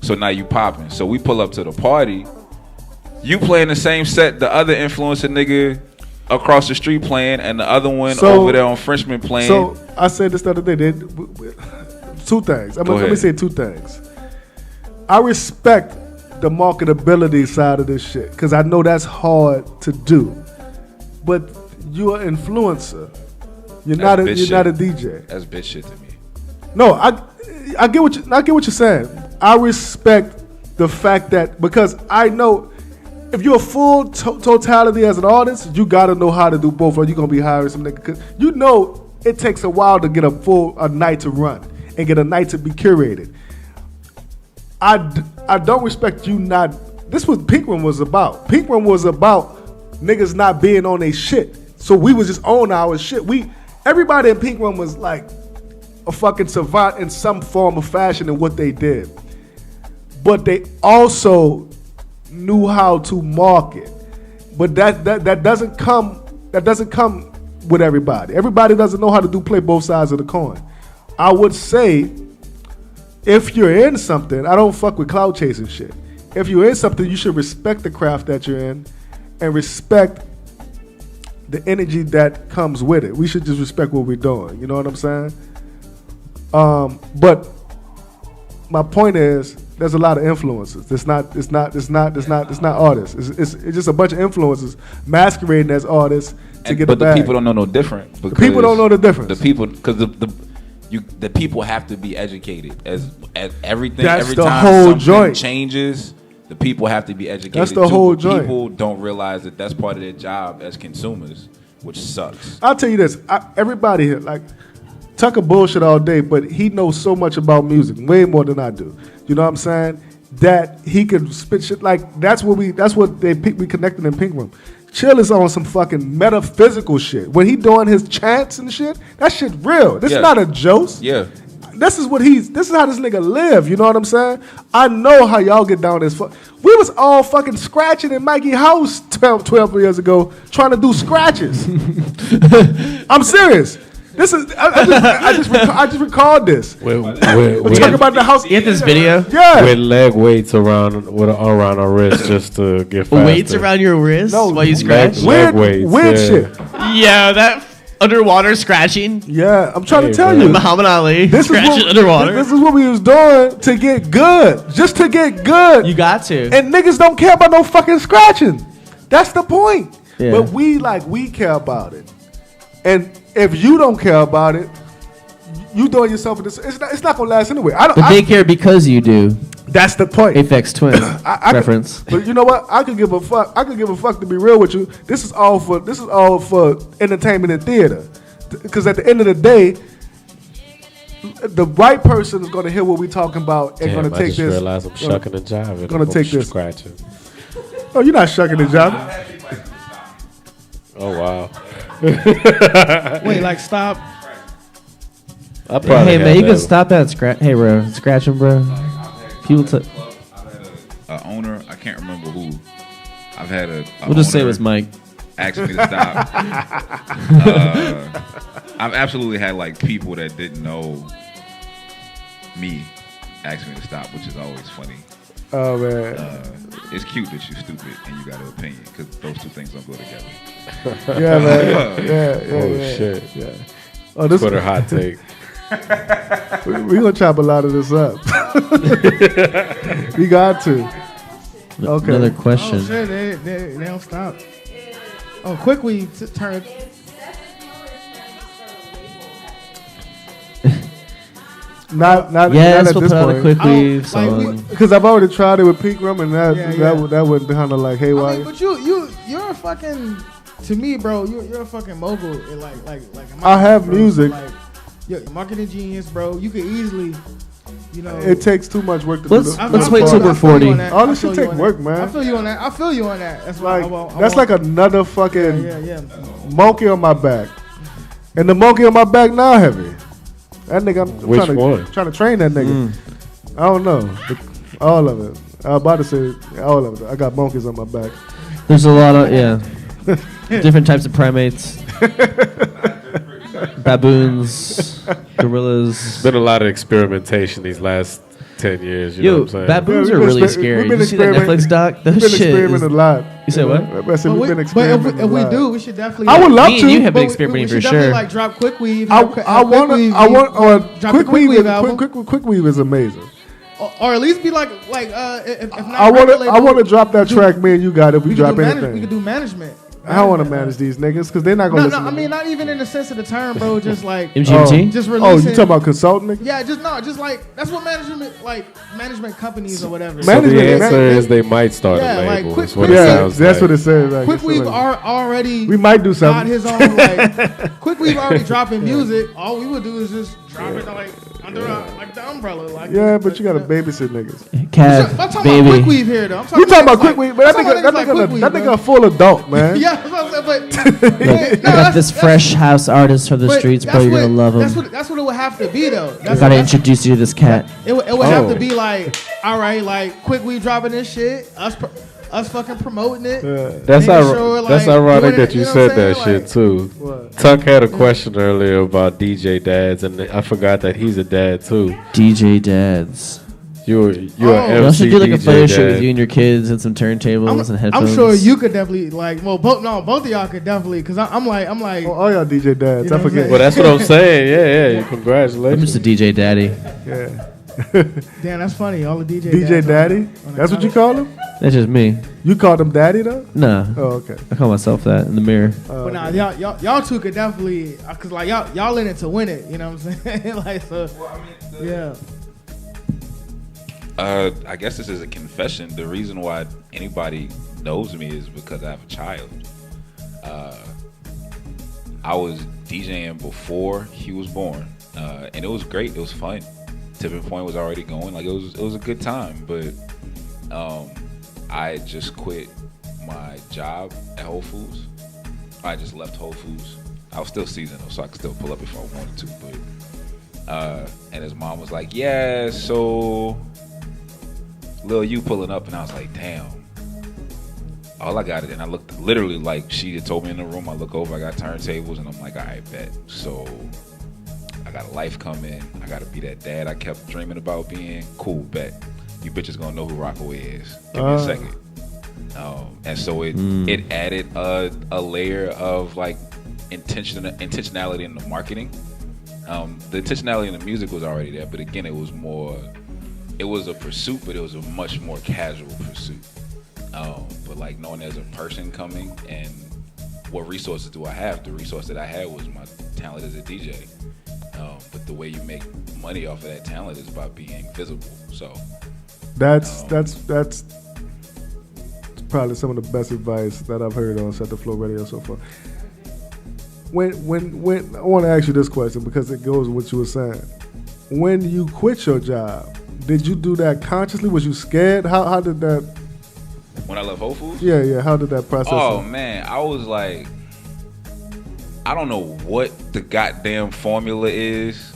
So now you popping. So we pull up to the party. You playing the same set the other influencer nigga across the street playing, and the other one over there on Frenchman playing. So I said this the other day. Two things. Let me say two things. I respect the marketability side of this shit because I know that's hard to do. But you're an influencer. You're not a DJ. That's bitch shit to me. No, I get what you're saying. I respect the fact that because I know if you're a full totality as an artist, you gotta know how to do both, or you're gonna be hiring some nigga. Cause you know it takes a while to get a night to run and get a night to be curated. I don't respect you not. This was Pink Room was about. Pink Room was about niggas not being on their shit. So we was just on our shit. Everybody in Pink Room was like a fucking savant in some form of fashion in what they did. But they also knew how to market. But that doesn't come with everybody. Everybody doesn't know how to play both sides of the coin. I would say if you're in something, I don't fuck with cloud chasing shit. If you're in something, you should respect the craft that you're in and respect the energy that comes with it. We should just respect what we're doing. You know what I'm saying? But my point is, there's a lot of influences. It's not artists. It's just a bunch of influences masquerading as artists to get a bag. But the people don't know no different. The people don't know the difference. The people, because the people have to be educated as everything. That's every the time whole something joint. changes, the people have to be educated. That's the too. whole But joint. People don't realize that that's part of their job as consumers, which sucks. I'll tell you this. Everybody here, like, Tucker bullshit all day, but he knows so much about music, way more than I do. You know what I'm saying? That he could spit shit like that's what we connected in Pink Room. Chill is on some fucking metaphysical shit. When he doing his chants and shit, that shit real. This is not a joke. Yeah. This is how this nigga live. You know what I'm saying? I know how y'all get down this. We was all fucking scratching in Mikey house 12 years ago trying to do scratches. I'm serious. This is I just recalled this. We're talking about the house. You get this video? Yeah. with leg weights around our wrist just to get faster. Weights around your wrist while you scratch? Leg weights, Weird yeah. shit. Yeah, that underwater scratching. Yeah, I'm trying to Hey, tell bro. you. Muhammad Ali This scratching underwater. This is what we was doing to get good. Just to get good. You got to. And niggas don't care about no fucking scratching. That's the point. Yeah. But we care about it. And if you don't care about it, you doing yourself in this. It's not gonna last anyway. But they care because you do. That's the point. Aphex Twin reference. But you know what? I could give a fuck. I could give a fuck to be real with you. This is all for entertainment and theater. Because at the end of the day, the right person is gonna hear what we talking about and gonna take I just this. realized I'm shucking and jiving. Gonna take this. Scratching. Oh, you're not shucking the job. Oh wow. Wait, like stop. I probably Hey man, had you can that. stop that scratch. Hey bro, scratching bro. People. I've had an owner, I can't remember who. I've had a We'll just say it owner was Mike. ask me to stop. I've absolutely had like people that didn't know me ask me to stop, which is always funny. Oh man. It's cute that you're stupid and you got an opinion because those two things don't go together. Yeah, man. Yeah. Oh shit. Yeah. Oh, this Twitter hot take. we gonna chop a lot of this up. We got to. Okay. Another Oh question. shit, they don't stop. Oh, quick we turn. Not Yes, at we'll this put out a point. quick Oh, weave like song. Because I've already tried it with Pink Rum, and that went kind of like I haywire. mean, but you're a fucking, to me, bro. You're a fucking mogul. Like I have bro. music. Like, you're a marketing genius, bro. You could easily, you know. It takes too much work to Let's- do. let's wait till we're 40. All this shit take work, man. I feel you on that. I feel you on that. That's why. That's like another fucking Yeah. monkey on my back, and the monkey on my back now heavy. That nigga, I'm Which one? trying to train that nigga. I don't know, all of it. I was about to say all of it. I got monkeys on my back. There's a lot of different types of primates. Baboons, gorillas. There's been a lot of experimentation these last 10 years. You know what I'm saying? baboons Yeah, are we've really been scary. we've been Did you see that experimenting- Netflix doc? We've That been shit experimenting a lot. You said what? I said we've been But experimenting if a we lot. do, we should definitely. I would love Me to. and you have But been we experimenting for should definitely sure. like drop quick weave. I Quick want Weave, drop quick the weave. album. Quick weave is amazing. or at least be like if not I want record to. I label, want to drop that do- track. Me and you got if we we drop could do anything. we could do management. I don't want to manage these niggas because they're not gonna No, listen. I to me. mean not even in the sense of the term, bro. Just like MGMT? just Oh, releasing. you talking about consulting niggas? Yeah, just like that's what management companies or whatever. So the Management- answer is they might start Yeah, a like label. quick- That's what quick- it Yeah, sounds that's like. what it says. Like, Quick it's Weave like- are already We might do got something. his own like Quick Weave already dropping music. All we would do is just drop it like under like the umbrella. Like Yeah, but you gotta babysit niggas. Cat, I'm talking baby. about quick weave here, though. You talking about quick weave? weed, but that nigga a full adult, man. Yeah, that's what I'm saying, but I got this fresh house artist from the but streets, bro. that's You're gonna what- love him. That's what it would have to be, though. I gotta introduce you to this cat. It would have to be like, all right, like quick weave dropping this shit, us fucking promoting it. That's making sure, like, that's ironic doing it, that you know what said I'm that saying? shit too. What? Tuck had a question earlier about DJ dads, and I forgot that he's a dad too. DJ dads. You're You an also MC do like a DJ photo shoot dad. with you and your kids and some turntables and headphones. I'm sure you could definitely like. Well, both of y'all could definitely, because I'm like. Oh, all y'all DJ dads, You know I forget. Well, that's what I'm saying. Yeah. Congratulations. I'm just a DJ daddy. Yeah. Damn, that's funny. All the DJ DJ dads Daddy? on the That's what you call him? That's just me. You called him Daddy though? Nah. Oh, okay. I call myself that in the mirror. But nah, y'all two could definitely, cause like y'all in it to win it. You know what I'm saying? Like so. Yeah. I guess this is a confession. The reason why anybody knows me is because I have a child. I was DJing before he was born, and it was great. It was fun. Tipping Point was already going. Like it was a good time. But I just quit my job at Whole Foods. I just left Whole Foods. I was still seasonal, so I could still pull up if I wanted to. But and his mom was like, "Yeah, so Lil, you pulling up," and I was like, "Damn." All I got it, and I looked literally like she had told me in the room. I look over, I got turntables, and I'm like, "All right, bet." So I got a life coming. I got to be that dad I kept dreaming about being. Cool, bet. You bitches gonna know who Rqaway is. Give me a second. And so it added a layer of like intentionality in the marketing. The intentionality in the music was already there, but again, it was a pursuit, but it was a much more casual pursuit. But like knowing there's a person coming and what resources do I have? The resource that I had was my talent as a DJ. But the way you make money off of that talent is by being visible. So That's probably some of the best advice that I've heard on Setdeflo Radio so far. When I want to ask you this question because it goes with what you were saying. When you quit your job, did you do that consciously? Was you scared? How did that? when I left Whole Foods? Yeah. How did that process? Oh man, I was like, I don't know what the goddamn formula is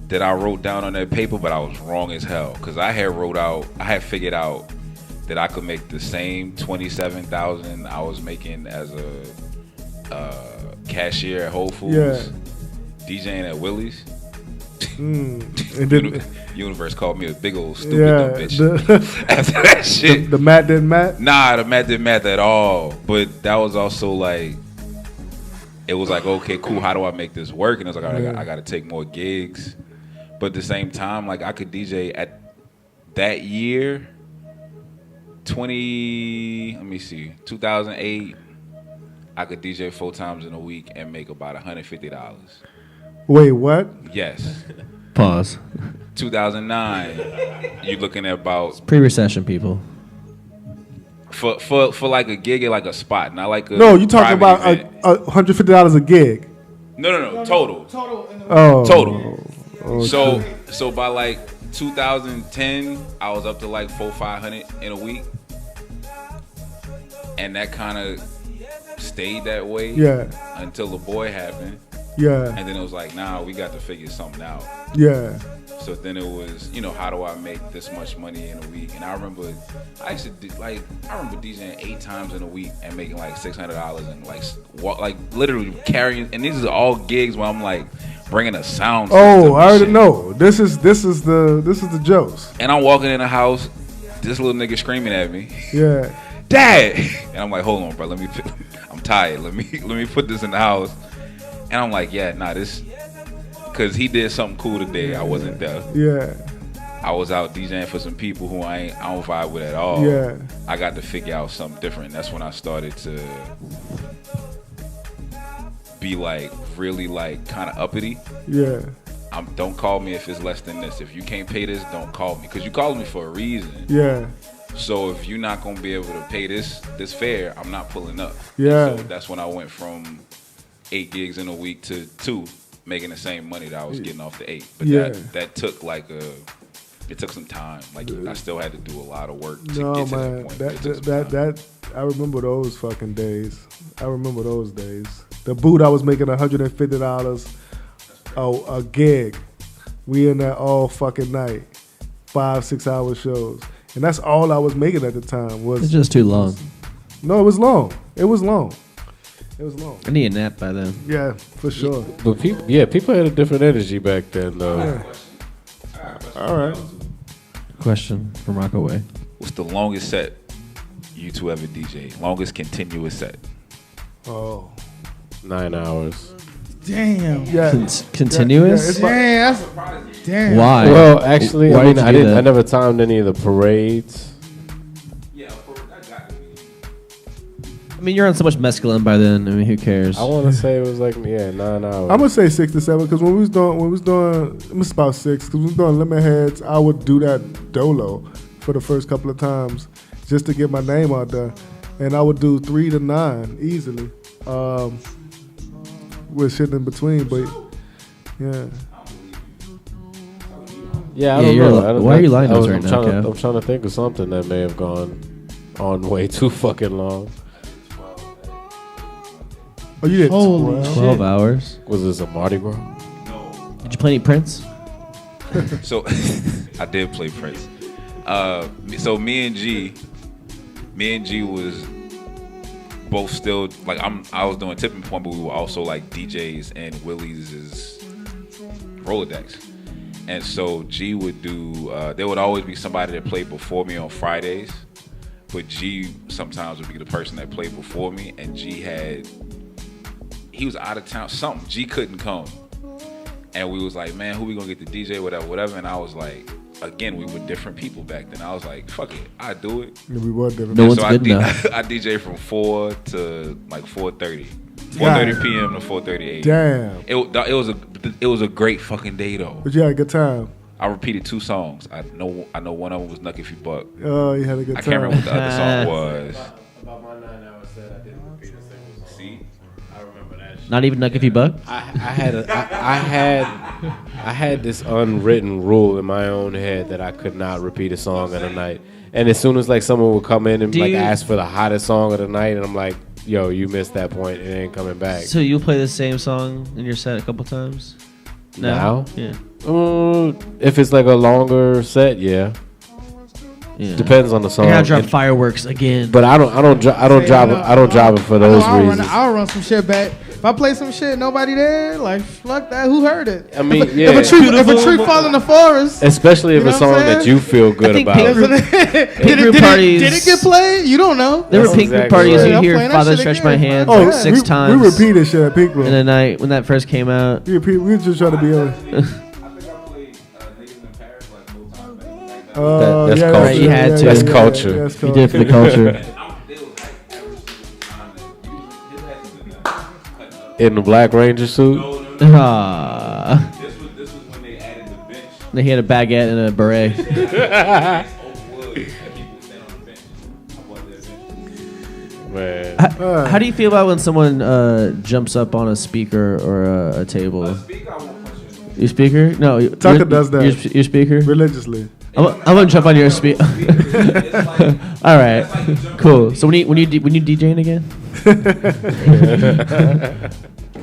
that I wrote down on that paper, but I was wrong as hell because I had figured out that I could make the same $27,000 I was making as a cashier at Whole Foods, DJing at Willie's. And then, Universe called me a big old stupid dumb bitch. After that shit, the mat didn't mat. Nah, the mat didn't mat at all. But that was also like, it was like, okay, cool. How do I make this work? And I was like, I got to take more gigs. But at the same time, like I could DJ at that year, 2008. I could DJ 4 times in a week and make about $150. Wait, what? Yes. Pause. 2009, you're looking at about Pre-recession, people. for like a gig at like a spot, not like a No, you talking about event. $150 a gig? No, total. Oh, So by like 2010, I was up to like 400-500 in a week, and that kind of stayed that way. Yeah. Until the boy happened. Yeah. And then it was like, nah, we got to figure something out. Yeah. So then it was, how do I make this much money in a week? And I remember DJing 8 times in a week and making like $600 and like literally carrying. And these are all gigs where I'm like bringing a sound system. Oh, I already shit. know. This is the jokes. And I'm walking in the house, this little nigga screaming at me, Yeah. "Dad!" And I'm like, "Hold on, bro. I'm tired. Let me put this in the house." And I'm like, "Yeah, nah, this." Because he did something cool today. I wasn't there. Yeah. I was out DJing for some people who I don't vibe with at all. Yeah. I got to figure out something different. That's when I started to be like really like kind of uppity. Yeah. Don't call me if it's less than this. If you can't pay this, don't call me. Because you called me for a reason. Yeah. So if you're not gonna be able to pay this fare, I'm not pulling up. Yeah. So that's when I went from 8 gigs in a week to 2. making the same money that I was getting off the 8. But Yeah. that took it took some time. Like I still had to do a lot of work to No, get to man, that point. It took some time. that I remember those fucking days. I remember those days. The boot I was making $150 a gig. We in there all fucking night, 5-6 hour shows, and that's all I was making at the time. It's just too long. No, it was long. It was long. I need a nap by then. Yeah, for sure. But people had a different energy back then, though. Yeah. All right. Question from Rqaway. What's the longest set you two ever DJ? Longest continuous set? Oh. 9 hours. Damn. Yeah. Continuous? Yeah, Damn. Why? Well, actually, Why I mean, would you I do didn't. that? I never timed any of the parades. Yeah, that got to be. I mean, you're on so much mescaline by then. I mean, who cares? I want to say it was like 9 hours. I'm gonna say 6 to 7 because when we was doing, it was about 6 because we was doing limit heads. I would do that dolo for the first couple of times just to get my name out there, and I would do 3 to 9 easily, with shit in between. But yeah, Yeah, I Yeah, don't you're know. li- why are you lying to us right now, Kev? I'm trying to think of something that may have gone on way too fucking long. oh, you did Holy 12 hours. Was this a Mardi Gras? Did you play any Prince? So I did play Prince. So me and G was both still like I was doing Tipping Point, but we were also like DJs in Willie's Rolodex. And so G would do. There would always be somebody that played before me on Fridays, but G sometimes would be the person that played before me. And he was out of town. Something G couldn't come, and we was like, man, who we gonna get the DJ, whatever. And I was like, again, we were different people back then. I was like, fuck it, I do it. Yeah, we were different. No And one's so good enough. I DJ from 4 to like 4:30. 4:30 p.m. to 4:30 a.m. Damn. It was a great fucking day though. But you had a good time. I repeated 2 songs. I know one of them was Nuck If You Buck. Oh, you had a good I time. can't remember what the other song was. About my 9 hour set, I didn't repeat a single song. See? I remember that shit. Not even Nuck If You Buck? I had this unwritten rule in my own head that I could not repeat a song in a night. And as soon as like someone would come in and Do like you- ask for the hottest song of the night, and I'm like, yo, you missed that point. It ain't coming back. So you'll play the same song in your set a couple times? No? Now? Yeah. If it's like a longer set, yeah. Yeah. Depends on the song. I gotta drop And- fireworks again. But I don't drop it for those reasons. I'll run some shit back. If I play some shit, nobody there, like fuck that. Who heard it? I mean, if yeah. if a tree fall in the forest, Especially if You know a what I'm song that saying? you feel good think about. Pink did group parties- it get played? You don't know. There were That's pink group exactly parties. right. You I'm hear playing that Father shit Stretch again. My Hand Oh, like 6 times We repeated shit at Pink Room. in a night when that first came out. We were just trying to be able. I think I played Niggas in Paris like 4 times back. That's yeah, culture. You had to. That's culture. Yeah, that's You did it for the culture. In the Black Ranger suit. Ah. This was when they added the bench. He had a baguette and a beret. Oak wood, and people would stand on the bench. I bought that bench. Man. How do you feel about when someone jumps up on a speaker or a table? Speak, I won't punch you. Your speaker? No. Tucker does that. Your speaker? Religiously. I'm gonna jump on your speaker. All right, cool. So when you DJing again?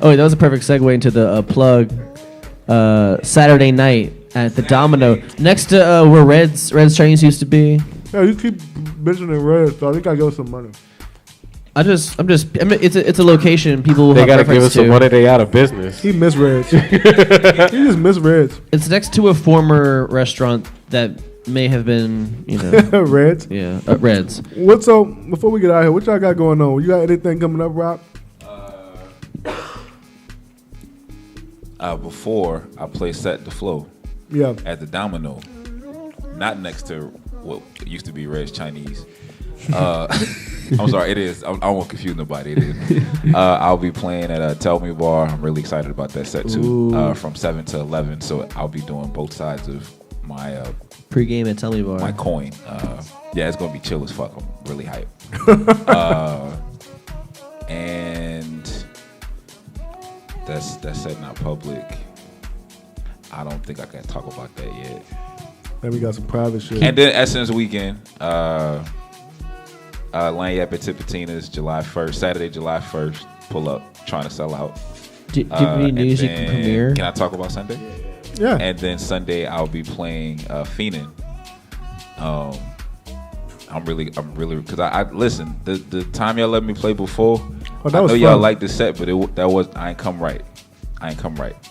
Oh, wait, that was a perfect segue into the plug. Saturday night at the Domino next to where Red's Chinese used to be. Yeah, you keep mentioning Red, so I think I give us some money. I mean, it's a location people will They have gotta give reference us some to. money. They out of business. He misread. He just misread. It's next to a former restaurant that may have been, Reds. yeah, Red's. What's so? Before we get out of here, what y'all got going on? You got anything coming up, Rob? Before I played Setdeflo Yeah. at the Domino, not next to what used to be Red's Chinese. I'm sorry, it is. I won't confuse nobody. It is. I'll be playing at Tell Me Bar. I'm really excited about that set too. From 7 to 11, so I'll be doing both sides of my Pre-game at Tell Me Bar. my coin. Yeah, it's gonna be chill as fuck. I'm really hyped. And that's that's said not public. I don't think I can talk about that yet. Then we got some private shit. And then Essence Weekend, Lanyap at Tipitina's July 1st, Saturday, July 1st. Pull up, trying to sell out. Do you have any news you can premiere? Can I talk about Sunday? Yeah. And then Sunday I'll be playing Feenin'. I'm really because I listen. The time y'all let me play before, I know y'all liked the set, but I ain't come right.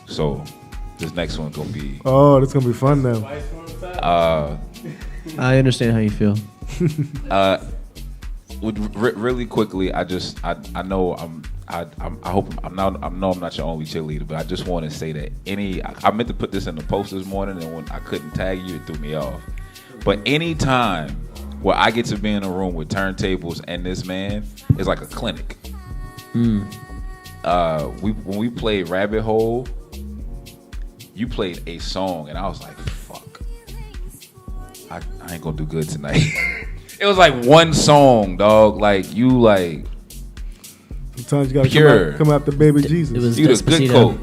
So this next one gonna be. Oh, that's gonna be fun now. I understand how you feel. Really quickly, I know I hope I'm not your only cheerleader, but I just want to say that I meant to put this in the post this morning, and when I couldn't tag you, it threw me off. But any time where I get to be in a room with turntables and this man, it's like a clinic. When we played Rabbit Hole, you played a song, and I was like, fuck, I ain't gonna do good tonight. It was like one song, dog. Like you like. Sometimes you gotta pure. Come after baby Jesus. It was You the good Despacito. coat.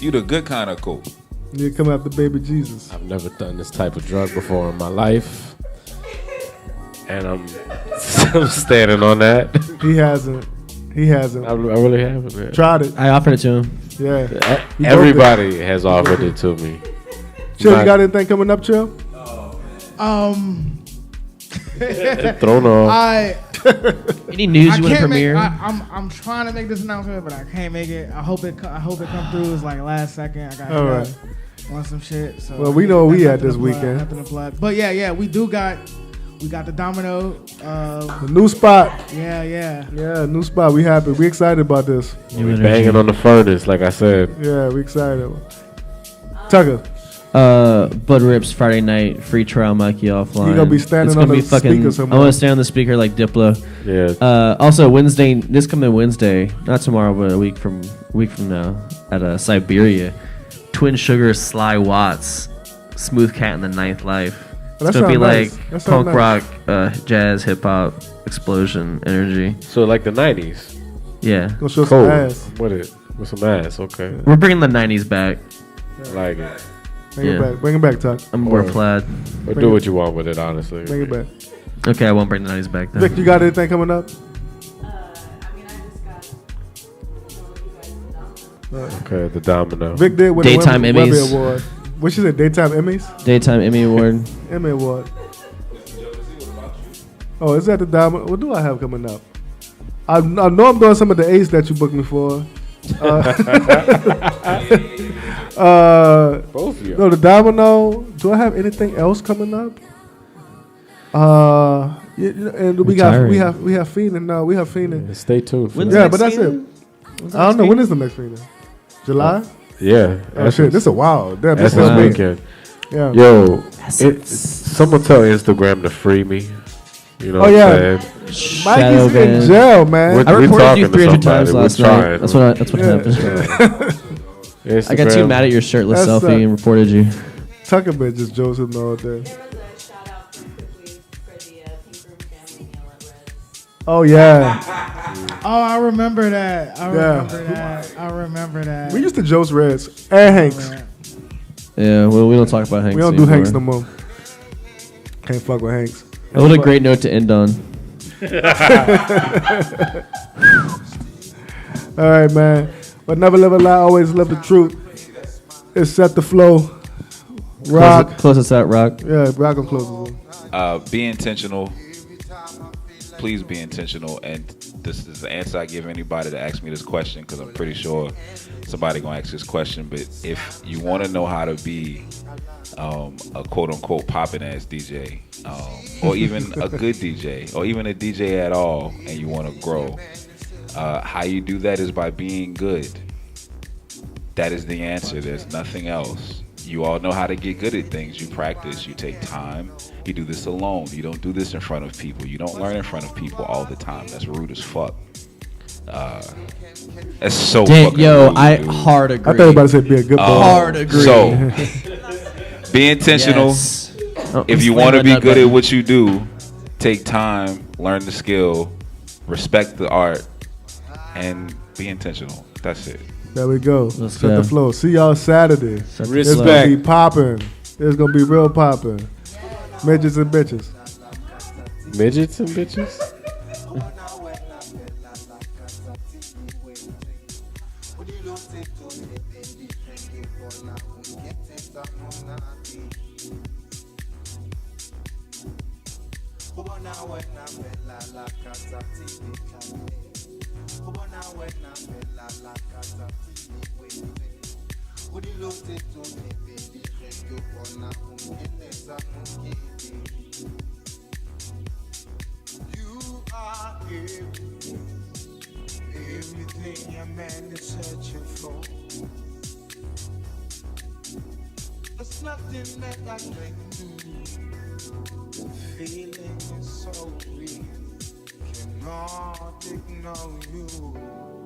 You the good kind of coat. You come after baby Jesus. I've never done this type of drug before in my life, and I'm standing on that. He hasn't. I really haven't. Man. Tried it. I offered it to him. Yeah. Everybody has offered it to me. Chill, you got anything coming up, Chill? Thrown off. Any news you want to premiere? I'm trying to make this announcement, but I can't make it. I hope it come through. It's like last second. I got on some shit. So well, we know where we at this weekend. But yeah, we got the Domino. The new spot. Yeah, new spot. We happy. We excited about this. We banging on the furnace, like I said. Yeah, we excited. Tucker. Bud Rips Friday night free trial Mikey offline. You gonna be standing on the speaker somewhere. I want to stand on the speaker like Diplo. Yeah. Also this coming Wednesday, not tomorrow, but a week from now at Siberia, Twin Sugar, Sly Watts, Smooth Cat and the Ninth Life. It's gonna be like punk rock, jazz, hip hop, explosion, energy. So like the 90s. Yeah. Gonna show some ass. With some ass. Okay. We're bringing the 90s back. I like it. Bring it back, Tuck. I'm more plaid. Or do what you want with it, honestly. Bring it back. Okay, I won't bring the 90s back then. Vic, you got anything coming up? I just got. Okay, the Domino. Vic did win Daytime the Emmys. Webby Award. What she said? Daytime Emmys? Daytime Emmy Award. Emmy Award. Oh, is that the Domino? What do I have coming up? I know I'm doing some of the Ace that you booked me for. Both of you. No, the Domino. Do I have anything else coming up? And we have Phoenix now. We have Phoenix. Stay tuned. When's Yeah, next but that's Phoenix? it. I don't know when is the next Phoenix. July? Yeah. Oh shit, this is a wild. Damn, That's this this is weekend. Yeah. Yo, someone tell Instagram to free me. You know what I'm saying? Mikey's in jail, man. I reported you talking to 300 times somebody. last We're night. trying. That's what happened. I got too mad at your shirtless That's selfie and reported you. Tucker been just Joseph all day. There was a shout out quickly for the Pink Room family meal at Red's. Oh yeah. Oh, I remember that. I remember that. We used to Joe's Reds and Hanks. Yeah, well, we don't talk about Hanks. We don't do Hanks no more. Can't fuck with Hanks. What a great note to end on. All right, man. But never live a lie, always live the truth. It's Setdeflo. Rock. Close us out, Rock. Yeah, Rock will close us out. Be intentional. Please be intentional. And this is the answer I give anybody that asks me this question, because I'm pretty sure somebody gonna ask this question. But if you want to know how to be a quote unquote poppin' ass DJ, or even a good DJ, or even a DJ at all, and you want to grow, how you do that is by being good. That is the answer. There's nothing else. You all know how to get good at things. You practice, you take time, you do this alone. You don't do this in front of people. You don't learn in front of people all the time. That's rude as fuck. That's so fucking rude, I dude. hard agree. I thought you were about to say be a good boy. Hard agree. So, be intentional. Yes. If you want to be good at what you do, take time, learn the skill, respect the art, and be intentional. That's it. There we go. Let's Set go. the flow. See y'all Saturday. It's gonna Respect. be popping. It's gonna be real popping. Midgets and bitches. Midgets and bitches? You are everything a man is searching for. There's nothing that I can do. The feeling is so real, cannot ignore you.